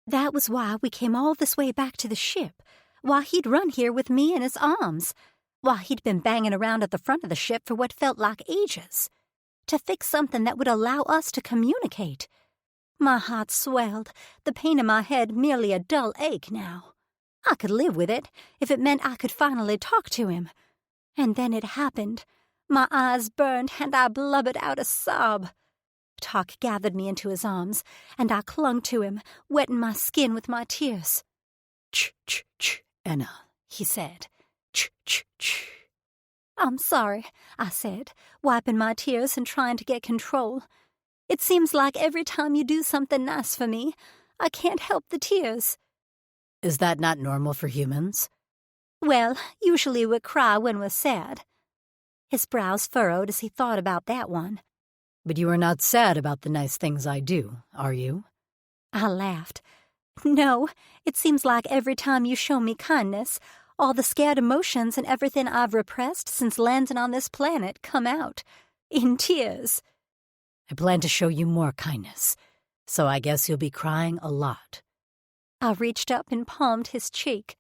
That was why we came all this way back to the ship, why he'd run here with me in his arms, why he'd been banging around at the front of the ship for what felt like ages, to fix something that would allow us to communicate. My heart swelled, the pain in my head merely a dull ache now. I could live with it if it meant I could finally talk to him. And then it happened. My eyes burned and I blubbered out a sob. Talk gathered me into his arms, and I clung to him, wetting my skin with my tears. Ch, Anna, he said. Ch. I'm sorry, I said, wiping my tears and trying to get control. It seems like every time you do something nice for me, I can't help the tears. Is that not normal for humans? Well, usually we cry when we're sad. His brows furrowed as he thought about that one. But you are not sad about the nice things I do, are you? I laughed. No, it seems like every time you show me kindness, all the scared emotions and everything I've repressed since landing on this planet come out, in tears. I plan to show you more kindness, so I guess you'll be crying a lot. I reached up and palmed his cheek.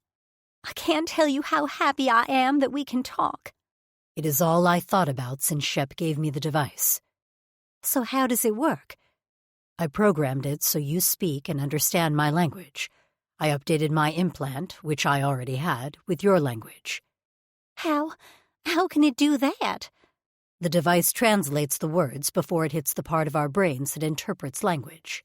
I can't tell you how happy I am that we can talk. It is all I thought about since Shep gave me the device. So how does it work? I programmed it so you speak and understand my language. I updated my implant, which I already had, with your language. How can it do that? The device translates the words before it hits the part of our brains that interprets language.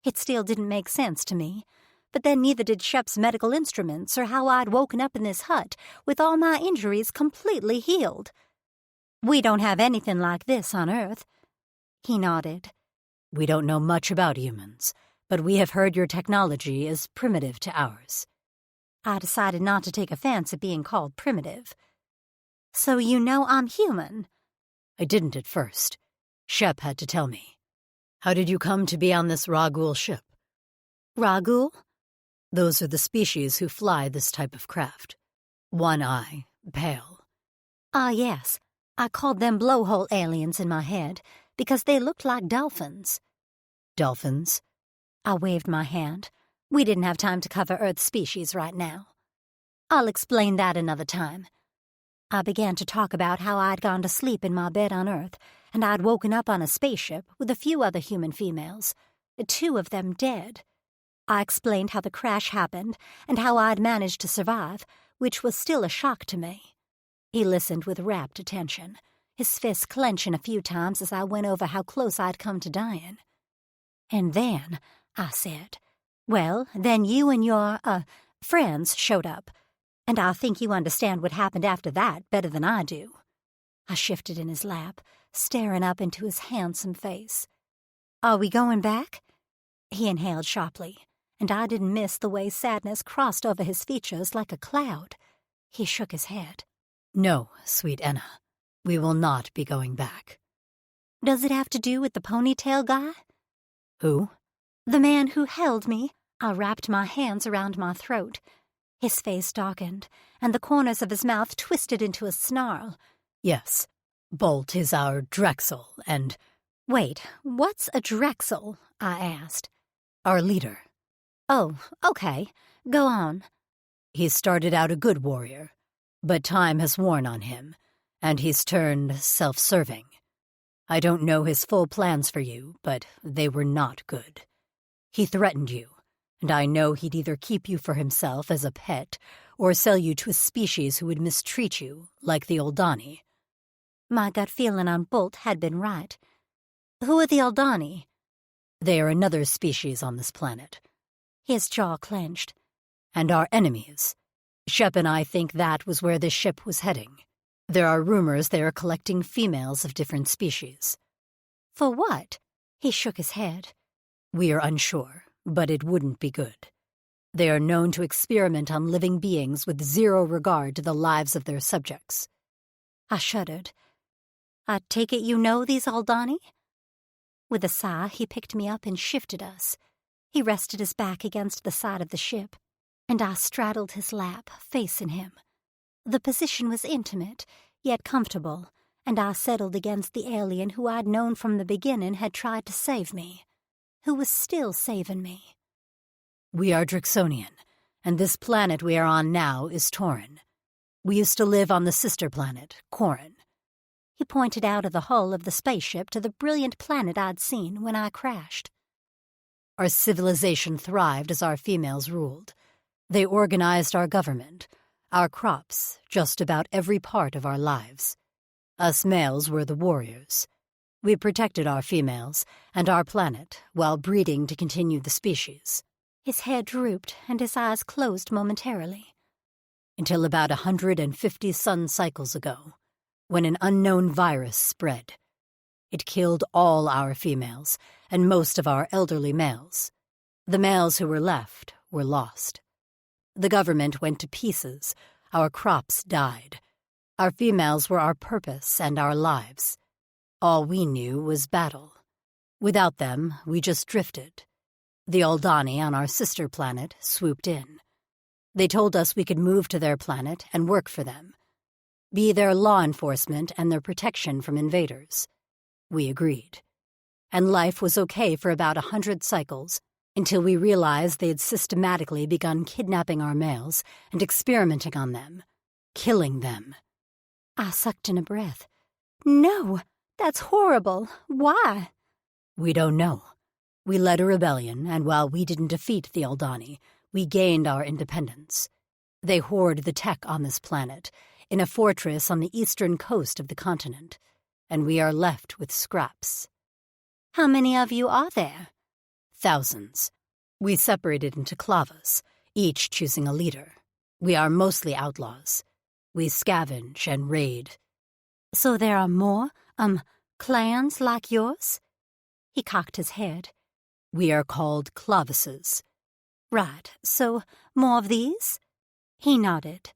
It still didn't make sense to me, but then neither did Shep's medical instruments or how I'd woken up in this hut with all my injuries completely healed. We don't have anything like this on Earth. He nodded. We don't know much about humans, but we have heard your technology is primitive to ours. I decided not to take offense at being called primitive. So you know I'm human? I didn't at first. Shep had to tell me. How did you come to be on this Ragul ship? Ragul? Those are the species who fly this type of craft. One eye, pale. Ah, yes. I called them blowhole aliens in my head because they looked like dolphins. Dolphins? I waved my hand. We didn't have time to cover Earth species right now. I'll explain that another time. I began to talk about how I'd gone to sleep in my bed on Earth, and I'd woken up on a spaceship with a few other human females, 2 of them dead. I explained how the crash happened and how I'd managed to survive, which was still a shock to me. He listened with rapt attention, his fists clenching a few times as I went over how close I'd come to dying. And then, I said, well, then you and your, friends showed up, and I think you understand what happened after that better than I do. I shifted in his lap, staring up into his handsome face. Are we going back? He inhaled sharply, and I didn't miss the way sadness crossed over his features like a cloud. He shook his head. No, sweet Anna. We will not be going back. Does it have to do with the ponytail guy? Who? The man who held me. I wrapped my hands around my throat. His face darkened, and the corners of his mouth twisted into a snarl. Yes. Bolt is our Drexel, and— Wait, what's a Drexel? I asked. Our leader. Oh, okay. Go on. He started out a good warrior, but time has worn on him, and he's turned self-serving. I don't know his full plans for you, but they were not good. He threatened you, and I know he'd either keep you for himself as a pet or sell you to a species who would mistreat you, like the Oldani. My gut feeling on Bolt had been right. Who are the Oldani? They are another species on this planet. His jaw clenched. And our enemies. Shep and I think that was where this ship was heading. There are rumors they are collecting females of different species. For what? He shook his head. We are unsure, but it wouldn't be good. They are known to experiment on living beings with zero regard to the lives of their subjects. I shuddered. I take it you know these Aldani? With a sigh, he picked me up and shifted us. He rested his back against the side of the ship, and I straddled his lap, facing him. The position was intimate, yet comfortable, and I settled against the alien who I'd known from the beginning had tried to save me, who was still saving me. We are Drixonian, and this planet we are on now is Tauren. We used to live on the sister planet, Corin." He pointed out of the hull of the spaceship to the brilliant planet I'd seen when I crashed. Our civilization thrived as our females ruled. They organized our government, our crops, just about every part of our lives. Us males were the warriors. We protected our females and our planet while breeding to continue the species. His head drooped and his eyes closed momentarily. Until about 150 sun cycles ago, when an unknown virus spread. It killed all our females and most of our elderly males. The males who were left were lost. The government went to pieces. Our crops died. Our females were our purpose and our lives. All we knew was battle. Without them, we just drifted. The Aldani on our sister planet swooped in. They told us we could move to their planet and work for them. Be their law enforcement and their protection from invaders. We agreed. And life was okay for about 100 cycles, until we realized they had systematically begun kidnapping our males and experimenting on them, killing them. I sucked in a breath. "No, that's horrible. Why?" "We don't know. We led a rebellion, and while we didn't defeat the Aldani, we gained our independence. They hoard the tech on this planet, in a fortress on the eastern coast of the continent, and we are left with scraps." "How many of you are there?" "Thousands. We separated into clavas, each choosing a leader. We are mostly outlaws. We scavenge and raid." "So there are more, clans like yours?" He cocked his head. "We are called clavises." "Right, so more of these?" He nodded.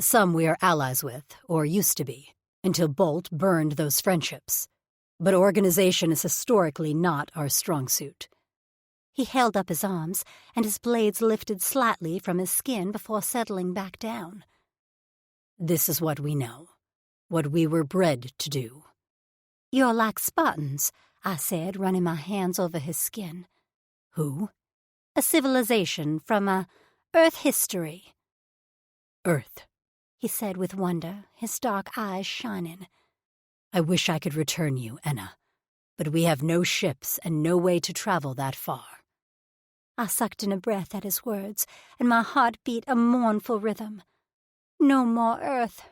"Some we are allies with, or used to be, until Bolt burned those friendships. But organization is historically not our strong suit." He held up his arms, and his blades lifted slightly from his skin before settling back down. "This is what we know, what we were bred to do." "You're like Spartans," I said, running my hands over his skin. "Who?" "A civilization from, Earth history." "Earth," he said with wonder, his dark eyes shining. "I wish I could return you, Enna, but we have no ships and no way to travel that far." I sucked in a breath at his words, and my heart beat a mournful rhythm. No more Earth.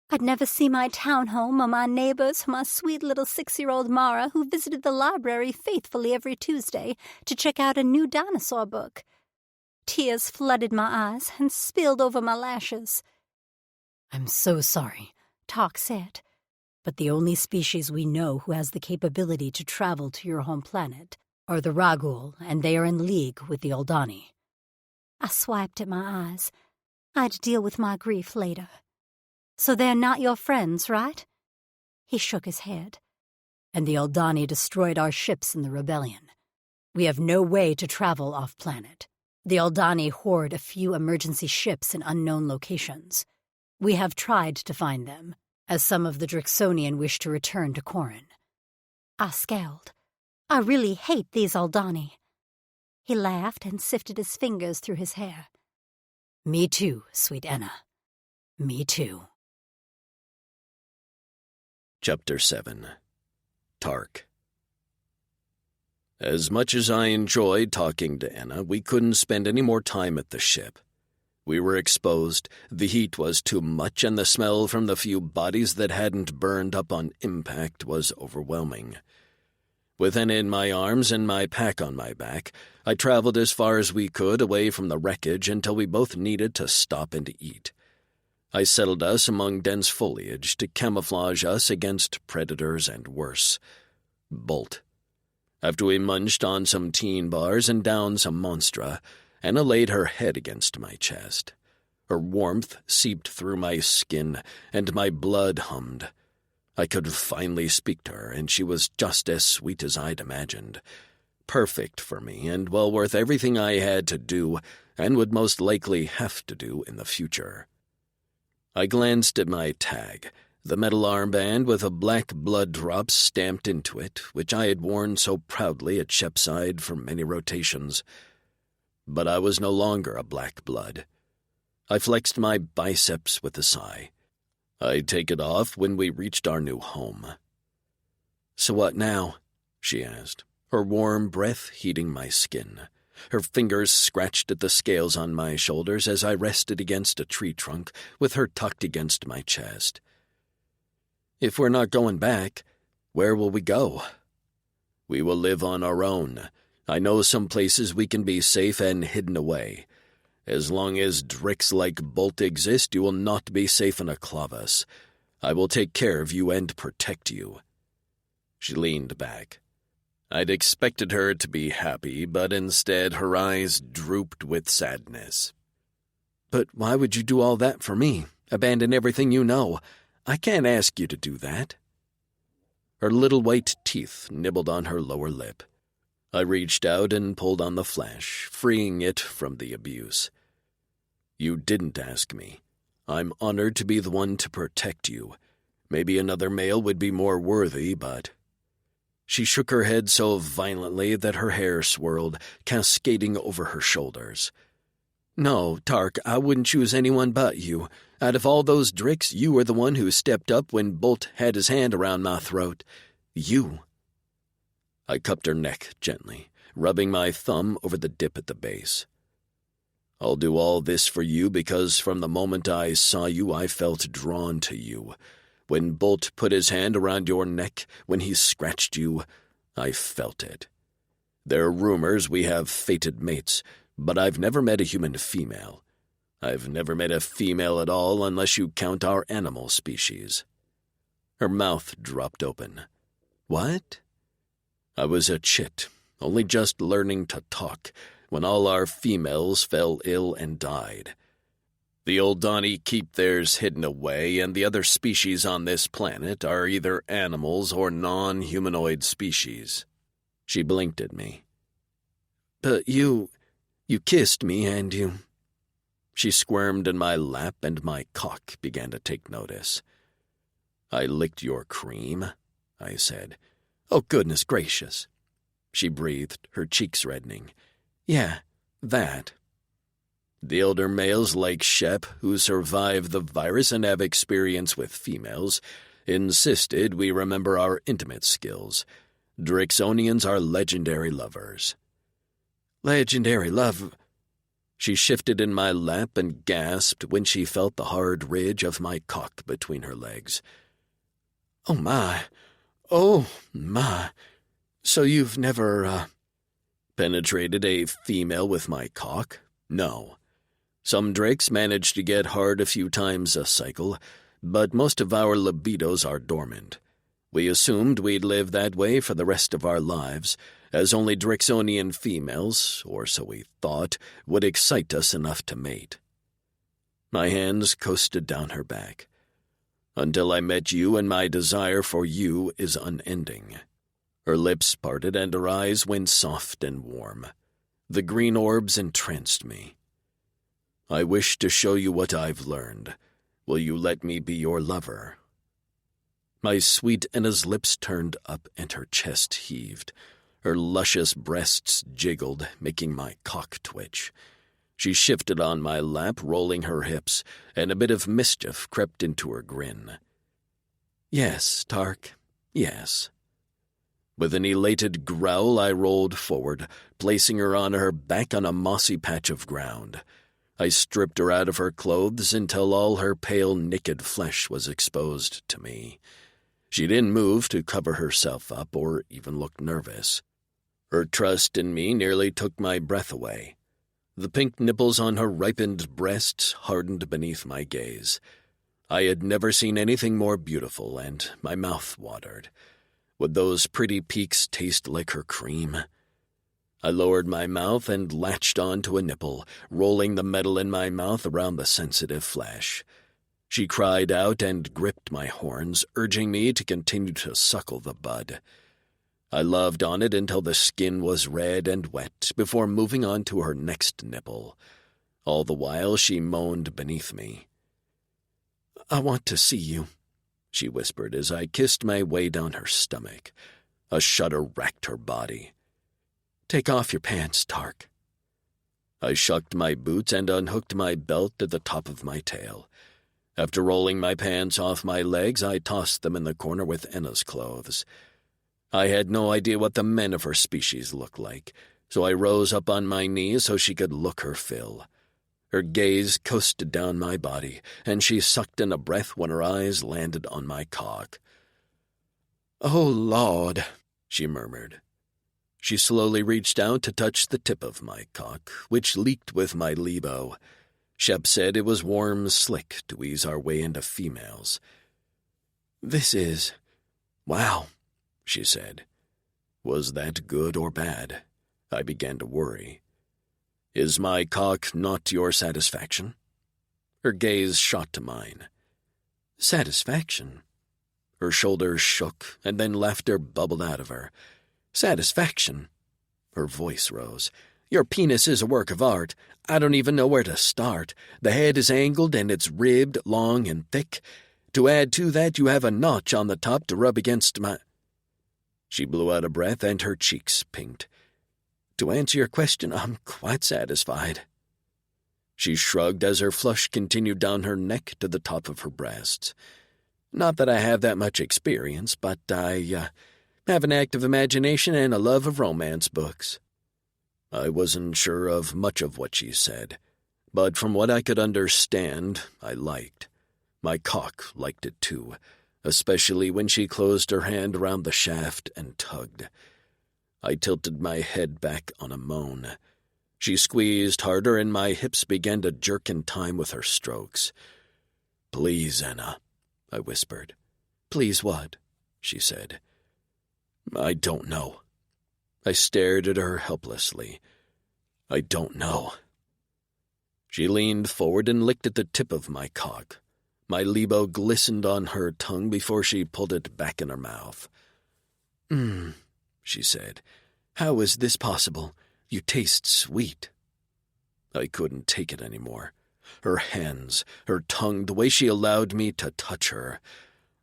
I'd never see my town home or my neighbors or my sweet little 6-year-old Mara who visited the library faithfully every Tuesday to check out a new dinosaur book. Tears flooded my eyes and spilled over my lashes. "I'm so sorry," Talk said. "but the only species we know who has the capability to travel to your home planet are the Ragul, and they are in league with the Aldani." I swiped at my eyes. I'd deal with my grief later. "So they're not your friends, right?" He shook his head. "And the Aldani destroyed our ships in the rebellion. We have no way to travel off-planet. The Aldani hoard a few emergency ships in unknown locations. We have tried to find them, as some of the Drixonian wish to return to Corin." I scowled. "I really hate these Aldani." He laughed and sifted his fingers through his hair. "Me too, sweet Enna. Me too." Chapter 7. Tark. As much as I enjoyed talking to Enna, we couldn't spend any more time at the ship. We were exposed, the heat was too much, and the smell from the few bodies that hadn't burned up on impact was overwhelming. With Enna in my arms and my pack on my back, I traveled as far as we could away from the wreckage until we both needed to stop and eat. I settled us among dense foliage to camouflage us against predators and worse. Bolt. After we munched on some teen bars and downed some Monstra, Enna laid her head against my chest. Her warmth seeped through my skin, and my blood hummed. I could finally speak to her, and she was just as sweet as I'd imagined. Perfect for me, and well worth everything I had to do, and would most likely have to do in the future. I glanced at my tag, the metal armband with a black blood drop stamped into it, which I had worn so proudly at Shepside for many rotations. But I was no longer a black blood. I flexed my biceps with a sigh. I'd take it off when we reached our new home. "So what now?" she asked, her warm breath heating my skin. Her fingers scratched at the scales on my shoulders as I rested against a tree trunk with her tucked against my chest. "If we're not going back, where will we go?" "We will live on our own. I know some places we can be safe and hidden away. As long as dricks like Bolt exist, you will not be safe in a Clavus. I will take care of you and protect you." She leaned back. I'd expected her to be happy, but instead her eyes drooped with sadness. "But why would you do all that for me? Abandon everything you know? I can't ask you to do that." Her little white teeth nibbled on her lower lip. I reached out and pulled on the flash, freeing it from the abuse. "You didn't ask me. I'm honored to be the one to protect you. Maybe another male would be more worthy, but—" She shook her head so violently that her hair swirled, cascading over her shoulders. "No, Tark, I wouldn't choose anyone but you. Out of all those dricks, you were the one who stepped up when Bolt had his hand around my throat. You." I cupped her neck gently, rubbing my thumb over the dip at the base. "I'll do all this for you because from the moment I saw you, I felt drawn to you. When Bolt put his hand around your neck, when he scratched you, I felt it. There are rumors we have fated mates, but I've never met a human female. I've never met a female at all unless you count our animal species." Her mouth dropped open. "What?" "I was a chit, only just learning to talk, when all our females fell ill and died. The Oldani keep theirs hidden away, and the other species on this planet are either animals or non-humanoid species." She blinked at me. "But you kissed me, and you—" She squirmed in my lap, and my cock began to take notice. "I licked your cream," I said. "Oh, goodness gracious." She breathed, her cheeks reddening. "Yeah, that." The elder males like Shep, who survived the virus and have experience with females, insisted we remember our intimate skills. Drixonians are legendary lovers. "Legendary love—" She shifted in my lap and gasped when she felt the hard ridge of my cock between her legs. "Oh, my. Oh, my. So you've never, penetrated a female with my cock? No. Some drakes manage to get hard a few times a cycle, but most of our libidos are dormant. We assumed we'd live that way for the rest of our lives, as only Drixonian females, or so we thought, would excite us enough to mate." My hands coasted down her back. "Until I met you, and my desire for you is unending." Her lips parted and her eyes went soft and warm. The green orbs entranced me. "I wish to show you what I've learned. Will you let me be your lover?" My sweet Enna's lips turned up and her chest heaved. Her luscious breasts jiggled, making my cock twitch. She shifted on my lap, rolling her hips, and a bit of mischief crept into her grin. "Yes, Tark, yes." With an elated growl, I rolled forward, placing her on her back on a mossy patch of ground. I stripped her out of her clothes until all her pale, naked flesh was exposed to me. She didn't move to cover herself up or even look nervous. Her trust in me nearly took my breath away. The pink nipples on her ripened breasts hardened beneath my gaze. I had never seen anything more beautiful, and my mouth watered. Would those pretty peaks taste like her cream? I lowered my mouth and latched onto a nipple, rolling the metal in my mouth around the sensitive flesh. She cried out and gripped my horns, urging me to continue to suckle the bud. I loved on it until the skin was red and wet before moving on to her next nipple. All the while she moaned beneath me. "I want to see you," she whispered as I kissed my way down her stomach. A shudder racked her body. "Take off your pants, Tark." I shucked my boots and unhooked my belt at the top of my tail. After rolling my pants off my legs, I tossed them in the corner with Enna's clothes. I had no idea what the men of her species looked like, so I rose up on my knees so she could look her fill. Her gaze coasted down my body, and she sucked in a breath when her eyes landed on my cock. "Oh, Lord," she murmured. She slowly reached out to touch the tip of my cock, which leaked with my libo. Shep said it was warm slick to ease our way into females. "This is... wow," she said. Was that good or bad? I began to worry. "Is my cock not your satisfaction?" Her gaze shot to mine. "Satisfaction?" Her shoulders shook, and then laughter bubbled out of her. "Satisfaction?" Her voice rose. "Your penis is a work of art. I don't even know where to start. The head is angled and it's ribbed, long and thick. To add to that, you have a notch on the top to rub against my—" She blew out a breath and her cheeks pinked. "To answer your question, I'm quite satisfied." She shrugged as her flush continued down her neck to the top of her breasts. "Not that I have that much experience, but I have an active imagination and a love of romance books." I wasn't sure of much of what she said, but from what I could understand, I liked. My cock liked it too, especially when she closed her hand around the shaft and tugged. I tilted my head back on a moan. She squeezed harder and my hips began to jerk in time with her strokes. "Please, Enna," I whispered. "Please what?" she said. "I don't know." I stared at her helplessly. "I don't know." She leaned forward and licked at the tip of my cock. My libo glistened on her tongue before she pulled it back in her mouth. She said. "How is this possible? You taste sweet." I couldn't take it anymore. Her hands, her tongue, the way she allowed me to touch her.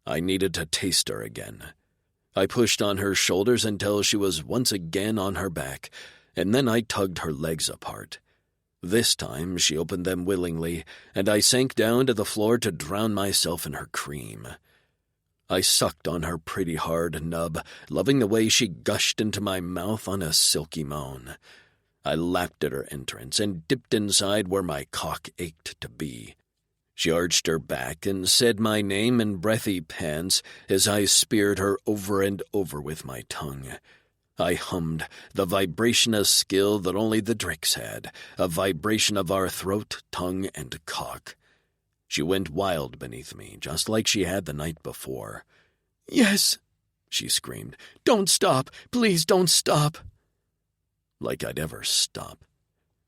I needed to taste her again. I pushed on her shoulders until she was once again on her back, and then I tugged her legs apart. This time she opened them willingly, and I sank down to the floor to drown myself in her cream. I sucked on her pretty hard nub, loving the way she gushed into my mouth on a silky moan. I lapped at her entrance and dipped inside where my cock ached to be. She arched her back and said my name in breathy pants as I speared her over and over with my tongue. I hummed, the vibration of skill that only the Dricks had, a vibration of our throat, tongue, and cock. She went wild beneath me, just like she had the night before. "Yes," she screamed. "Don't stop. Please don't stop." Like I'd ever stop.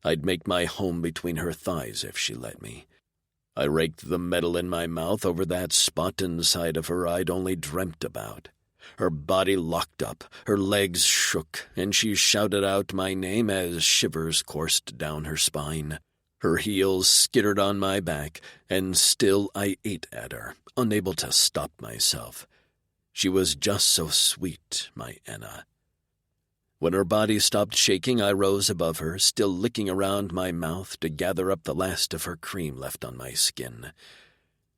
I'd make my home between her thighs if she let me. I raked the metal in my mouth over that spot inside of her I'd only dreamt about. Her body locked up, her legs shook, and she shouted out my name as shivers coursed down her spine. Her heels skittered on my back, and still I ate at her, unable to stop myself. She was just so sweet, my Enna. When her body stopped shaking, I rose above her, still licking around my mouth to gather up the last of her cream left on my skin.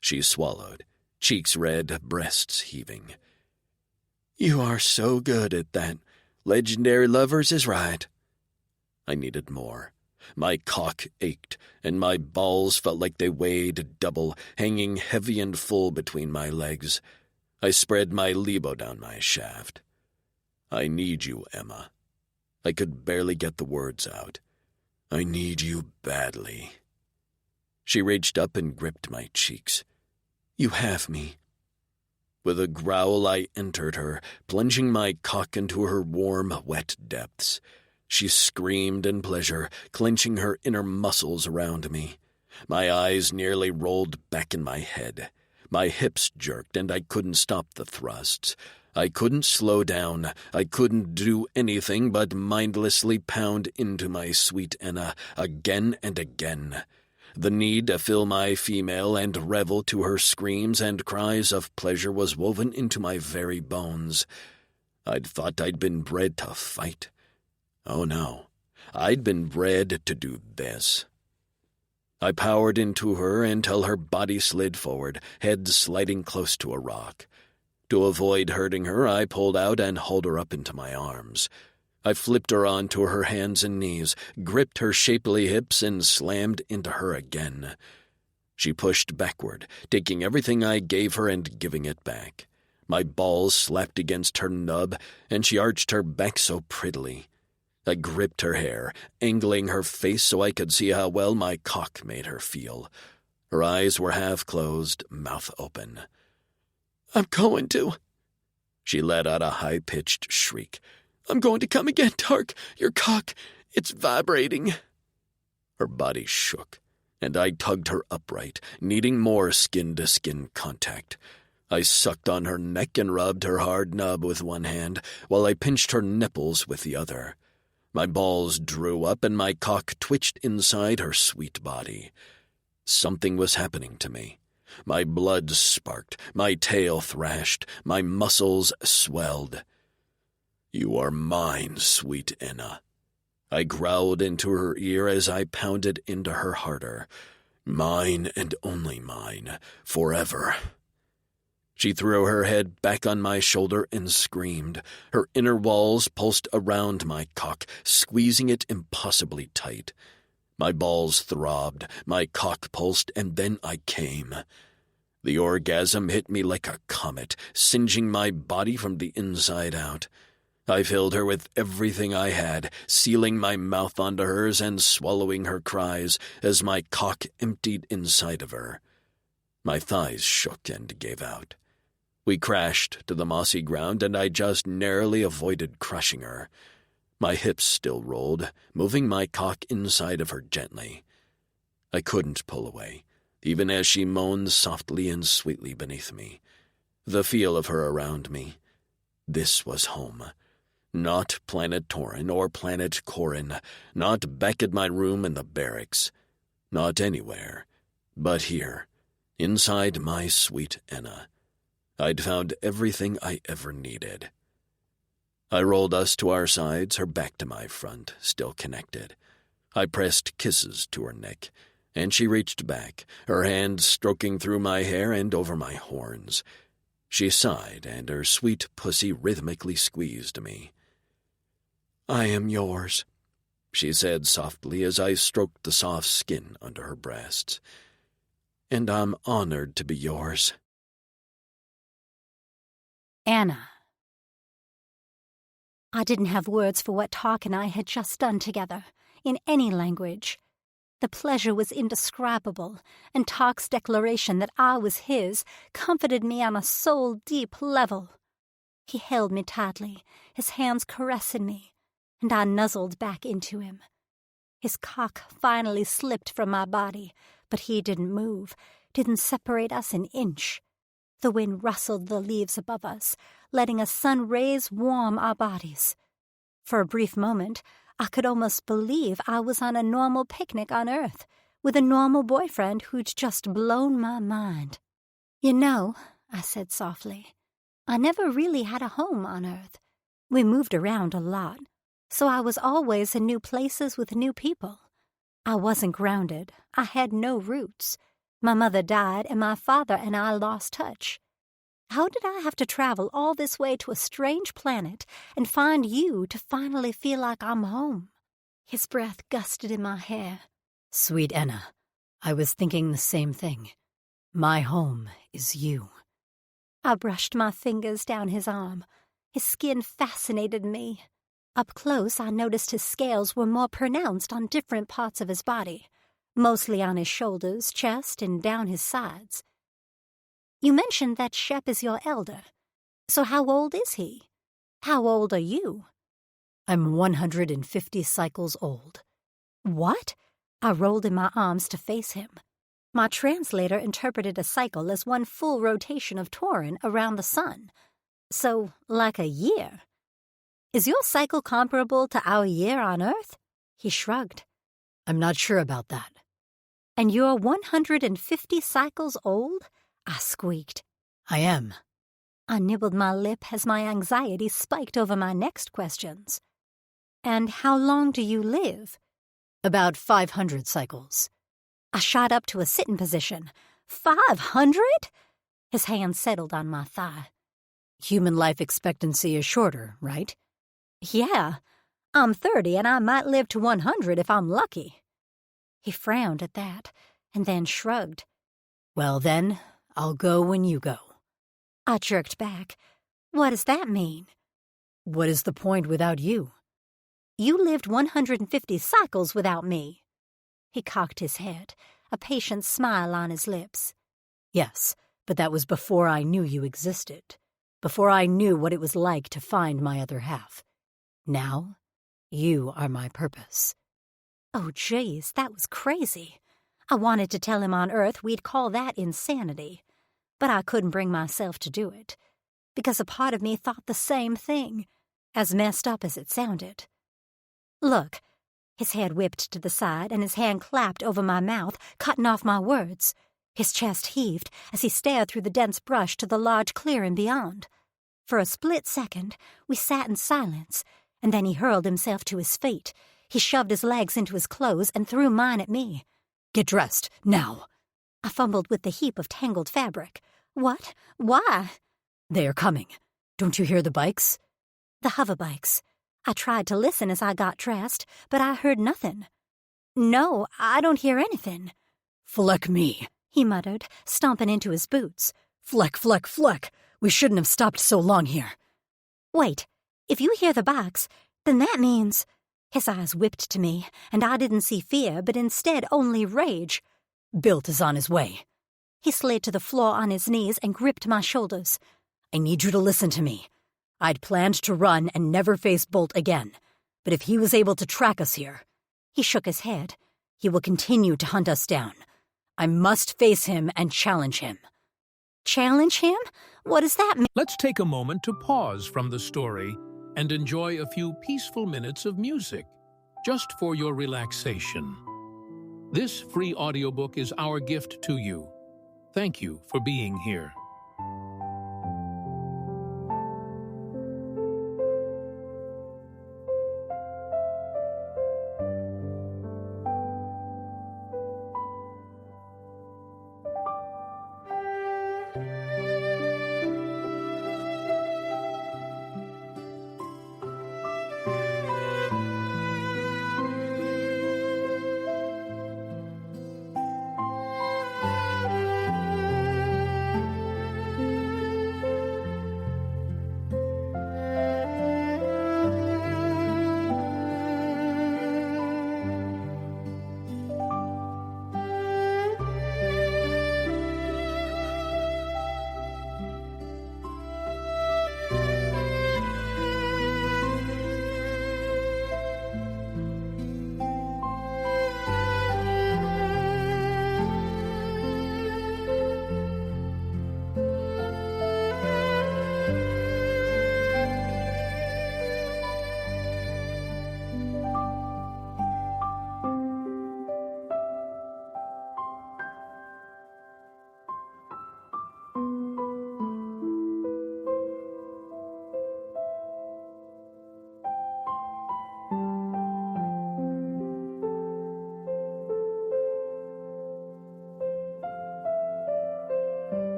She swallowed, cheeks red, breasts heaving. "You are so good at that. Legendary lovers is right." I needed more. My cock ached, and my balls felt like they weighed double, hanging heavy and full between my legs. I spread my libo down my shaft. "I need you, Emma." I could barely get the words out. "I need you badly." She reached up and gripped my cheeks. "You have me." With a growl, I entered her, plunging my cock into her warm, wet depths. She screamed in pleasure, clenching her inner muscles around me. My eyes nearly rolled back in my head. My hips jerked, and I couldn't stop the thrusts. I couldn't slow down. I couldn't do anything but mindlessly pound into my sweet Enna again and again. The need to fill my female and revel to her screams and cries of pleasure was woven into my very bones. I'd thought I'd been bred to fight. Oh no, I'd been bred to do this. I powered into her until her body slid forward, head sliding close to a rock. To avoid hurting her, I pulled out and hauled her up into my arms. I flipped her onto her hands and knees, gripped her shapely hips, and slammed into her again. She pushed backward, taking everything I gave her and giving it back. My balls slapped against her nub, and she arched her back so prettily. I gripped her hair, angling her face so I could see how well my cock made her feel. Her eyes were half closed, mouth open. "I'm going to." She let out a high-pitched shriek. "I'm going to come again, Tark. Your cock, it's vibrating." Her body shook, and I tugged her upright, needing more skin-to-skin contact. I sucked on her neck and rubbed her hard nub with one hand, while I pinched her nipples with the other. My balls drew up and my cock twitched inside her sweet body. Something was happening to me. My blood sparked, my tail thrashed, my muscles swelled. "You are mine, sweet Enna." I growled into her ear as I pounded into her harder. "Mine and only mine, forever." She threw her head back on my shoulder and screamed. Her inner walls pulsed around my cock, squeezing it impossibly tight. My balls throbbed, my cock pulsed, and then I came. The orgasm hit me like a comet, singeing my body from the inside out. I filled her with everything I had, sealing my mouth onto hers and swallowing her cries as my cock emptied inside of her. My thighs shook and gave out. We crashed to the mossy ground, and I just narrowly avoided crushing her. My hips still rolled, moving my cock inside of her gently. I couldn't pull away, even as she moaned softly and sweetly beneath me. The feel of her around me. This was home. Not Planet Torin or Planet Corin, not back at my room in the barracks. Not anywhere, but here, inside my sweet Enna. I'd found everything I ever needed. I rolled us to our sides, her back to my front, still connected. I pressed kisses to her neck, and she reached back, her hand stroking through my hair and over my horns. She sighed, and her sweet pussy rhythmically squeezed me. "I am yours," she said softly as I stroked the soft skin under her breasts. "And I'm honored to be yours." Anna. I didn't have words for what Tark and I had just done together, in any language. The pleasure was indescribable, and Tark's declaration that I was his comforted me on a soul-deep level. He held me tightly, his hands caressing me, and I nuzzled back into him. His cock finally slipped from my body, but he didn't move, didn't separate us an inch. The wind rustled the leaves above us, letting a sun rays warm our bodies. For a brief moment, I could almost believe I was on a normal picnic on Earth, with a normal boyfriend who'd just blown my mind. "You know," I said softly, "I never really had a home on Earth. We moved around a lot, so I was always in new places with new people. I wasn't grounded. I had no roots. My mother died, and my father and I lost touch. How did I have to travel all this way to a strange planet and find you to finally feel like I'm home?" His breath gusted in my hair. "Sweet Enna, I was thinking the same thing. My home is you." I brushed my fingers down his arm. His skin fascinated me. Up close, I noticed his scales were more pronounced on different parts of his body, mostly on his shoulders, chest, and down his sides. "You mentioned that Shep is your elder. So how old is he? How old are you?" "I'm 150 cycles old." "What?" I rolled in my arms to face him. My translator interpreted a cycle as one full rotation of Torin around the sun. So, like a year. "Is your cycle comparable to our year on Earth?" He shrugged. "I'm not sure about that." "And you're 150 cycles old?" I squeaked. "I am." I nibbled my lip as my anxiety spiked over my next questions. And how long do you live? About 500 cycles. I shot up to a sitting position. 500? His hand settled on my thigh. Human life expectancy is shorter, right? Yeah, I'm 30 and I might live to 100 if I'm lucky. He frowned at that and then shrugged. Well then, I'll go when you go. I jerked back. What does that mean? What is the point without you? You lived 150 cycles without me. He cocked his head, a patient smile on his lips. Yes, but that was before I knew you existed. Before I knew what it was like to find my other half. Now, you are my purpose. Oh, jeez, that was crazy. I wanted to tell him on Earth we'd call that insanity. But I couldn't bring myself to do it. Because a part of me thought the same thing, as messed up as it sounded. Look, his head whipped to the side and his hand clapped over my mouth, cutting off my words. His chest heaved as he stared through the dense brush to the large clearing beyond. For a split second, we sat in silence, and then he hurled himself to his feet. He shoved his legs into his clothes and threw mine at me. Get dressed, now. I fumbled with the heap of tangled fabric. What? Why? They are coming. Don't you hear the bikes? The hover bikes. I tried to listen as I got dressed, but I heard nothing. No, I don't hear anything. Fleck me, he muttered, stomping into his boots. Fleck, fleck, fleck. We shouldn't have stopped so long here. Wait, if you hear the box, then that means... His eyes whipped to me, and I didn't see fear, but instead only rage. Bilt is on his way. He slid to the floor on his knees and gripped my shoulders. I need you to listen to me. I'd planned to run and never face Bolt again, but if he was able to track us here... He shook his head. He will continue to hunt us down. I must face him and challenge him. Challenge him? What does that mean? Let's take a moment to pause from the story and enjoy a few peaceful minutes of music, just for your relaxation. This free audiobook is our gift to you. Thank you for being here.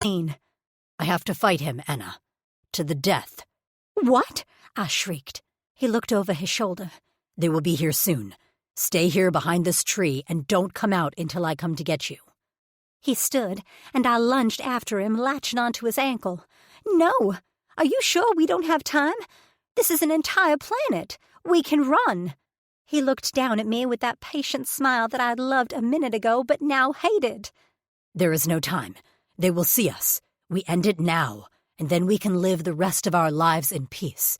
I have to fight him, Anna. To the death. What? I shrieked. He looked over his shoulder. They will be here soon. Stay here behind this tree and don't come out until I come to get you. He stood, and I lunged after him, latching onto his ankle. No! Are you sure we don't have time? This is an entire planet. We can run. He looked down at me with that patient smile that I'd loved a minute ago but now hated. There is no time. They will see us. We end it now, and then we can live the rest of our lives in peace.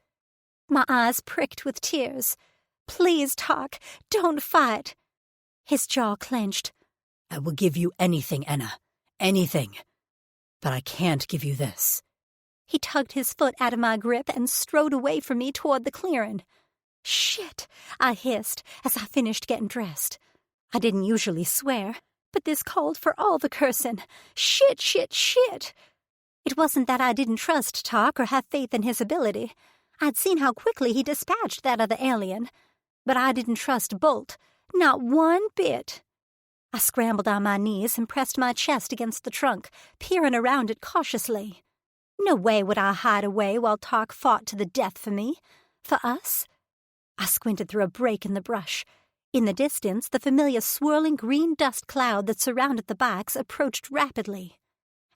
My eyes pricked with tears. Please, Tark, don't fight. His jaw clenched. I will give you anything, Anna. Anything. But I can't give you this. He tugged his foot out of my grip and strode away from me toward the clearing. Shit, I hissed as I finished getting dressed. I didn't usually swear, but this called for all the cursing. Shit, shit, shit. It wasn't that I didn't trust Tark or have faith in his ability. I'd seen how quickly he dispatched that other alien. But I didn't trust Bolt, not one bit. I scrambled on my knees and pressed my chest against the trunk, peering around it cautiously. No way would I hide away while Tark fought to the death for me. For us. I squinted through a break in the brush. In the distance, the familiar swirling green dust cloud that surrounded the bikes approached rapidly.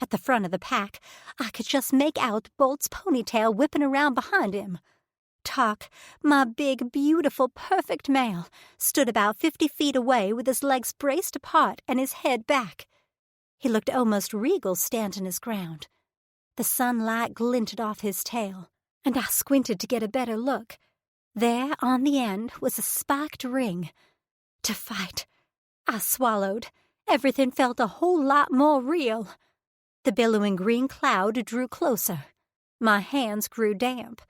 At the front of the pack, I could just make out Bolt's ponytail whipping around behind him. Tark, my big, beautiful, perfect male, stood about 50 feet away with his legs braced apart and his head back. He looked almost regal standing his ground. The sunlight glinted off his tail, and I squinted to get a better look. There, on the end, was a spiked ring. To fight. I swallowed. Everything felt a whole lot more real. The billowing green cloud drew closer. My hands grew damp.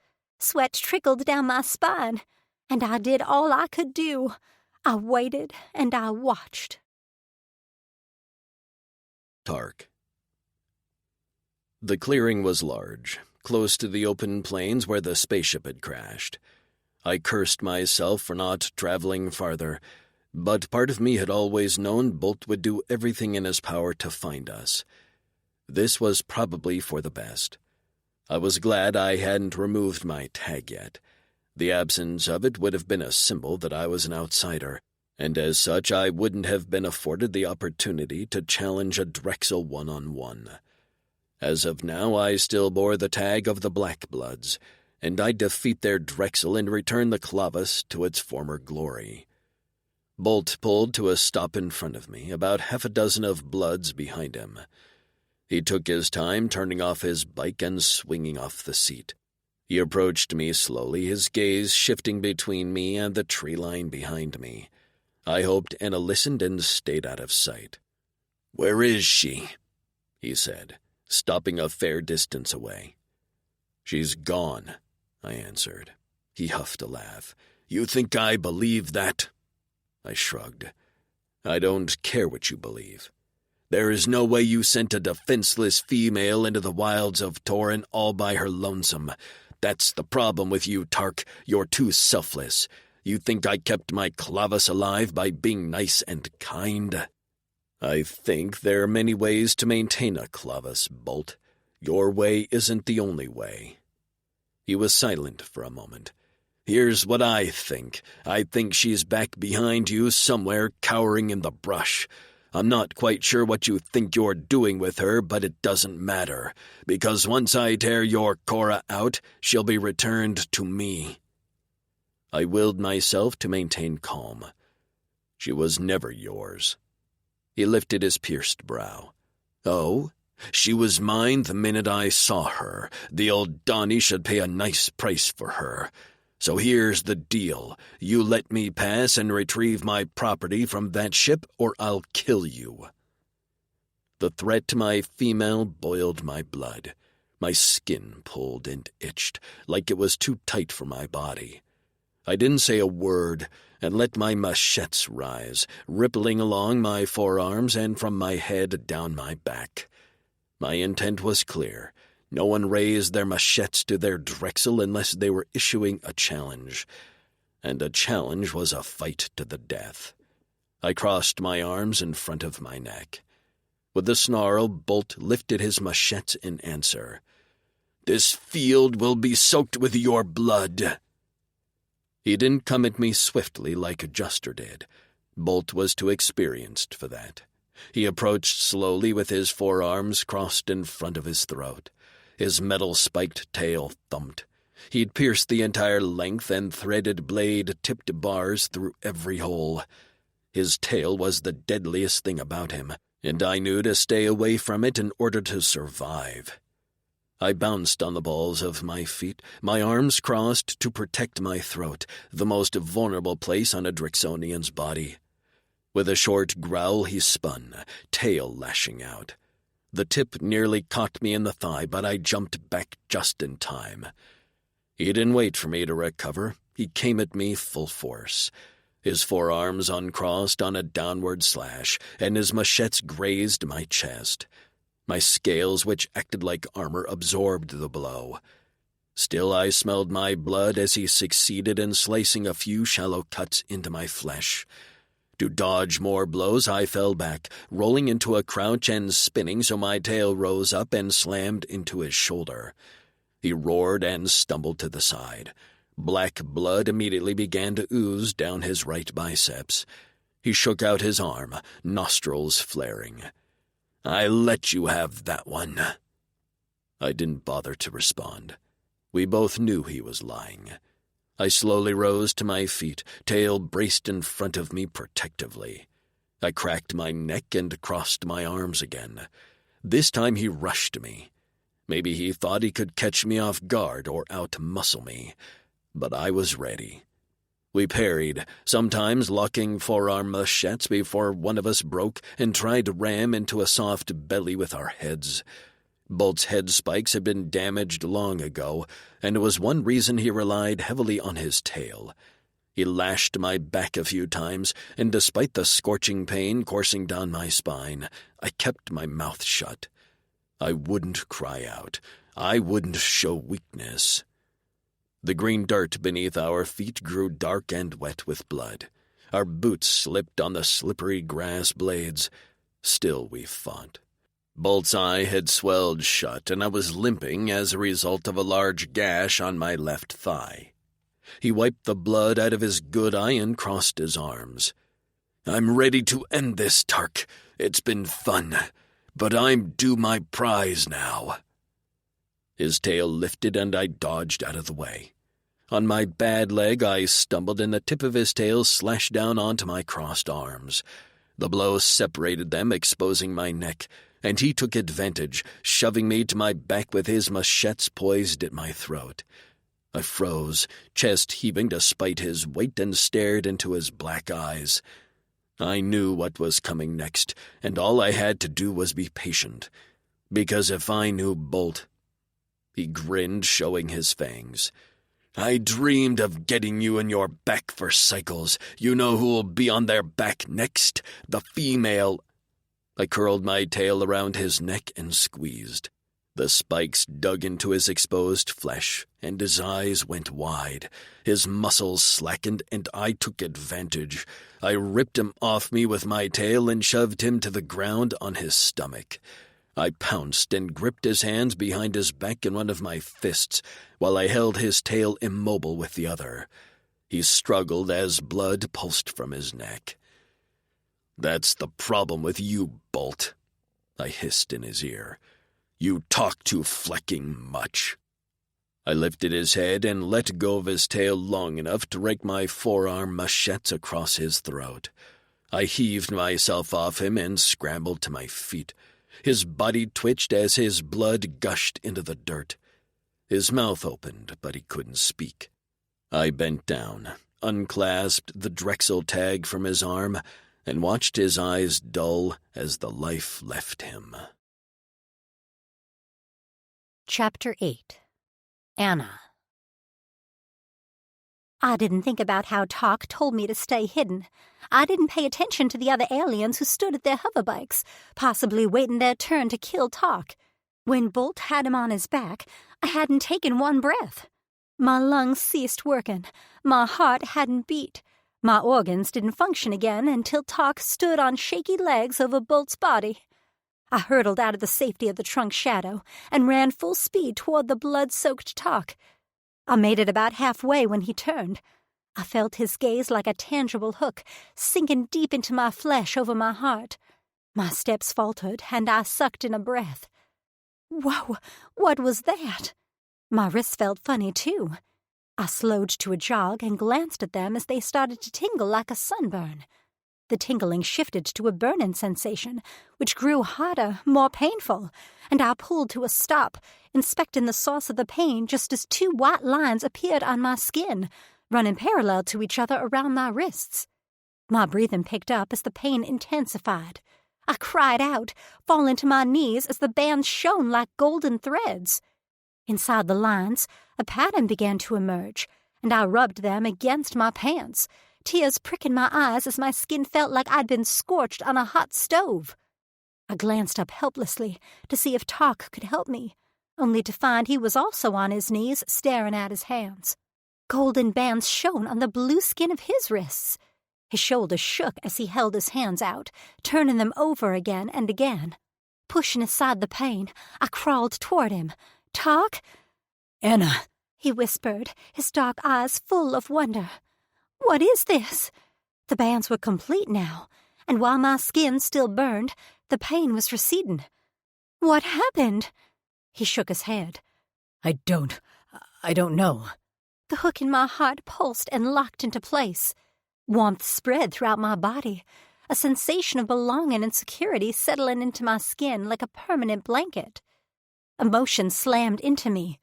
Sweat trickled down my spine, and I did all I could do. I waited and I watched. Tark. The clearing was large, close to the open plains where the spaceship had crashed. I cursed myself for not traveling farther, but part of me had always known Bolt would do everything in his power to find us. This was probably for the best. I was glad I hadn't removed my tag yet. The absence of it would have been a symbol that I was an outsider, and as such I wouldn't have been afforded the opportunity to challenge a Drexel one-on-one. As of now, I still bore the tag of the Black Bloods, and I'd defeat their Drexel and return the Clavus to its former glory. Bolt pulled to a stop in front of me, about half a dozen of Bloods behind him. He took his time turning off his bike and swinging off the seat. He approached me slowly, his gaze shifting between me and the tree line behind me. I hoped Anna listened and stayed out of sight. "Where is she?" he said, stopping a fair distance away. "She's gone," I answered. He huffed a laugh. "You think I believe that?" I shrugged. "I don't care what you believe. There is no way you sent a defenseless female into the wilds of Torin all by her lonesome. That's the problem with you, Tark. You're too selfless. You think I kept my Clavus alive by being nice and kind? I think there are many ways to maintain a Clavus, Bolt. Your way isn't the only way." He was silent for a moment. "Here's what I think. I think she's back behind you somewhere, cowering in the brush. I'm not quite sure what you think you're doing with her, but it doesn't matter, because once I tear your Cora out, she'll be returned to me." I willed myself to maintain calm. "She was never yours." He lifted his pierced brow. "Oh? She was mine the minute I saw her. The old Donnie should pay a nice price for her. So here's the deal. You let me pass and retrieve my property from that ship, or I'll kill you." The threat to my female boiled my blood. My skin pulled and itched, like it was too tight for my body. I didn't say a word, and let my machetes rise, rippling along my forearms and from my head down my back. My intent was clear. No one raised their machetes to their Drexel unless they were issuing a challenge. And a challenge was a fight to the death. I crossed my arms in front of my neck. With a snarl, Bolt lifted his machete in answer. "This field will be soaked with your blood." He didn't come at me swiftly like Juster did. Bolt was too experienced for that. He approached slowly with his forearms crossed in front of his throat. His metal-spiked tail thumped. He'd pierced the entire length and threaded blade tipped bars through every hole. His tail was the deadliest thing about him, and I knew to stay away from it in order to survive. I bounced on the balls of my feet, my arms crossed to protect my throat, the most vulnerable place on a Drixonian's body. With a short growl, he spun, tail lashing out. The tip nearly caught me in the thigh, but I jumped back just in time. He didn't wait for me to recover. He came at me full force. His forearms uncrossed on a downward slash, and his machete grazed my chest. My scales, which acted like armor, absorbed the blow. Still, I smelled my blood as he succeeded in slicing a few shallow cuts into my flesh. To dodge more blows, I fell back, rolling into a crouch and spinning so my tail rose up and slammed into his shoulder. He roared and stumbled to the side. Black blood immediately began to ooze down his right biceps. He shook out his arm, nostrils flaring. "I let you have that one." I didn't bother to respond. We both knew he was lying. I slowly rose to my feet, tail braced in front of me protectively. I cracked my neck and crossed my arms again. This time he rushed me. Maybe he thought he could catch me off guard or out-muscle me, but I was ready. We parried, sometimes locking forearm machetes before one of us broke and tried to ram into a soft belly with our heads. Bolt's head spikes had been damaged long ago, and it was one reason he relied heavily on his tail. He lashed my back a few times, and despite the scorching pain coursing down my spine, I kept my mouth shut. I wouldn't cry out. I wouldn't show weakness. The green dirt beneath our feet grew dark and wet with blood. Our boots slipped on the slippery grass blades. Still we fought. Bolt's eye had swelled shut, and I was limping as a result of a large gash on my left thigh. He wiped the blood out of his good eye and crossed his arms. "I'm ready to end this, Tark. It's been fun, but I'm due my prize now." His tail lifted and I dodged out of the way. On my bad leg I stumbled and the tip of his tail slashed down onto my crossed arms. The blow separated them, exposing my neck, and he took advantage, shoving me to my back with his machetes poised at my throat. I froze, chest heaving despite his weight, and stared into his black eyes. I knew what was coming next, and all I had to do was be patient, because if I knew Bolt... He grinned, showing his fangs. "I dreamed of getting you in your back for cycles. You know who'll be on their back next? The female..." I curled my tail around his neck and squeezed. The spikes dug into his exposed flesh, and his eyes went wide. His muscles slackened, and I took advantage. I ripped him off me with my tail and shoved him to the ground on his stomach. I pounced and gripped his hands behind his back in one of my fists, while I held his tail immobile with the other. He struggled as blood pulsed from his neck. "That's the problem with you, Bolt," I hissed in his ear. "You talk too flecking much." I lifted his head and let go of his tail long enough to rake my forearm machetes across his throat. I heaved myself off him and scrambled to my feet. His body twitched as his blood gushed into the dirt. His mouth opened, but he couldn't speak. I bent down, unclasped the Drexel tag from his arm, and watched his eyes dull as the life left him. Chapter 8. Anna. I didn't think about how Talk told me to stay hidden. I didn't pay attention to the other aliens who stood at their hoverbikes, possibly waiting their turn to kill Talk. When Bolt had him on his back, I hadn't taken one breath. My lungs ceased working. My heart hadn't beat. My organs didn't function again until Talk stood on shaky legs over Bolt's body. I hurtled out of the safety of the trunk shadow and ran full speed toward the blood-soaked Talk. I made it about halfway when he turned. I felt his gaze like a tangible hook, sinking deep into my flesh over my heart. My steps faltered, and I sucked in a breath. Whoa, what was that? My wrists felt funny, too. I slowed to a jog and glanced at them as they started to tingle like a sunburn. The tingling shifted to a burning sensation, which grew hotter, more painful, and I pulled to a stop, inspecting the source of the pain just as two white lines appeared on my skin, running parallel to each other around my wrists. My breathing picked up as the pain intensified. I cried out, falling to my knees as the bands shone like golden threads. Inside the lines, a pattern began to emerge, and I rubbed them against my pants, tears pricking my eyes as my skin felt like I'd been scorched on a hot stove. I glanced up helplessly to see if Talk could help me, only to find he was also on his knees staring at his hands. Golden bands shone on the blue skin of his wrists. His shoulders shook as he held his hands out, turning them over again and again. Pushing aside the pain, I crawled toward him. "Talk?" "Anna," he whispered, his dark eyes full of wonder. "What is this?" The bands were complete now, and while my skin still burned, the pain was receding. "What happened?" He shook his head. I don't know." The hook in my heart pulsed and locked into place. Warmth spread throughout my body, a sensation of belonging and security settling into my skin like a permanent blanket. Emotion slammed into me.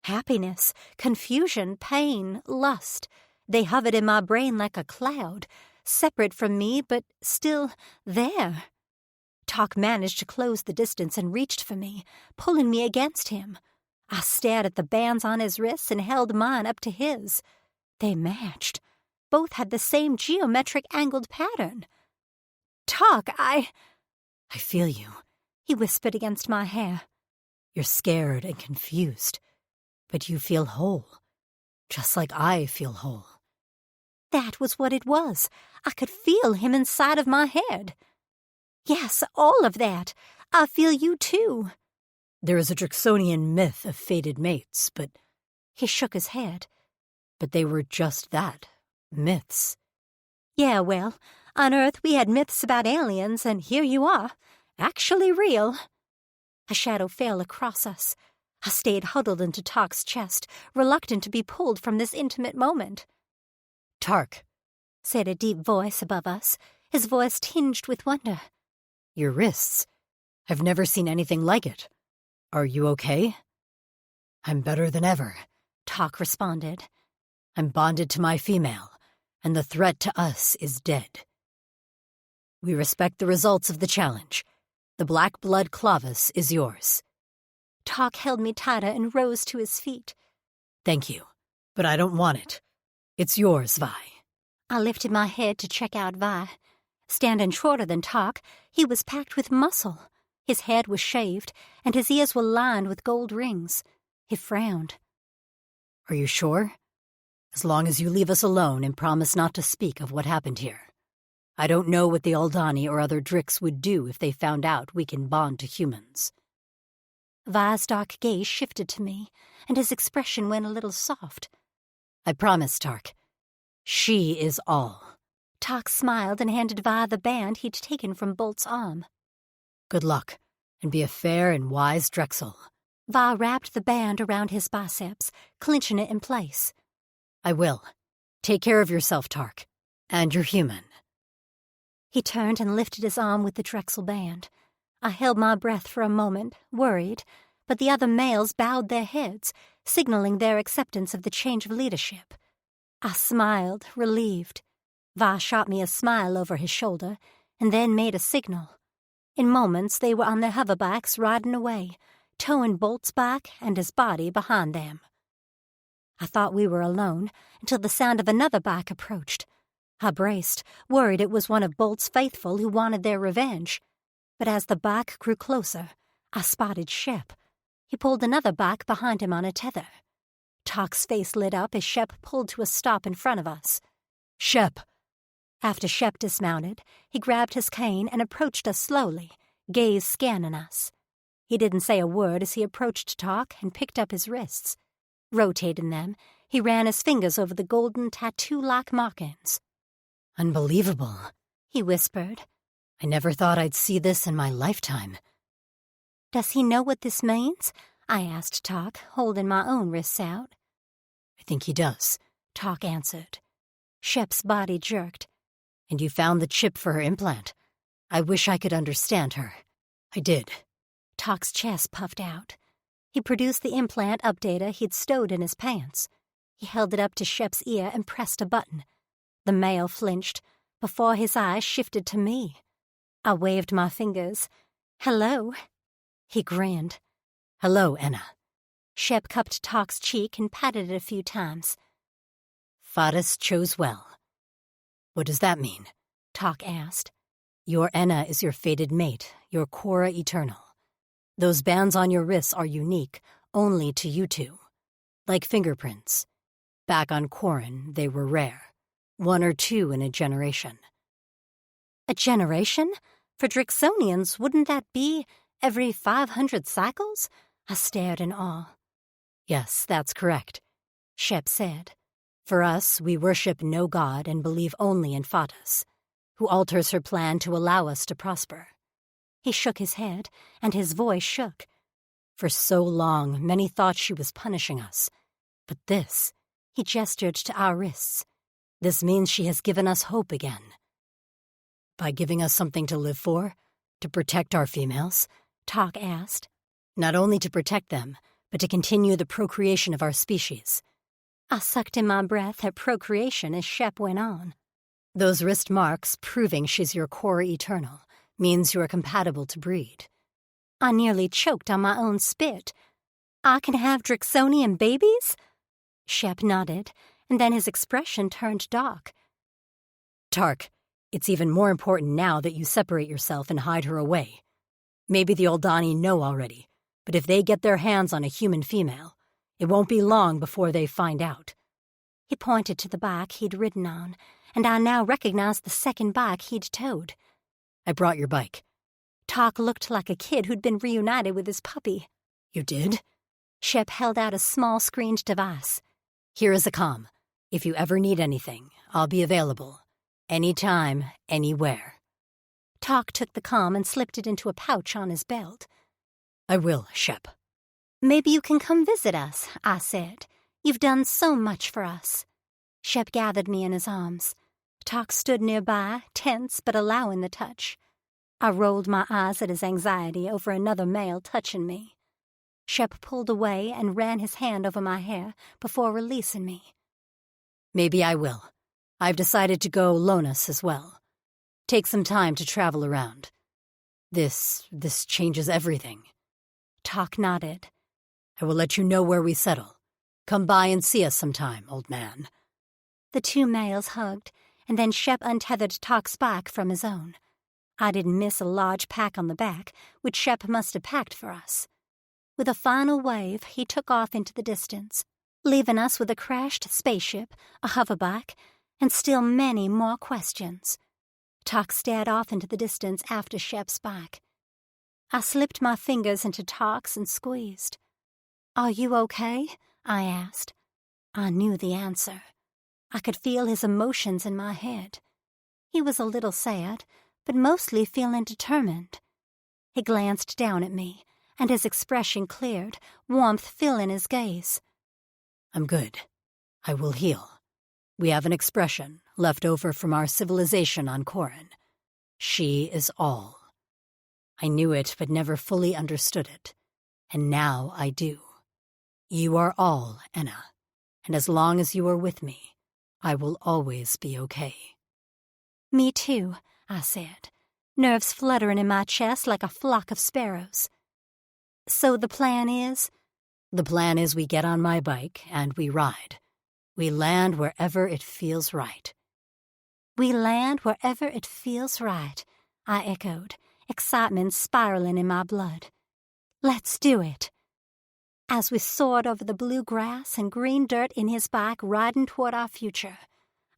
Happiness, confusion, pain, lust. They hovered in my brain like a cloud, separate from me but still there. Talk managed to close the distance and reached for me, pulling me against him. I stared at the bands on his wrists and held mine up to his. They matched. Both had the same geometric angled pattern. "Talk, I feel you," he whispered against my hair. "You're scared and confused, but you feel whole, just like I feel whole." That was what it was. I could feel him inside of my head. "Yes, all of that. I feel you, too." "There is a Drixonian myth of fated mates, but—" He shook his head. "But they were just that, myths." "Yeah, well, on Earth we had myths about aliens, and here you are, actually real." A shadow fell across us. I stayed huddled into Talk's chest, reluctant to be pulled from this intimate moment. "Tark," said a deep voice above us, his voice tinged with wonder. "Your wrists. I've never seen anything like it. Are you okay?" "I'm better than ever," Talk responded. "I'm bonded to my female, and the threat to us is dead. We respect the results of the challenge. The black blood Clavis is yours." Talk held me tighter and rose to his feet. "Thank you, but I don't want it. It's yours, Vi." I lifted my head to check out Vi. Standing shorter than Talk, he was packed with muscle. His head was shaved, and his ears were lined with gold rings. He frowned. "Are you sure? As long as you leave us alone and promise not to speak of what happened here. I don't know what the Aldani or other Drix would do if they found out we can bond to humans." Vi's dark gaze shifted to me, and his expression went a little soft. "I promise, Tark. She is all." Talk smiled and handed Vi the band he'd taken from Bolt's arm. "Good luck, and be a fair and wise Drexel." Vi wrapped the band around his biceps, clinching it in place. "I will. Take care of yourself, Tark. And you're human." He turned and lifted his arm with the Drexel band. I held my breath for a moment, worried, but the other males bowed their heads, signaling their acceptance of the change of leadership. I smiled, relieved. Vi shot me a smile over his shoulder, and then made a signal. In moments they were on their hoverbikes riding away, towing Bolt's back and his body behind them. I thought we were alone until the sound of another bike approached. I braced, worried it was one of Bolt's faithful who wanted their revenge. But as the bike grew closer, I spotted Shep. He pulled another bike behind him on a tether. Talk's face lit up as Shep pulled to a stop in front of us. "Shep!" After Shep dismounted, he grabbed his cane and approached us slowly, gaze scanning us. He didn't say a word as he approached Talk and picked up his wrists. Rotating them, he ran his fingers over the golden tattoo-like markings. "Unbelievable," he whispered. "I never thought I'd see this in my lifetime." "Does he know what this means?" I asked Talk, holding my own wrists out. "I think he does," Talk answered. Shep's body jerked. "And you found the chip for her implant. I wish I could understand her." "I did." Talk's chest puffed out. He produced the implant updater he'd stowed in his pants. He held it up to Shep's ear and pressed a button. The male flinched, before his eyes shifted to me. I waved my fingers. "Hello." He grinned. "Hello, Enna." Shep cupped Talk's cheek and patted it a few times. "Fadas chose well." "What does that mean?" Talk asked. "Your Enna is your fated mate, your Korra Eternal. Those bands on your wrists are unique, only to you two. Like fingerprints. Back on Korran, they were rare. 1 or 2 in a generation." "A generation? For Drixonians, wouldn't that be every 500 cycles?" I stared in awe. "Yes, that's correct," Shep said. "For us, we worship no god and believe only in Fadas, who alters her plan to allow us to prosper." He shook his head, and his voice shook. "For so long, many thought she was punishing us. But this," he gestured to our wrists, "this means she has given us hope again." "By giving us something to live for? To protect our females?" Talk asked. "Not only to protect them, but to continue the procreation of our species." I sucked in my breath at procreation as Shep went on. "Those wrist marks proving she's your Korra Eternal means you are compatible to breed." I nearly choked on my own spit. "I can have Drixonian babies?" Shep nodded, and then his expression turned dark. "Tark, it's even more important now that you separate yourself and hide her away. Maybe the Aldani know already, but if they get their hands on a human female, it won't be long before they find out." He pointed to the bike he'd ridden on, and I now recognized the second bike he'd towed. "I brought your bike." Talk looked like a kid who'd been reunited with his puppy. "You did?" Shep held out a small screened device. "Here is a comm. If you ever need anything, I'll be available. Anytime, anywhere." Talk took the comm and slipped it into a pouch on his belt. "I will, Shep." "Maybe you can come visit us," I said. "You've done so much for us." Shep gathered me in his arms. Talk stood nearby, tense but allowing the touch. I rolled my eyes at his anxiety over another male touching me. Shep pulled away and ran his hand over my hair before releasing me. "Maybe I will. I've decided to go Lonus as well. Take some time to travel around. This changes everything." Talk nodded. "I will let you know where we settle. Come by and see us sometime, old man." The two males hugged, and then Shep untethered Talk's bike from his own. I didn't miss a large pack on the back, which Shep must have packed for us. With a final wave, he took off into the distance, leaving us with a crashed spaceship, a hoverbike, and still many more questions. Talk stared off into the distance after Shep's bike. I slipped my fingers into Talk's and squeezed. "Are you okay?" I asked. I knew the answer. I could feel his emotions in my head. He was a little sad, but mostly feeling determined. He glanced down at me, and his expression cleared, warmth filling his gaze. "I'm good. I will heal. We have an expression left over from our civilization on Korran. She is all. I knew it but never fully understood it, and now I do. You are all, Enna, and as long as you are with me, I will always be okay." "Me too," I said, nerves fluttering in my chest like a flock of sparrows. "So the plan is?" "The plan is we get on my bike and we ride. We land wherever it feels right." "We land wherever it feels right," I echoed, excitement spiraling in my blood. "Let's do it." As we soared over the blue grass and green dirt in his bike riding toward our future,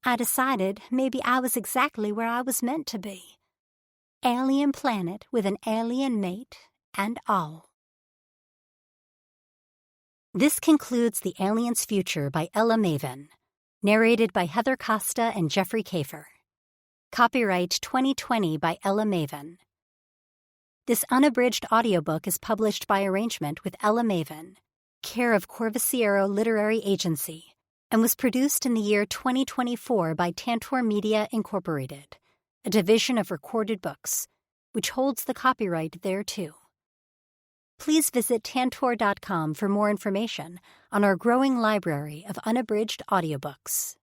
I decided maybe I was exactly where I was meant to be. alien planet with an alien mate and all. This concludes The Alien's Future by Ella Maven, narrated by Heather Costa and Jeffrey Kafer. Copyright 2020 by Ella Maven. This unabridged audiobook is published by arrangement with Ella Maven, care of Corvisiero Literary Agency, and was produced in the year 2024 by Tantor Media Incorporated, a division of Recorded Books, which holds the copyright thereto. Please visit tantor.com for more information on our growing library of unabridged audiobooks.